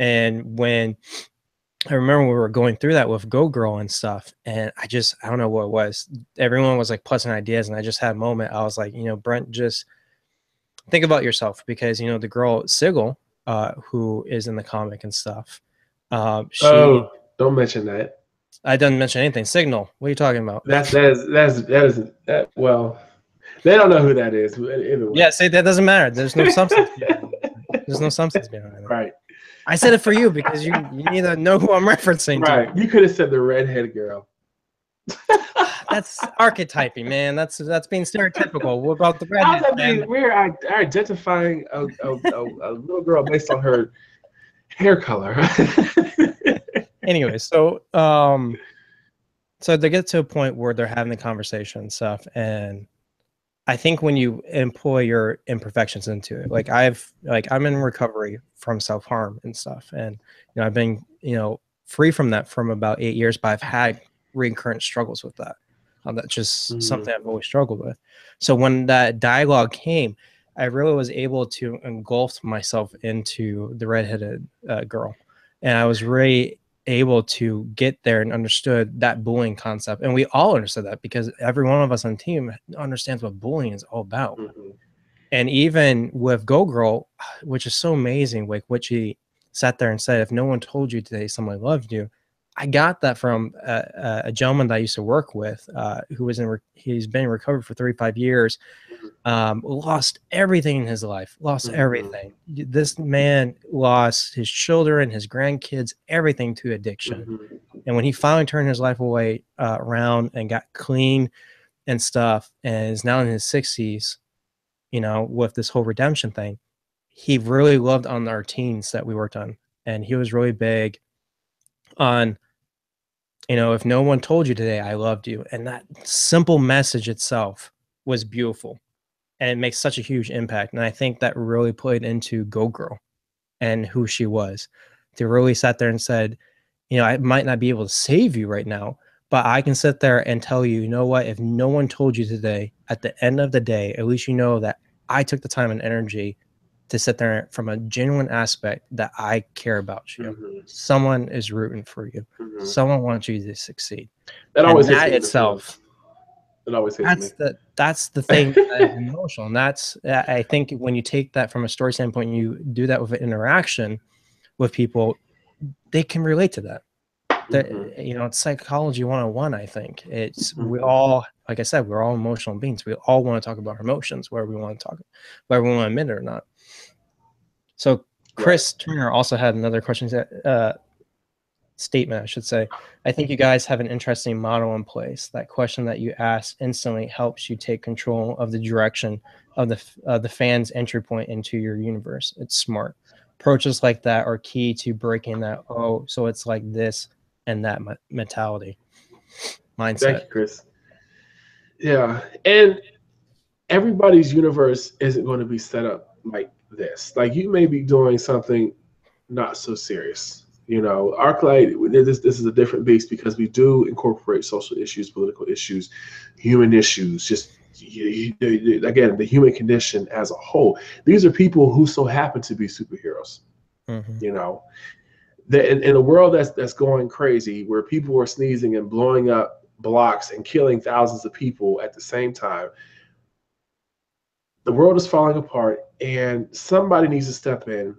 and when I remember we were going through that with Go Girl and stuff, and I don't know what it was. Everyone was like plussing ideas, and I just had a moment. I was like, Brent, just think about yourself, because, the girl Sigil, who is in the comic and stuff, don't mention that. I didn't mention anything. Signal. What are you talking about? Well, they don't know who that is. Anyway. Yeah, see, that doesn't matter. There's no substance behind it. There's no substance behind it. Right. I said it for you because you need to know who I'm referencing to. Right. You could have said the redhead girl. That's archetyping, man. That's being stereotypical. What about the redhead? We're identifying a little girl based on her hair color. Anyway, so they get to a point where they're having the conversation and stuff, and I think when you employ your imperfections into it, like I'm in recovery from self-harm and stuff, and I've been free from that from about 8 years, but I've had recurrent struggles with that. That's just something I've always struggled with. So when that dialogue came, I really was able to engulf myself into the redheaded girl, and I was really able to get there and understood that bullying concept. And we all understood that because every one of us on the team understands what bullying is all about. Mm-hmm. And even with Go Girl, which is so amazing, like what she sat there and said, if no one told you today somebody loved you, I got that from a gentleman that I used to work with, who was he's been recovered for 35 years, lost everything in his life, lost everything. This man lost his children, his grandkids, everything to addiction. And when he finally turned his life away around and got clean and stuff, and is now in his 60s, you know, with this whole redemption thing, he really loved on our teens that we worked on. And he was really big on, you know, if no one told you today, I loved you. And that simple message itself was beautiful. And it makes such a huge impact. And I think that really played into Go Girl and who she was. They really sat there and said, you know, I might not be able to save you right now, but I can sit there and tell you, you know what, if no one told you today, at the end of the day, at least you know that I took the time and energy to sit there from a genuine aspect that I care about you. Someone is rooting for you. Someone wants you to succeed. That always hits me itself. It always hits me. That's the thing that's emotional. And that's, I think when you take that from a story standpoint, you do that with an interaction with people, they can relate to that. You know, it's psychology 101. I think it's we all, like I said, we're all emotional beings. We all want to talk about our emotions, whether we want to talk, whether we want to admit it or not. So Chris Turner also had another question, statement, I should say. I think you guys have an interesting model in place. That question that you ask instantly helps you take control of the direction of the fan's entry point into your universe. It's smart. Approaches like that are key to breaking that, oh, so it's like this and that mentality mindset. Thank you, Chris. Yeah, and everybody's universe isn't going to be set up like this. Like you may be doing something not so serious. You know, ArcLight, this is a different beast because we do incorporate social issues, political issues, human issues, just again, the human condition as a whole. These are people who so happen to be superheroes. You know, in a world that's going crazy, where people are sneezing and blowing up blocks and killing thousands of people at the same time, the world is falling apart, and somebody needs to step in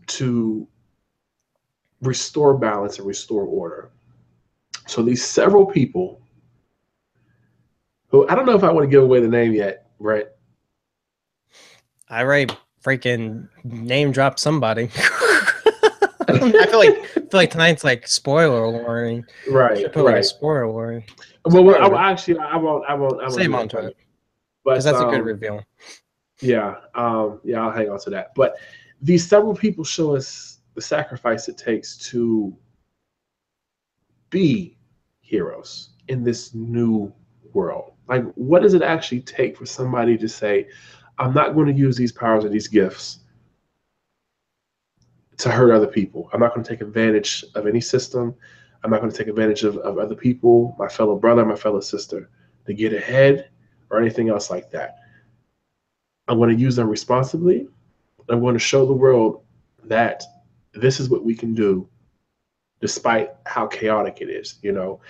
to restore balance and restore order. So these several people who, I don't know if I want to give away the name yet, Brent. I already freaking name dropped somebody. I feel like tonight's like spoiler warning. Right. Put like a spoiler warning. Well, I won't save on to it. But because that's a good reveal. Yeah. I'll hang on to that. But these several people show us the sacrifice it takes to be heroes in this new world. Like, what does it actually take for somebody to say, I'm not going to use these powers or these gifts to hurt other people. I'm not going to take advantage of any system. I'm not going to take advantage of other people, my fellow brother, my fellow sister, to get ahead or anything else like that. I'm going to use them responsibly. I'm going to show the world that this is what we can do despite how chaotic it is, you know?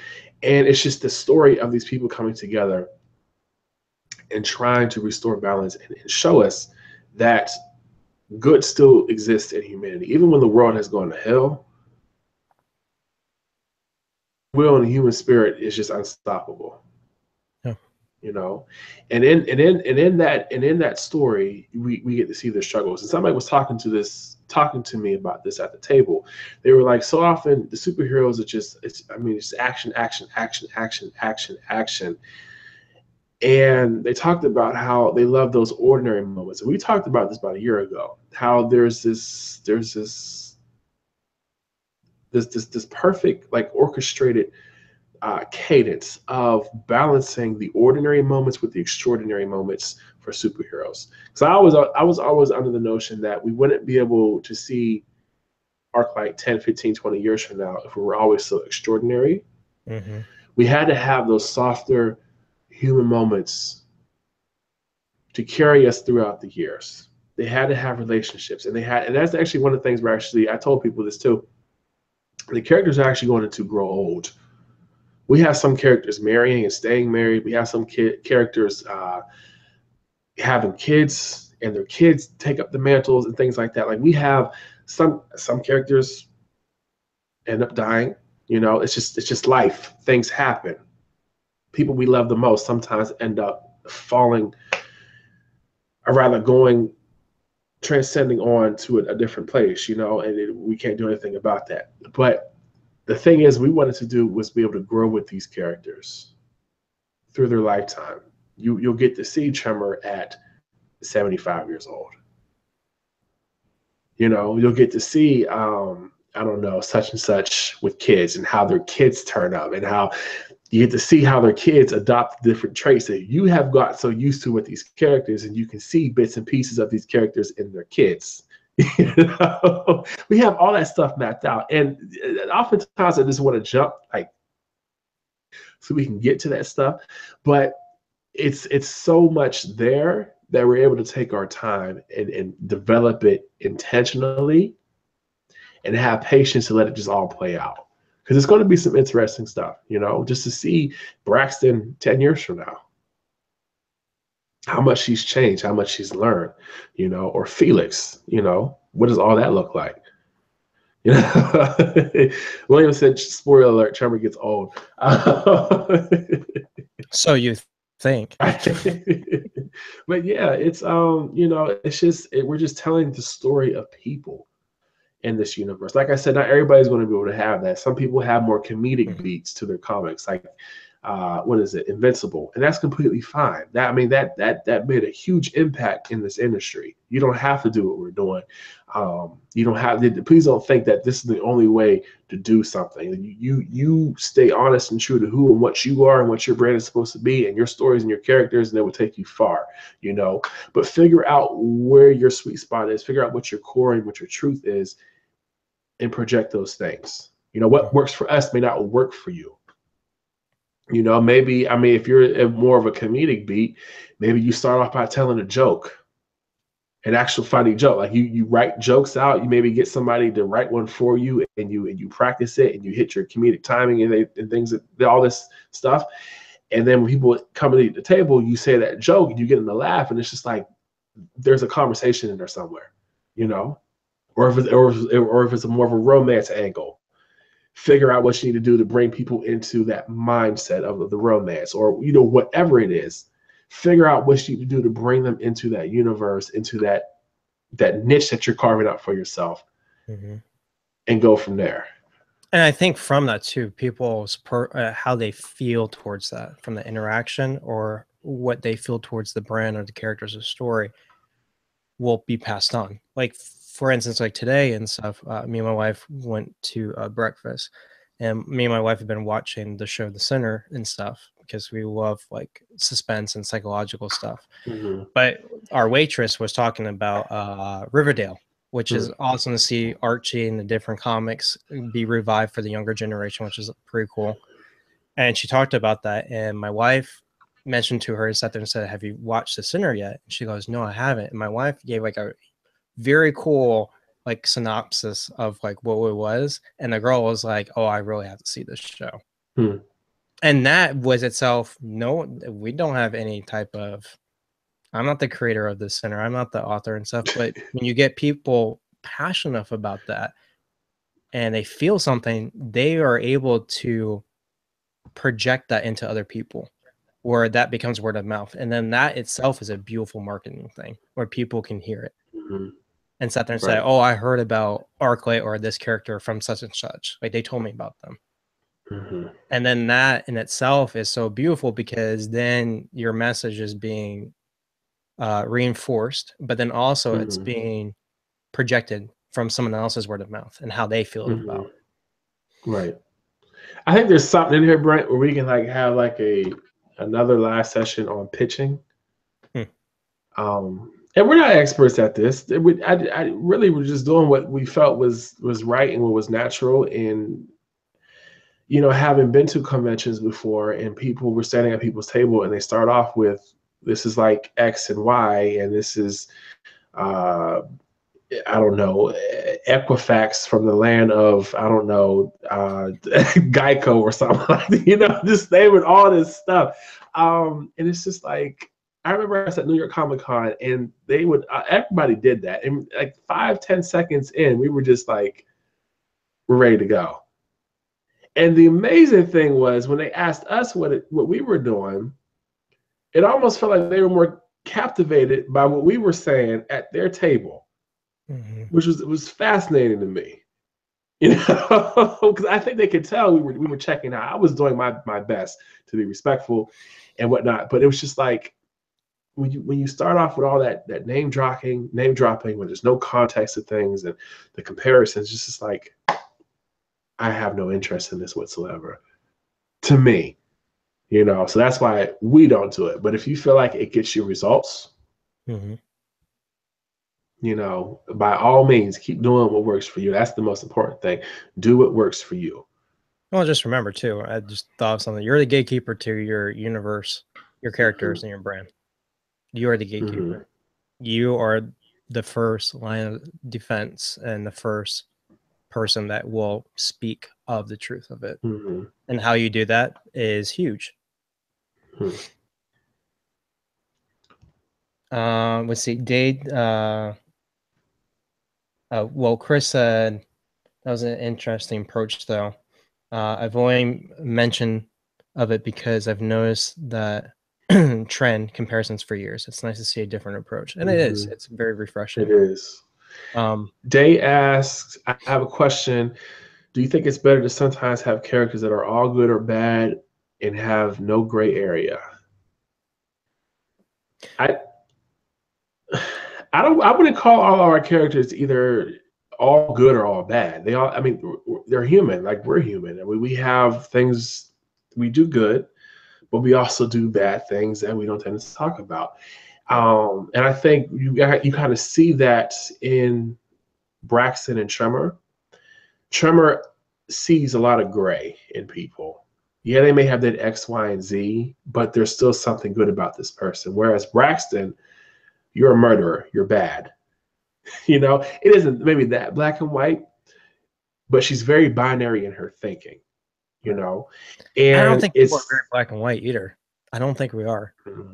And it's just the story of these people coming together and trying to restore balance and show us that good still exists in humanity. Even when the world has gone to hell, will and the human spirit is just unstoppable. Yeah. You know, and in that story, we get to see their struggles. And somebody was talking to me about this at the table. They were like, so often the superheroes are just, it's action, action, action, action, action, action. And they talked about how they love those ordinary moments. And we talked about this about a year ago, how there's this perfect, like, orchestrated cadence of balancing the ordinary moments with the extraordinary moments for superheroes. So I was always under the notion that we wouldn't be able to see ArcLight 10, 15, 20 years from now if we were always so extraordinary. We had to have those softer human moments to carry us throughout the years. They had to have relationships, and that's actually one of the things where I told people this too. The characters are actually going to grow old. We have some characters marrying and staying married. We have some characters having kids, and their kids take up the mantles and things like that. Like we have some characters end up dying. You know, it's just life. Things happen. People we love the most sometimes end up falling, or rather transcending on to a different place, you know, and we can't do anything about that. But the thing is, we wanted to do was be able to grow with these characters through their lifetime. You'll get to see Tremor at 75 years old. You know, you'll get to see, I don't know, such and such with kids and how their kids turn up, and how you get to see how their kids adopt different traits that you have got so used to with these characters, and you can see bits and pieces of these characters in their kids. You know? We have all that stuff mapped out, and oftentimes I just want to jump like so we can get to that stuff, but it's so much there that we're able to take our time and develop it intentionally and have patience to let it just all play out. Because it's going to be some interesting stuff, you know, just to see Braxton 10 years from now, how much she's changed, how much she's learned, you know, or Felix, you know, what does all that look like? You know, William said, spoiler alert, Tremor gets old. So you think. But yeah, it's, you know, it's just, we're just telling the story of people in this universe. Like I said, not everybody's going to be able to have that. Some people have more comedic beats to their comics, like what is it, Invincible, and that's completely fine. That, I mean, that made a huge impact in this industry. You don't have to do what we're doing. You don't have to. Please don't think that this is the only way to do something. You stay honest and true to who and what you are and what your brand is supposed to be, and your stories and your characters, and they will take you far. You know, but figure out where your sweet spot is. Figure out what your core and what your truth is, and project those things. You know, what works for us may not work for you. You know, maybe, I mean, if you're more of a comedic beat, maybe you start off by telling a joke, an actual funny joke. Like you write jokes out. You maybe get somebody to write one for you, and you practice it, and you hit your comedic timing and things, all this stuff. And then when people come to the table, you say that joke and you get them to laugh, and it's just like there's a conversation in there somewhere, you know, or if it's a more of a romance angle. Figure out what you need to do to bring people into that mindset of the romance, or, you know, whatever it is. Figure out what you need to do to bring them into that universe, into that niche that you're carving out for yourself, and go from there. And I think from that too, people's how they feel towards that, from the interaction or what they feel towards the brand or the characters or story, will be passed on. Like, for instance, like today and stuff, me and my wife went to breakfast, and me and my wife have been watching the show The Sinner and stuff because we love like suspense and psychological stuff. But our waitress was talking about Riverdale, which is awesome to see Archie and the different comics be revived for the younger generation, which is pretty cool. And she talked about that, and my wife mentioned to her, sat there and said, "Have you watched The Sinner yet?" And she goes, "No, I haven't." And my wife gave like a very cool like synopsis of like what it was, and the girl was like, "Oh, I really have to see this show." And that was itself, no, we don't have any type of, I'm not the creator of The Sinner, I'm not the author and stuff, but when you get people passionate enough about that and they feel something, they are able to project that into other people, where that becomes word of mouth, and then that itself is a beautiful marketing thing where people can hear it and sit there and say, "Oh, I heard about Arclight or this character from such and such. Like they told me about them." And then that in itself is so beautiful, because then your message is being reinforced, but then also it's being projected from someone else's word of mouth and how they feel about it. Right. I think there's something in here, Brent, where we can like have like another live session on pitching. And we're not experts at this. I really was just doing what we felt was right and what was natural. And, you know, having been to conventions before, and people were standing at people's table and they start off with, this is like X and Y, and this is I don't know, Equifax from the land of, I don't know, Geico or something like that, just naming all this stuff. And it's just like, I remember I was at New York Comic Con, and they would, everybody did that. And like 5-10 seconds in, we were just like, we're ready to go. And the amazing thing was when they asked us what we were doing, it almost felt like they were more captivated by what we were saying at their table. Mm-hmm. Which was fascinating to me, because I think they could tell we were checking out. I was doing my best to be respectful and whatnot, but it was just like when you start off with all that name dropping when there's no context to things and the comparisons, just like, I have no interest in this whatsoever. To me, so that's why we don't do it. But if you feel like it gets you results. Mm-hmm. By all means, keep doing what works for you. That's the most important thing. Do what works for you. Well, just remember too, I just thought of something. You're the gatekeeper to your universe, your characters, and your brand. You are the gatekeeper. Mm-hmm. You are the first line of defense and the first person that will speak of the truth of it. Mm-hmm. And how you do that is huge. Let's see, Dade. Well, Chris said that was an interesting approach, though. I've only mentioned of it because I've noticed that trend comparisons for years. It's nice to see a different approach, and it is. It's very refreshing. It is. Day asks, I have a question. Do you think it's better to sometimes have characters that are all good or bad and have no gray area? I wouldn't call all our characters either all good or all bad. They're human, like we're human. We have things we do good, but we also do bad things that we don't tend to talk about. And I think you kind of see that in Braxton and Tremor. Tremor sees a lot of gray in people. Yeah, they may have that X, Y, and Z, but there's still something good about this person. Whereas Braxton, you're a murderer, you're bad. It isn't maybe that black and white, but she's very binary in her thinking, And I don't think people are very black and white either. I don't think we are. Mm-hmm.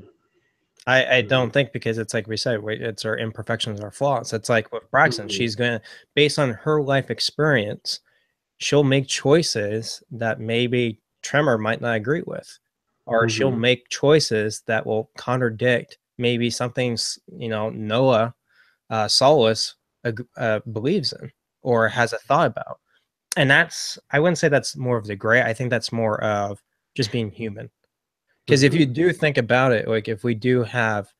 I don't think, because it's like we said, it's our imperfections, our flaws. It's like with Braxton, mm-hmm. she's going to, based on her life experience, she'll make choices that maybe Tremor might not agree with, or mm-hmm. she'll make choices that will contradict maybe something, Noah Solace believes in or has a thought about. And I wouldn't say that's more of the gray. I think that's more of just being human. Because mm-hmm. if you do think about it, like if we do have,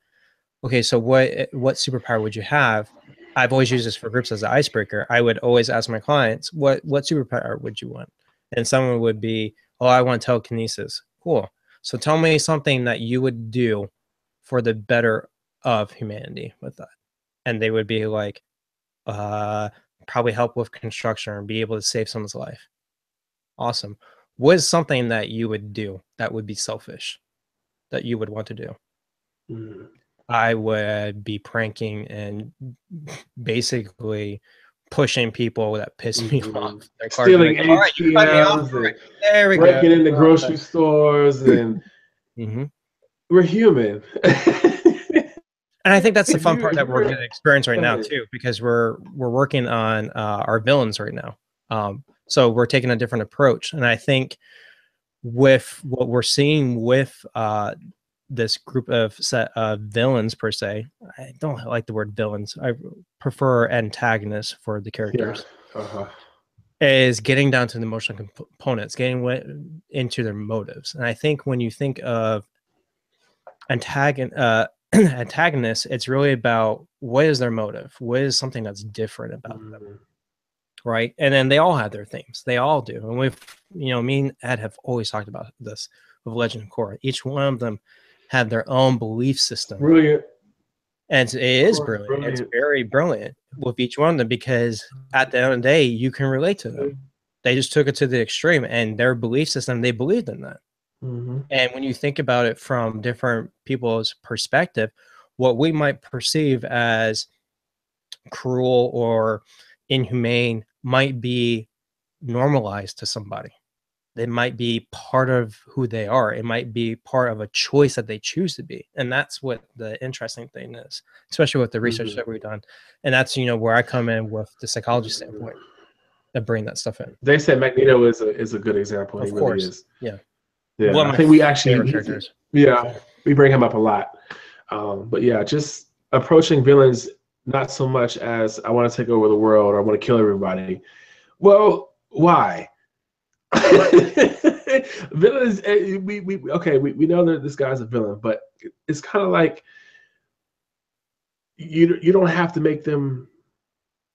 okay, so what superpower would you have? I've always used this for groups as an icebreaker. I would always ask my clients, what superpower would you want? And someone would be, oh, I want telekinesis. Cool. So tell me something that you would do for the better of humanity with that. And they would be like, probably help with construction or be able to save someone's life. Awesome. What is something that you would do that would be selfish, that you would want to do? Mm-hmm. I would be pranking and basically pushing people that piss me mm-hmm. off. Stealing ATMs, breaking into grocery stores, and mm-hmm. we're human. And I think that's the fun part that we're going to experience right now too, because we're working on our villains right now. So we're taking a different approach. And I think with what we're seeing with this group of set of villains per se, I don't like the word villains. I prefer antagonists for the characters. Yeah. Uh-huh. Is getting down to the emotional components, getting into their motives. And I think when you think of antagonists, it's really about what is their motive, what is something that's different about mm-hmm. them, right? And then they all have their themes, they all do. And we've, me and Ed have always talked about this with Legend of Korra. Each one of them have their own belief system. Brilliant. And it is brilliant. It's very brilliant with each one of them, because at the end of the day, you can relate to them. They just took it to the extreme, and their belief system, they believed in that. And when you think about it from different people's perspective, what we might perceive as cruel or inhumane might be normalized to somebody. It might be part of who they are. It might be part of a choice that they choose to be. And that's what the interesting thing is, especially with the research that we've done. And that's, where I come in with the psychology standpoint of bringing that stuff in. They said Magneto is a good example. Of he course. Really is. Yeah. Yeah. I think we actually, we bring him up a lot. But yeah, just approaching villains not so much as I want to take over the world or I want to kill everybody. Well, why? Villains, we know that this guy's a villain, but it's kind of like you don't have to make them.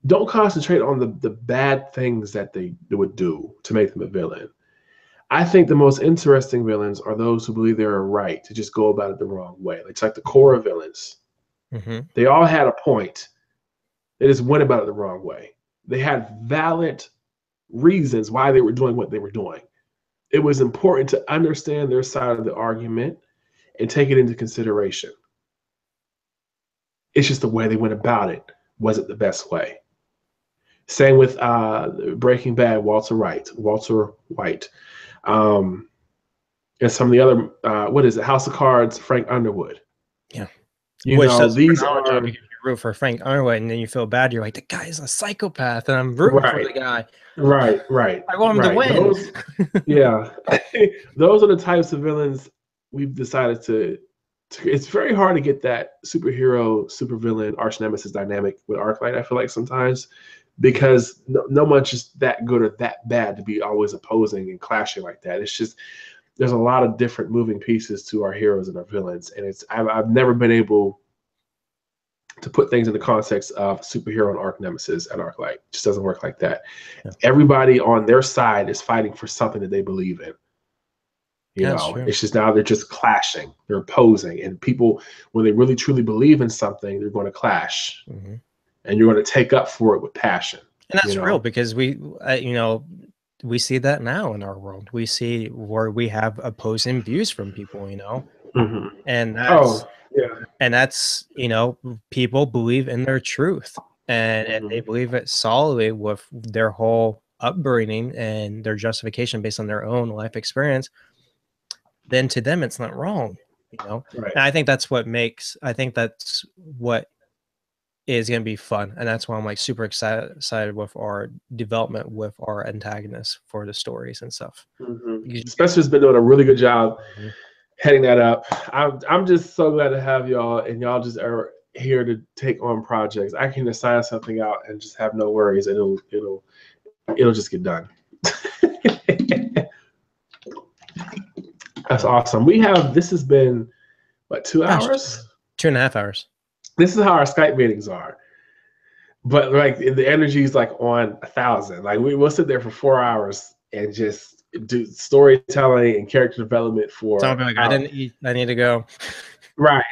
Don't concentrate on the bad things that they would do to make them a villain. I think the most interesting villains are those who believe they're right to just go about it the wrong way. It's like the core of villains. They all had a point. They just went about it the wrong way. They had valid reasons why they were doing what they were doing. It was important to understand their side of the argument and take it into consideration. It's just the way they went about it wasn't the best way. Same with Breaking Bad, Walter White. And some of the other, what is it, House of Cards, Frank Underwood. Yeah. These are... You root for Frank Underwood, and then you feel bad. You're like, the guy's a psychopath, and I'm rooting for the guy. Right. I want him to win. Those are the types of villains we've decided to. It's very hard to get that superhero, supervillain, arch nemesis dynamic with Arclight. I feel like sometimes because no one's just that good or that bad to be always opposing and clashing like that. It's just there's a lot of different moving pieces to our heroes and our villains, and I've never been able to put things in the context of superhero and arch nemesis and Arclight. It just doesn't work like that. Yeah. Everybody on their side is fighting for something that they believe in. It's just now they're just clashing, they're opposing, and people, when they really truly believe in something, they're going to clash, and you're going to take up for it with passion. And that's real because we see that now in our world. We see where we have opposing views from people, and that's. And that's, people believe in their truth and they believe it solidly with their whole upbringing and their justification based on their own life experience. Then to them, it's not wrong, Right. And I think that's what is going to be fun. And that's why I'm like super excited with our development with our antagonists for the stories and stuff. Spencer's been doing a really good job heading that up. I'm just so glad to have y'all, and y'all just are here to take on projects. I can assign something out and just have no worries, and it'll just get done. That's awesome. This has been what, 2 hours? 2.5 hours. This is how our Skype meetings are. But like the energy is like on 1,000. Like we'll sit there for 4 hours and just do storytelling and character development for. Someone be like, I didn't eat. I need to go. Right.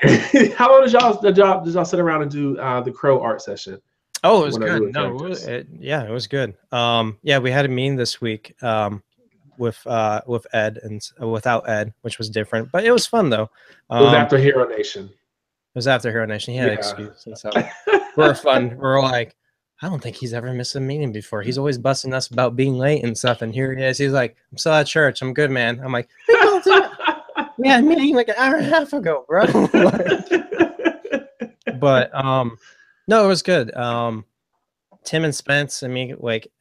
How long did y'all sit around and do the Crow art session? Oh, it was good. No, it was good. We had a meeting this week with Ed and without Ed, which was different, but it was fun though. It was after Hero Nation. It was after Hero Nation. He had an excuse, and so we're fun. We're like, I don't think he's ever missed a meeting before. He's always busting us about being late and stuff. And here he is. He's like, I'm still at church. I'm good, man. I'm like, we had a meeting like an hour and a half ago, bro. But no, it was good. Tim and Spence, I mean, like,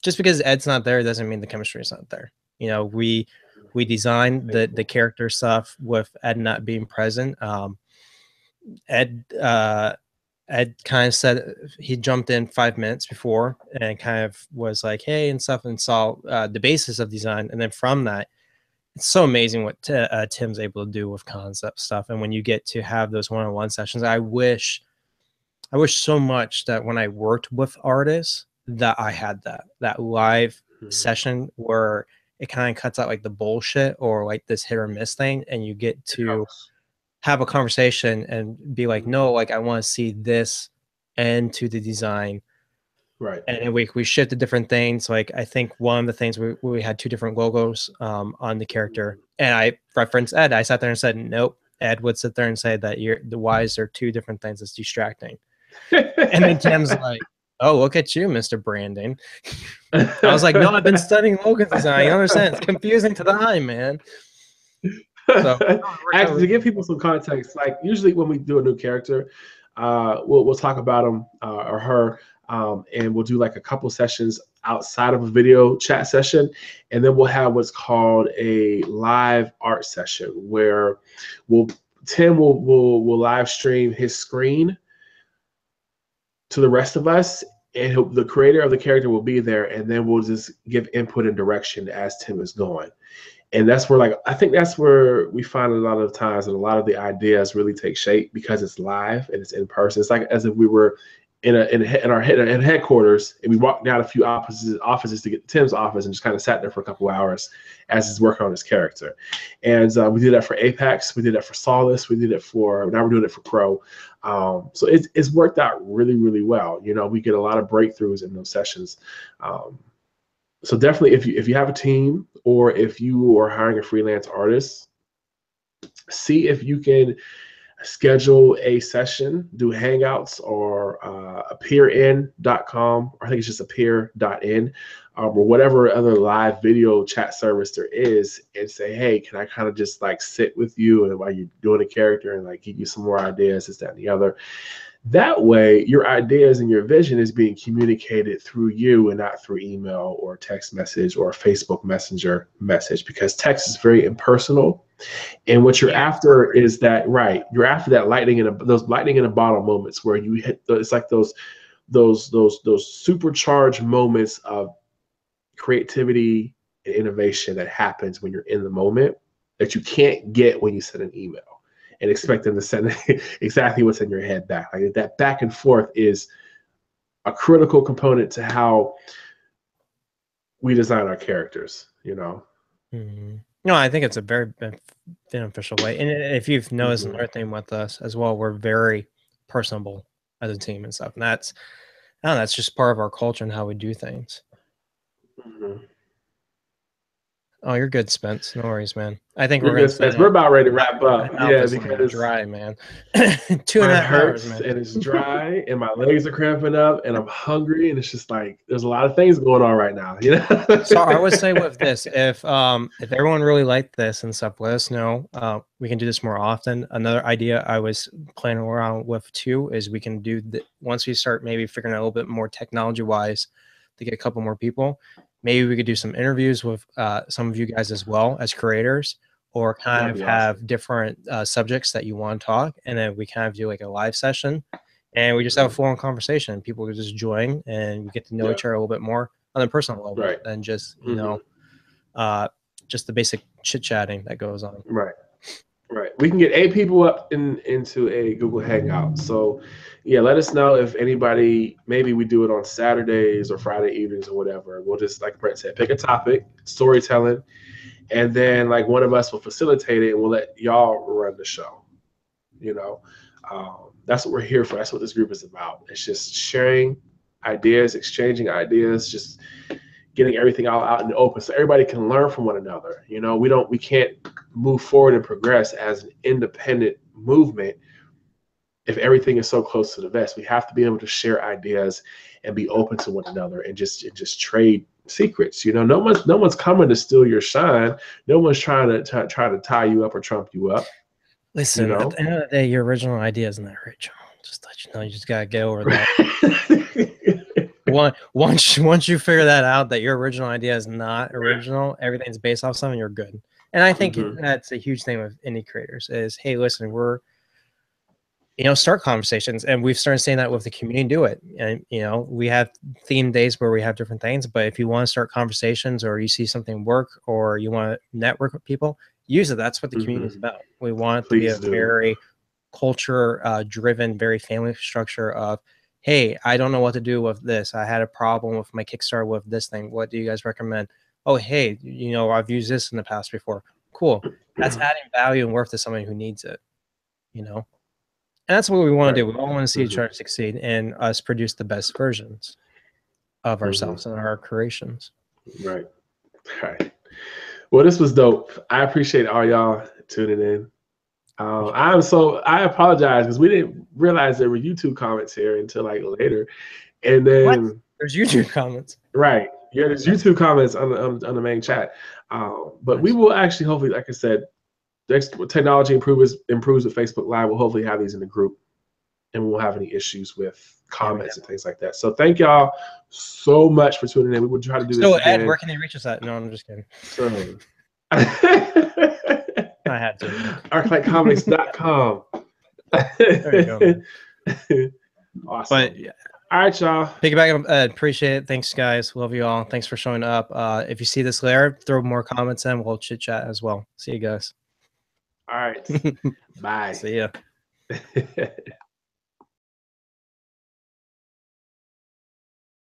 just because Ed's not there doesn't mean the chemistry is not there. We designed the character stuff with Ed not being present. Ed kind of said he jumped in 5 minutes before and kind of was like, hey, and stuff, and saw the basis of design. And then from that, it's so amazing what Tim's able to do with concept stuff. And when you get to have those one-on-one sessions, I wish so much that when I worked with artists that I had that live session where it kind of cuts out like the bullshit or like this hit or miss thing. And you get to have a conversation and be like, no, like I want to see this end to the design Right. And then we shifted different things. Like I think one of the things we had 2 different logos on the character, and I referenced Ed. I sat there and said, nope. Ed would sit there and say that the Y's are 2 different things. It's distracting. And then Tim's like, oh, look at you, Mr. Branding. I was like, no, I've been studying logo design. You understand? It's confusing to the eye, man. So actually, to give people some context, like usually when we do a new character, we'll talk about him or her, and we'll do like a couple sessions outside of a video chat session, and then we'll have what's called a live art session where Tim will live stream his screen to the rest of us, and the creator of the character will be there, and then we'll just give input and direction as Tim is going. And that's where, like, I think that's where we find a lot of times that a lot of the ideas really take shape because it's live and it's in person. It's like as if we were in our headquarters and we walked down a few offices to get to Tim's office and just kind of sat there for a couple of hours as he's working on his character. And we did that for Apex, we did that for Solace, we did it for, now we're doing it for Crow. So it's worked out really, really well. You know, we get a lot of breakthroughs in those sessions. So definitely, if you have a team or if you are hiring a freelance artist, see if you can schedule a session, do Hangouts or appearin.com, or I think it's just appear.in, or whatever other live video chat service there is, and say, hey, can I kind of just like sit with you and while you're doing a character and like give you some more ideas, this, that, and the other. That way, your ideas and your vision is being communicated through you and not through email or text message or Facebook Messenger message, because text is very impersonal. And what you're after is that, right? You're after that those lightning in a bottle moments where you hit. It's like those supercharged moments of creativity and innovation that happens when you're in the moment that you can't get when you send an email and expect them to send exactly what's in your head back. Like that back and forth is a critical component to how we design our characters, you know? Mm-hmm. No, I think it's a very beneficial way. And if you've noticed another thing with us as well, we're very personable as a team and stuff. And that's just part of our culture and how we do things. Mm-hmm. Oh, you're good, Spence. No worries, man. I think we're good, Spence. We're about ready to wrap up. Yeah, because dry, man. 2.5 hours, man. And it's dry, and my legs are cramping up, and I'm hungry, and it's just like there's a lot of things going on right now, you know. So I would say with this, if everyone really liked this and stuff, let us know. We can do this more often. Another idea I was playing around with too is we can do once we start maybe figuring out a little bit more technology wise to get a couple more people. Maybe we could do some interviews with some of you guys as well as creators, or kind of have different subjects that you want to talk, and then we kind of do like a live session, and we just have a full-on conversation. People can just join, and we get to know each other a little bit more on a personal level than just you know, just the basic chit-chatting that goes on. Right. We can get 8 people up into a Google Hangout. So, yeah, let us know if anybody. Maybe we do it on Saturdays or Friday evenings or whatever. We'll just, like Brent said, pick a topic, storytelling, and then like one of us will facilitate it, and we'll let y'all run the show. You know, that's what we're here for. That's what this group is about. It's just sharing ideas, exchanging ideas, just getting everything all out in the open so everybody can learn from one another. You know, we can't move forward and progress as an independent movement if everything is so close to the vest. We have to be able to share ideas and be open to one another and just trade secrets. You know, no one's coming to steal your shine. No one's trying to tie you up or trump you up. Listen, you know? At the end of the day, your original idea isn't that great, John. Just let you know, you just gotta get over that. Once you figure that out, that your original idea is not original, everything's based off something, you're good. And I think that's a huge thing with indie creators is, hey, listen, we're, you know, start conversations, and we've started saying that with the community, do it. And, you know, we have theme days where we have different things, but if you want to start conversations or you see something work or you want to network with people, use it. That's what the community is about. We want it to be a very culture driven, very family structure of, hey, I don't know what to do with this. I had a problem with my Kickstarter with this thing. What do you guys recommend? Oh, hey, you know, I've used this in the past before. Cool. That's adding value and worth to somebody who needs it, you know? And that's what we want to do. We all want to see each other succeed and us produce the best versions. of ourselves and our creations. Right. All right. Well, this was dope. I appreciate all y'all tuning in. I apologize because we didn't realize there were YouTube comments here until like later. And then what? There's YouTube comments. Right. Yeah, there's YouTube comments on the main chat. But we will actually hopefully, like I said, technology improves with Facebook Live. We'll hopefully have these in the group, and we won't have any issues with comments and things like that. So thank y'all so much for tuning in. We will try to do this again. Ed, where can they reach us at? No, I'm just kidding. So, I had to. ArclightComics.com. There you go, man. Awesome. But all right, y'all. Piggyback on Ed. Appreciate it. Thanks, guys. Love you all. Thanks for showing up. If you see this later, throw more comments in. We'll chit chat as well. See you guys. All right. Bye. See ya.